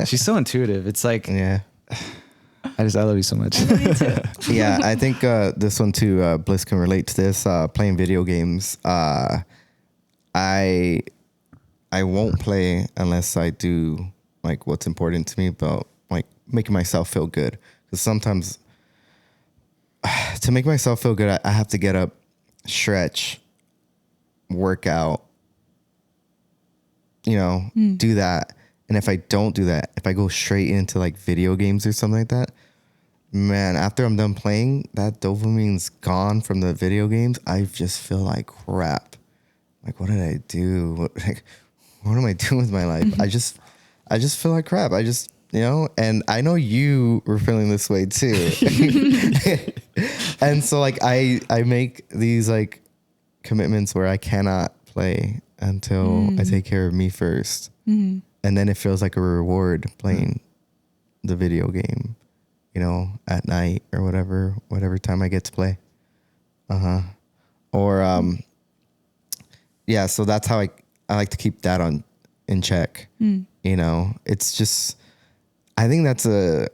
Speaker 1: She's so intuitive. It's like,
Speaker 2: Yeah.
Speaker 1: I love you so much.
Speaker 2: Yeah, I think this one too, Bliss can relate to this. Playing video games. I won't play unless I do like what's important to me about like making myself feel good. Because sometimes to make myself feel good, I have to get up, stretch, work out, do that. And if I don't do that, if I go straight into like video games or something like that, man, after I'm done playing, that dopamine's gone from the video games. I just feel like crap. Like, what did I do? What am I doing with my life? I just feel like crap. And I know you were feeling this way too. And so like, I make these like commitments where I cannot play until I take care of me first.
Speaker 3: Mm-hmm.
Speaker 2: And then it feels like a reward playing the video game, at night or whatever time I get to play. Or, yeah, so that's how I like to keep that in check. It's just, I think that's a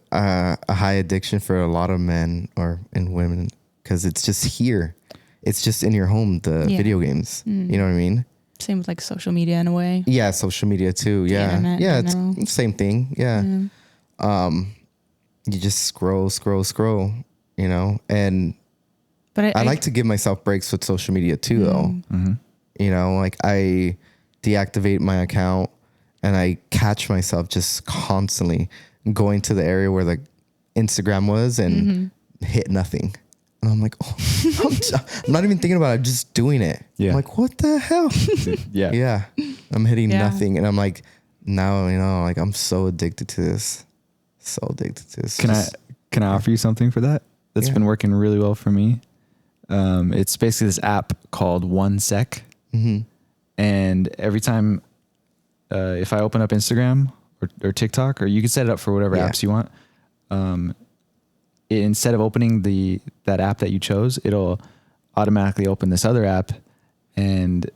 Speaker 2: high addiction for a lot of men and women, because it's just here. It's just in your home, the video games. You know what I mean?
Speaker 3: Same with like social media in a way.
Speaker 2: Yeah, social media too.
Speaker 3: The internet
Speaker 2: Yeah,
Speaker 3: in
Speaker 2: it's
Speaker 3: general.
Speaker 2: the same thing. Yeah. You just scroll, and
Speaker 3: But
Speaker 2: I like to give myself breaks with social media too, though. Like I deactivate my account and I catch myself just constantly going to the area where the Instagram was and hit nothing. And I'm like, I'm not even thinking about it. I'm just doing it.
Speaker 1: Yeah.
Speaker 2: I'm like, what the hell? Yeah. I'm hitting nothing. And I'm like, now, like I'm so addicted to this. So addicted to this.
Speaker 1: Can I offer you something for that? That's been working really well for me. It's basically this app called 1 Sec. And every time, if I open up Instagram or TikTok, or you can set it up for whatever apps you want. Instead of opening that app that you chose, it'll automatically open this other app, and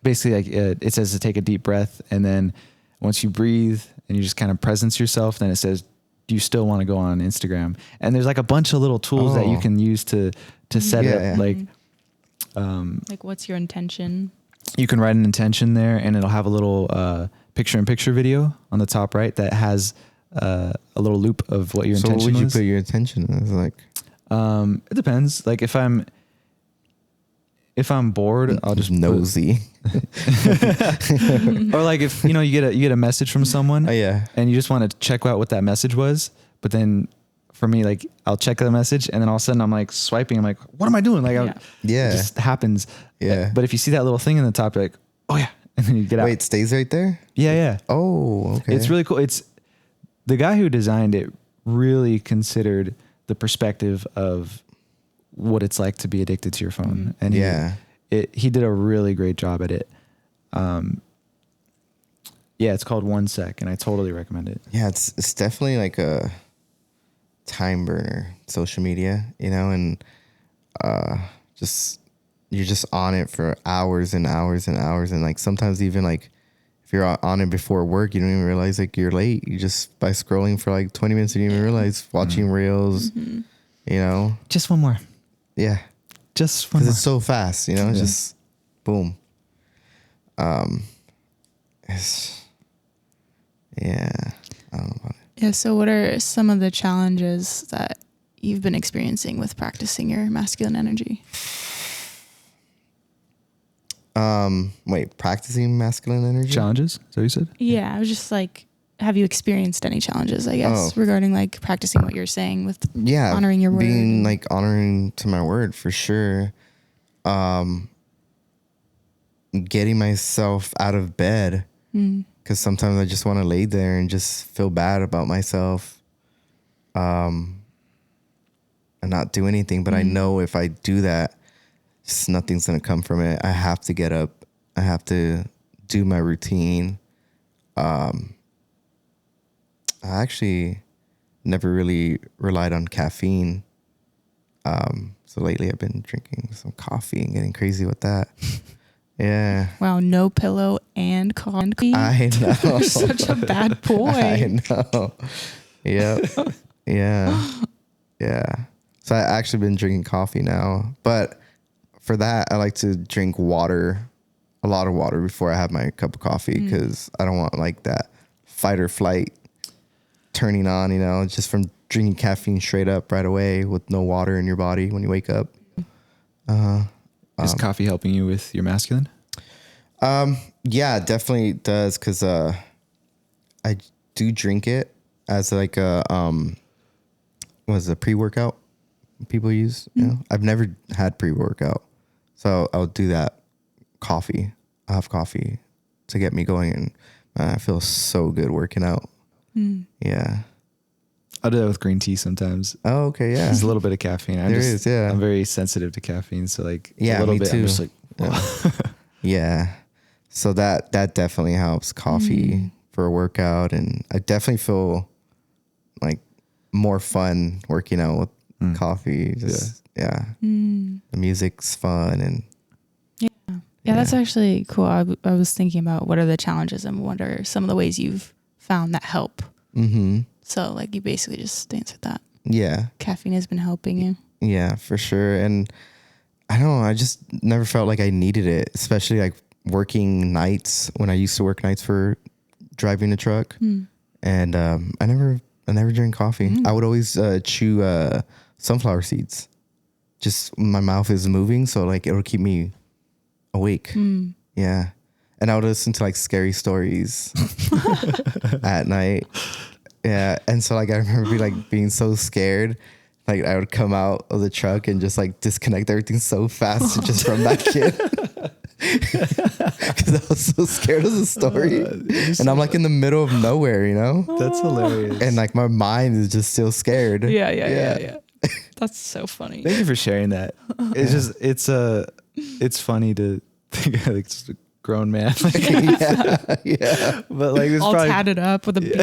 Speaker 1: basically like it says to take a deep breath, and then once you breathe and you just kind of presence yourself, then it says, do you still want to go on Instagram? And there's like a bunch of little tools that you can use to set it. Like
Speaker 3: what's your intention?
Speaker 1: You can write an intention there, and it'll have a little picture-in-picture video on the top right that has a little loop of what your intention was.
Speaker 2: So what would you put your intention as? Like,
Speaker 1: it depends. Like if I'm bored, I'll just
Speaker 2: nosy.
Speaker 1: Or like if you get a message from someone, and you just want to check out what that message was, but then for me, like I'll check the message, and then all of a sudden I'm like swiping. I'm like, what am I doing? Like, it just happens.
Speaker 2: Yeah.
Speaker 1: But if you see that little thing in the top, you're like, oh yeah, and then you get out.
Speaker 2: Wait, it stays right there?
Speaker 1: Yeah.
Speaker 2: Oh, okay.
Speaker 1: It's really cool. It's the guy who designed it really considered the perspective of what it's like to be addicted to your phone. And he did a really great job at it. It's called 1 Sec, and I totally recommend it.
Speaker 2: Yeah, it's definitely like a time burner, social media, and you're just on it for hours and hours and hours, and like sometimes even like if you're on it before work, you don't even realize like you're late. You just by scrolling for like 20 minutes, you don't even realize watching reels,
Speaker 1: Just one more.
Speaker 2: Yeah.
Speaker 1: Just one more.
Speaker 2: Because it's so fast, it's just boom. I don't know about it.
Speaker 3: Yeah. So what are some of the challenges that you've been experiencing with practicing your masculine energy?
Speaker 2: Practicing masculine energy?
Speaker 1: Challenges? Is that what you said?
Speaker 3: Yeah. I was just like, have you experienced any challenges, I guess, regarding like practicing what you're saying with honoring your word?
Speaker 2: Being like honoring to my word for sure. Getting myself out of bed. Because sometimes I just want to lay there and just feel bad about myself. And and not do anything. But I know if I do that, just nothing's going to come from it. I have to get up. I have to do my routine. I actually never really relied on caffeine. So lately I've been drinking some coffee and getting crazy with that. Yeah.
Speaker 3: Wow, no pillow and coffee.
Speaker 2: I know.
Speaker 3: You're such a bad boy.
Speaker 2: I know. Yep. Yeah. Yeah. So I actually been drinking coffee now, but for that, I like to drink water, a lot of water before I have my cup of coffee, because I don't want like that fight or flight turning on, you know, just from drinking caffeine straight up right away with no water in your body when you wake up.
Speaker 1: Is coffee helping you with your masculine?
Speaker 2: Yeah, it definitely does, because I do drink it as like a pre-workout people use. You know, I've never had pre-workout, so I'll do that. Coffee, I have coffee to get me going, and I feel so good working out. Yeah,
Speaker 1: I'll do that with green tea sometimes.
Speaker 2: oh okay, yeah.
Speaker 1: There's a little bit of caffeine.
Speaker 2: Yeah.
Speaker 1: I'm very sensitive to caffeine, so like
Speaker 2: Yeah,
Speaker 1: a little
Speaker 2: me
Speaker 1: bit.
Speaker 2: too.
Speaker 1: I'm just like, whoa.
Speaker 2: Yeah. So that definitely helps, coffee for a workout. And I definitely feel like more fun working out with coffee. Just, yeah. The music's fun. And
Speaker 3: Yeah, that's actually cool. I was thinking about what are the challenges and what are some of the ways you've found that help. So like you basically just answered that.
Speaker 2: yeah.
Speaker 3: Caffeine has been helping you.
Speaker 2: Yeah, for sure. And I don't know, I just never felt like I needed it, especially like working nights when I used to work nights for driving a truck. And I never drank coffee. I would always chew sunflower seeds. Just my mouth is moving, so like it'll keep me awake. Yeah. And I would listen to like scary stories at night. Yeah. And so like I remember being so scared. Like I would come out of the truck and just like disconnect everything so fast to just run back in. Because I was so scared of the story. And I'm like in the middle of nowhere, you know?
Speaker 1: That's hilarious.
Speaker 2: And like my mind is just still scared.
Speaker 3: Yeah. That's so funny.
Speaker 1: Thank you for sharing that. It's just it's funny to think of like just a grown man.
Speaker 2: Yeah.
Speaker 1: But like it's
Speaker 3: all
Speaker 1: probably
Speaker 3: tatted up with a beard.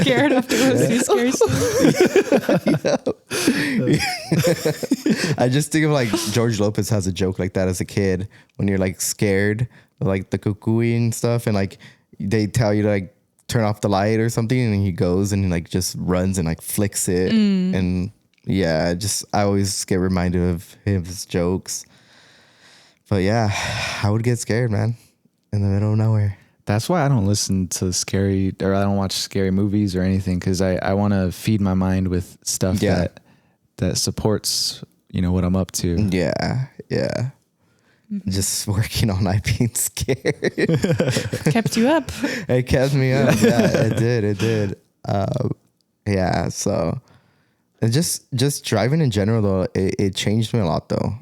Speaker 3: Scared after go see a scary story.
Speaker 2: I just think of like George Lopez has a joke like that as a kid when you're like scared of like the cuckooing and stuff, and like they tell you to like turn off the light or something, and he goes and he like just runs and like flicks it. And yeah, I always get reminded of his jokes. But yeah, I would get scared, man, in the middle of nowhere.
Speaker 1: That's why I don't listen to scary, or I don't watch scary movies or anything, because I want to feed my mind with stuff that supports, you know, what I'm up to.
Speaker 2: Yeah. Just working all night being scared.
Speaker 3: Kept you up.
Speaker 2: It kept me up. Yeah, it did. Yeah, so just driving in general though, it changed me a lot though.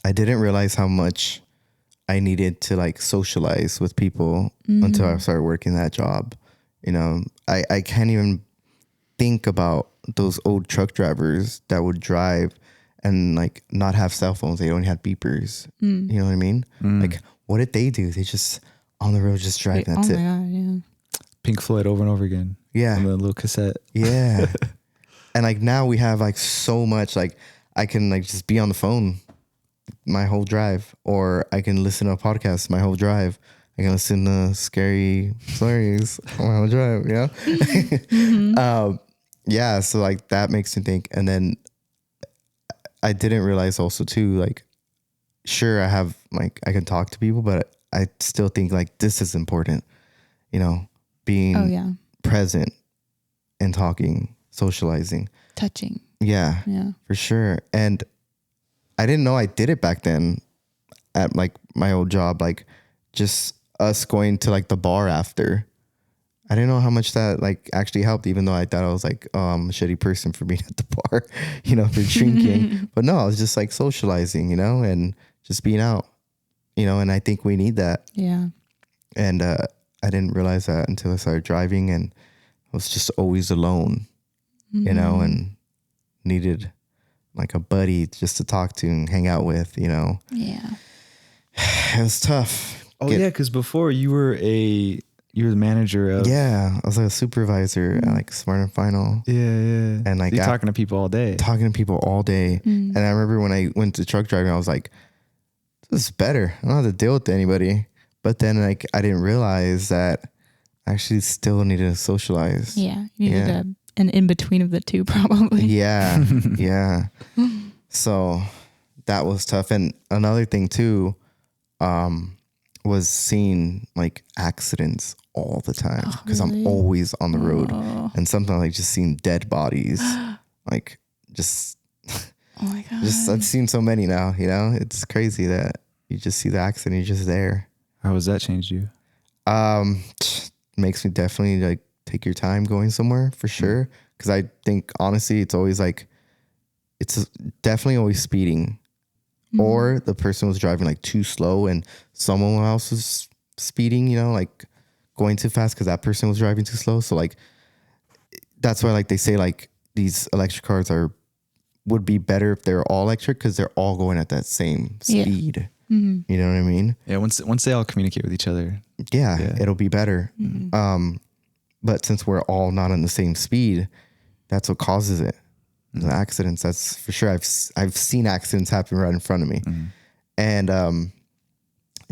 Speaker 2: I didn't realize how much I needed to like socialize with people until I started working that job. You know, I can't even think about those old truck drivers that would drive and like not have cell phones. They only had beepers. You know what I mean? Like, what did they do? They just on the road just drive. That's
Speaker 3: oh
Speaker 2: it.
Speaker 3: my God, yeah.
Speaker 1: Pink Floyd over and over again.
Speaker 2: Yeah.
Speaker 1: On the little cassette.
Speaker 2: Yeah. And like now we have like so much, like I can like just be on the phone my whole drive, or I can listen to a podcast my whole drive. I can listen to scary stories on my whole drive, you know? Yeah, so like that makes me think. And then I didn't realize also too, like, sure, I have like, I can talk to people, but I still think like this is important, you know, being present and talking, socializing.
Speaker 3: Touching.
Speaker 2: Yeah, for sure. And I didn't know I did it back then at like my old job, like just us going to like the bar after. I didn't know how much that like actually helped, even though I thought I was like, oh, I'm a shitty person for being at the bar, you know, for drinking. But no, I was just like socializing, you know, and just being out, you know, and I think we need that.
Speaker 3: Yeah.
Speaker 2: And I didn't realize that until I started driving, and I was just always alone, you know, and needed like a buddy just to talk to and hang out with, you know.
Speaker 3: Yeah.
Speaker 2: It was tough.
Speaker 1: Oh yeah, because before you were the manager of.
Speaker 2: Yeah, I was like a supervisor at like Smart and Final.
Speaker 1: Yeah.
Speaker 2: And like
Speaker 1: you're talking to people all day.
Speaker 2: And I remember when I went to truck driving, I was like, this is better. I don't have to deal with anybody. But then like I didn't realize that I actually still needed to socialize.
Speaker 3: Yeah. You needed an in-between of the two probably.
Speaker 2: Yeah. Yeah. So that was tough. And another thing too, was seeing like accidents all the time because I'm always on the road, and sometimes like just seeing dead bodies, like just,
Speaker 3: oh my God.
Speaker 2: just I've seen so many now, you know, it's crazy that you just see the accident, you're just there.
Speaker 1: How has that changed you?
Speaker 2: Makes me definitely like take your time going somewhere for sure. Cause I think honestly, it's always like, it's definitely always speeding. Or the person was driving like too slow and someone else was speeding, you know, like going too fast because that person was driving too slow. So like, that's why like they say like these electric cars would be better if they're all electric because they're all going at that same speed. You know what I mean?
Speaker 1: Yeah. Once they all communicate with each other.
Speaker 2: Yeah. It'll be better. But since we're all not on the same speed, that's what causes it. The accidents, that's for sure. I've seen accidents happen right in front of me. And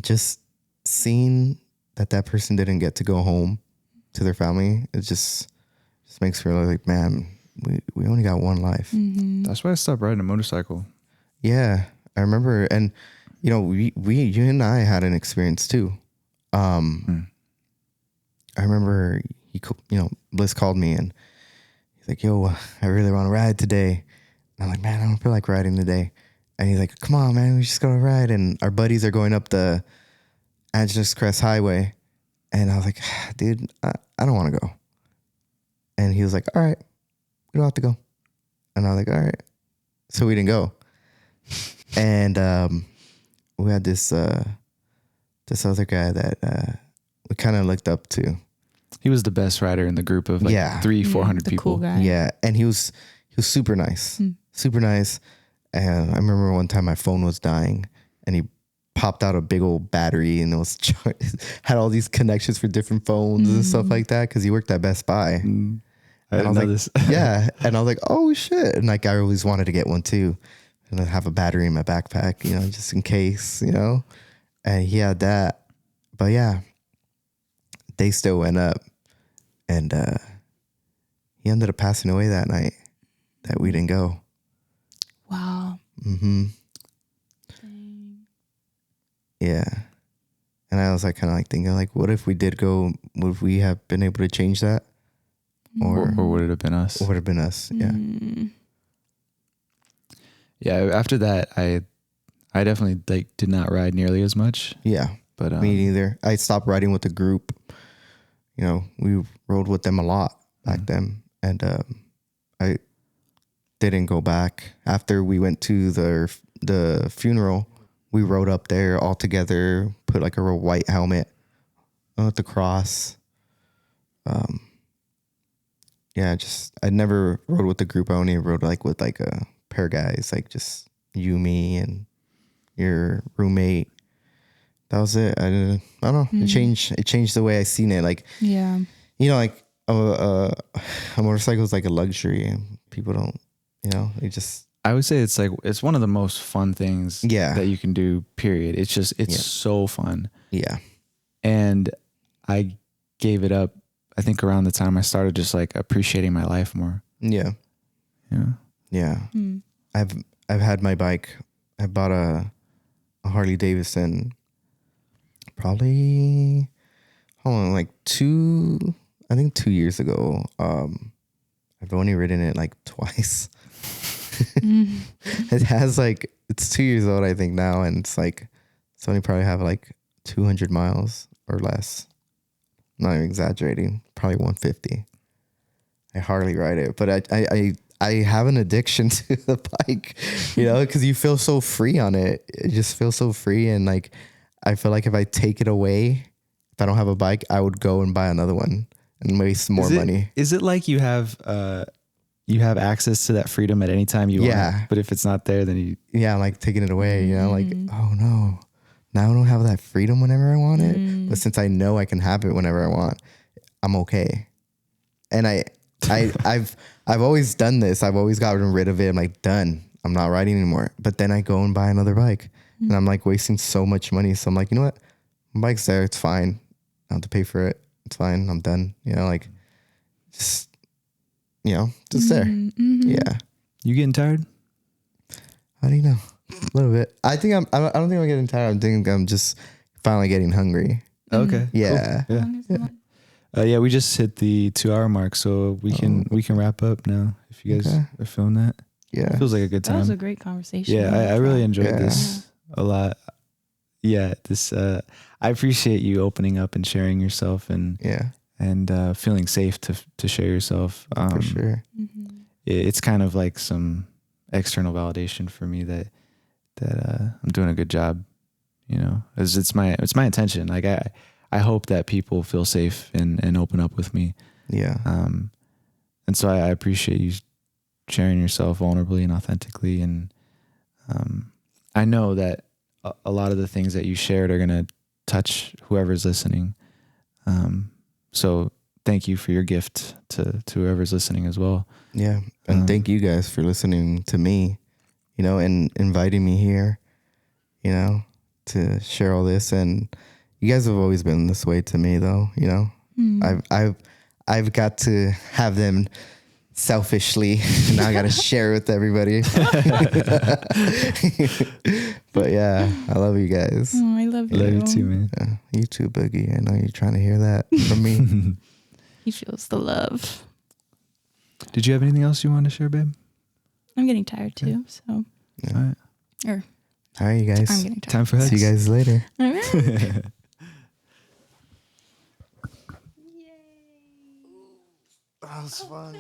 Speaker 2: just seeing that person didn't get to go home to their family, it just makes me realize like, man, we only got one life.
Speaker 1: That's why I stopped riding a motorcycle.
Speaker 2: Yeah, I remember. And you know, you and I had an experience too. I remember Bliss called me and he's like, yo, I really want to ride today. And I'm like, man, I don't feel like riding today. And he's like, come on, man, we just gotta ride. And our buddies are going up the Angeles Crest Highway. And I was like, dude, I don't want to go. And he was like, all right, we don't have to go. And I was like, all right. So we didn't go. And we had this other guy that we kind of looked up to.
Speaker 1: He was the best rider in the group of like 300-400
Speaker 3: the
Speaker 1: people.
Speaker 3: Cool guy.
Speaker 2: Yeah, and he was super nice, super nice. And I remember one time my phone was dying, and he popped out a big old battery, and it was had all these connections for different phones and stuff like that because he worked at Best Buy.
Speaker 1: I didn't know
Speaker 2: like,
Speaker 1: this.
Speaker 2: Yeah, and I was like, oh shit, and like I always wanted to get one too, and I have a battery in my backpack, you know, just in case, you know. And he had that, but yeah, they still went up. And he ended up passing away that night that we didn't go.
Speaker 3: Wow.
Speaker 2: Yeah. And I was like kind of like thinking like, what if we did go, would we have been able to change that? Or
Speaker 1: would it have been us?
Speaker 2: Or would it have been us? Yeah.
Speaker 1: Yeah. After that, I definitely like did not ride nearly as much.
Speaker 2: Yeah.
Speaker 1: But
Speaker 2: me neither. I stopped riding with the group. You know, we rode with them a lot back then. And I didn't go back. After we went to the funeral, we rode up there all together, put like a real white helmet with the cross. Yeah, I never rode with the group. I only rode like with like a pair of guys, like just you, me, and your roommate. That was it. I don't know. It changed the way I seen it. Like,
Speaker 3: yeah,
Speaker 2: you know, like a motorcycle is like a luxury, and people don't, you know, it just.
Speaker 1: I would say it's one of the most fun things that you can do. Period. It's so fun.
Speaker 2: Yeah. And
Speaker 1: I gave it up. I think around the time I started just like appreciating my life more.
Speaker 2: Yeah.
Speaker 1: Yeah.
Speaker 2: Yeah. I've had my bike. I bought a Harley Davidson. Probably, like 2 years ago. I've only ridden it like twice. It has like, it's 2 years old, I think now. And it's only probably have like 200 miles or less. I'm not even exaggerating. Probably 150. I hardly ride it, but I have an addiction to the bike, you know, because you feel so free on it. It just feels so free. And like, I feel like if I take it away, if I don't have a bike, I would go and buy another one and waste more money.
Speaker 1: Is it like you have you have access to that freedom at any time you want. But if it's not there, then you
Speaker 2: like taking it away, like, oh no, now I don't have that freedom whenever I want it. But since I know I can have it whenever I want, I'm okay. And I've always done this. I've always gotten rid of it. I'm like, done. I'm not riding anymore. But then I go and buy another bike and I'm like wasting so much money. So I'm like, you know what? My bike's there. It's fine. I don't have to pay for it. It's fine. I'm done. Like just, just there. Yeah.
Speaker 1: You getting tired?
Speaker 2: How do you know? A little bit. I don't think I'm getting tired. I think I'm just finally getting hungry.
Speaker 1: Okay.
Speaker 2: Yeah.
Speaker 1: Cool. Yeah. We just hit the 2-hour mark, so we can wrap up now if you guys are feeling that.
Speaker 2: Yeah.
Speaker 1: It feels like a good time.
Speaker 3: That was a great conversation.
Speaker 1: Yeah, I really enjoyed this a lot. Yeah, I appreciate you opening up and sharing yourself and feeling safe to share yourself.
Speaker 2: For sure.
Speaker 1: It's kind of like some external validation for me that I'm doing a good job. It's my intention. Like I hope that people feel safe and open up with me.
Speaker 2: Yeah.
Speaker 1: And so I appreciate you sharing yourself vulnerably and authentically. And I know that a lot of the things that you shared are going to touch whoever's listening. So thank you for your gift to whoever's listening as well.
Speaker 2: Yeah. And thank you guys for listening to me, and inviting me here, to share all this. And you guys have always been this way to me though, I've got to have them selfishly. Now I got to share with everybody. But yeah, I love you guys.
Speaker 3: Oh, I love you.
Speaker 1: Love you too, man.
Speaker 2: Yeah, you too, Boogie. I know you're trying to hear that from me.
Speaker 3: He feels the love.
Speaker 1: Did you have anything else you wanted to share, babe?
Speaker 3: I'm getting tired too, so.
Speaker 2: Yeah.
Speaker 3: All
Speaker 2: right, you guys.
Speaker 3: I'm getting tired.
Speaker 1: Time for hugs.
Speaker 2: See you guys later.
Speaker 3: All right.
Speaker 2: Yay. That was fun.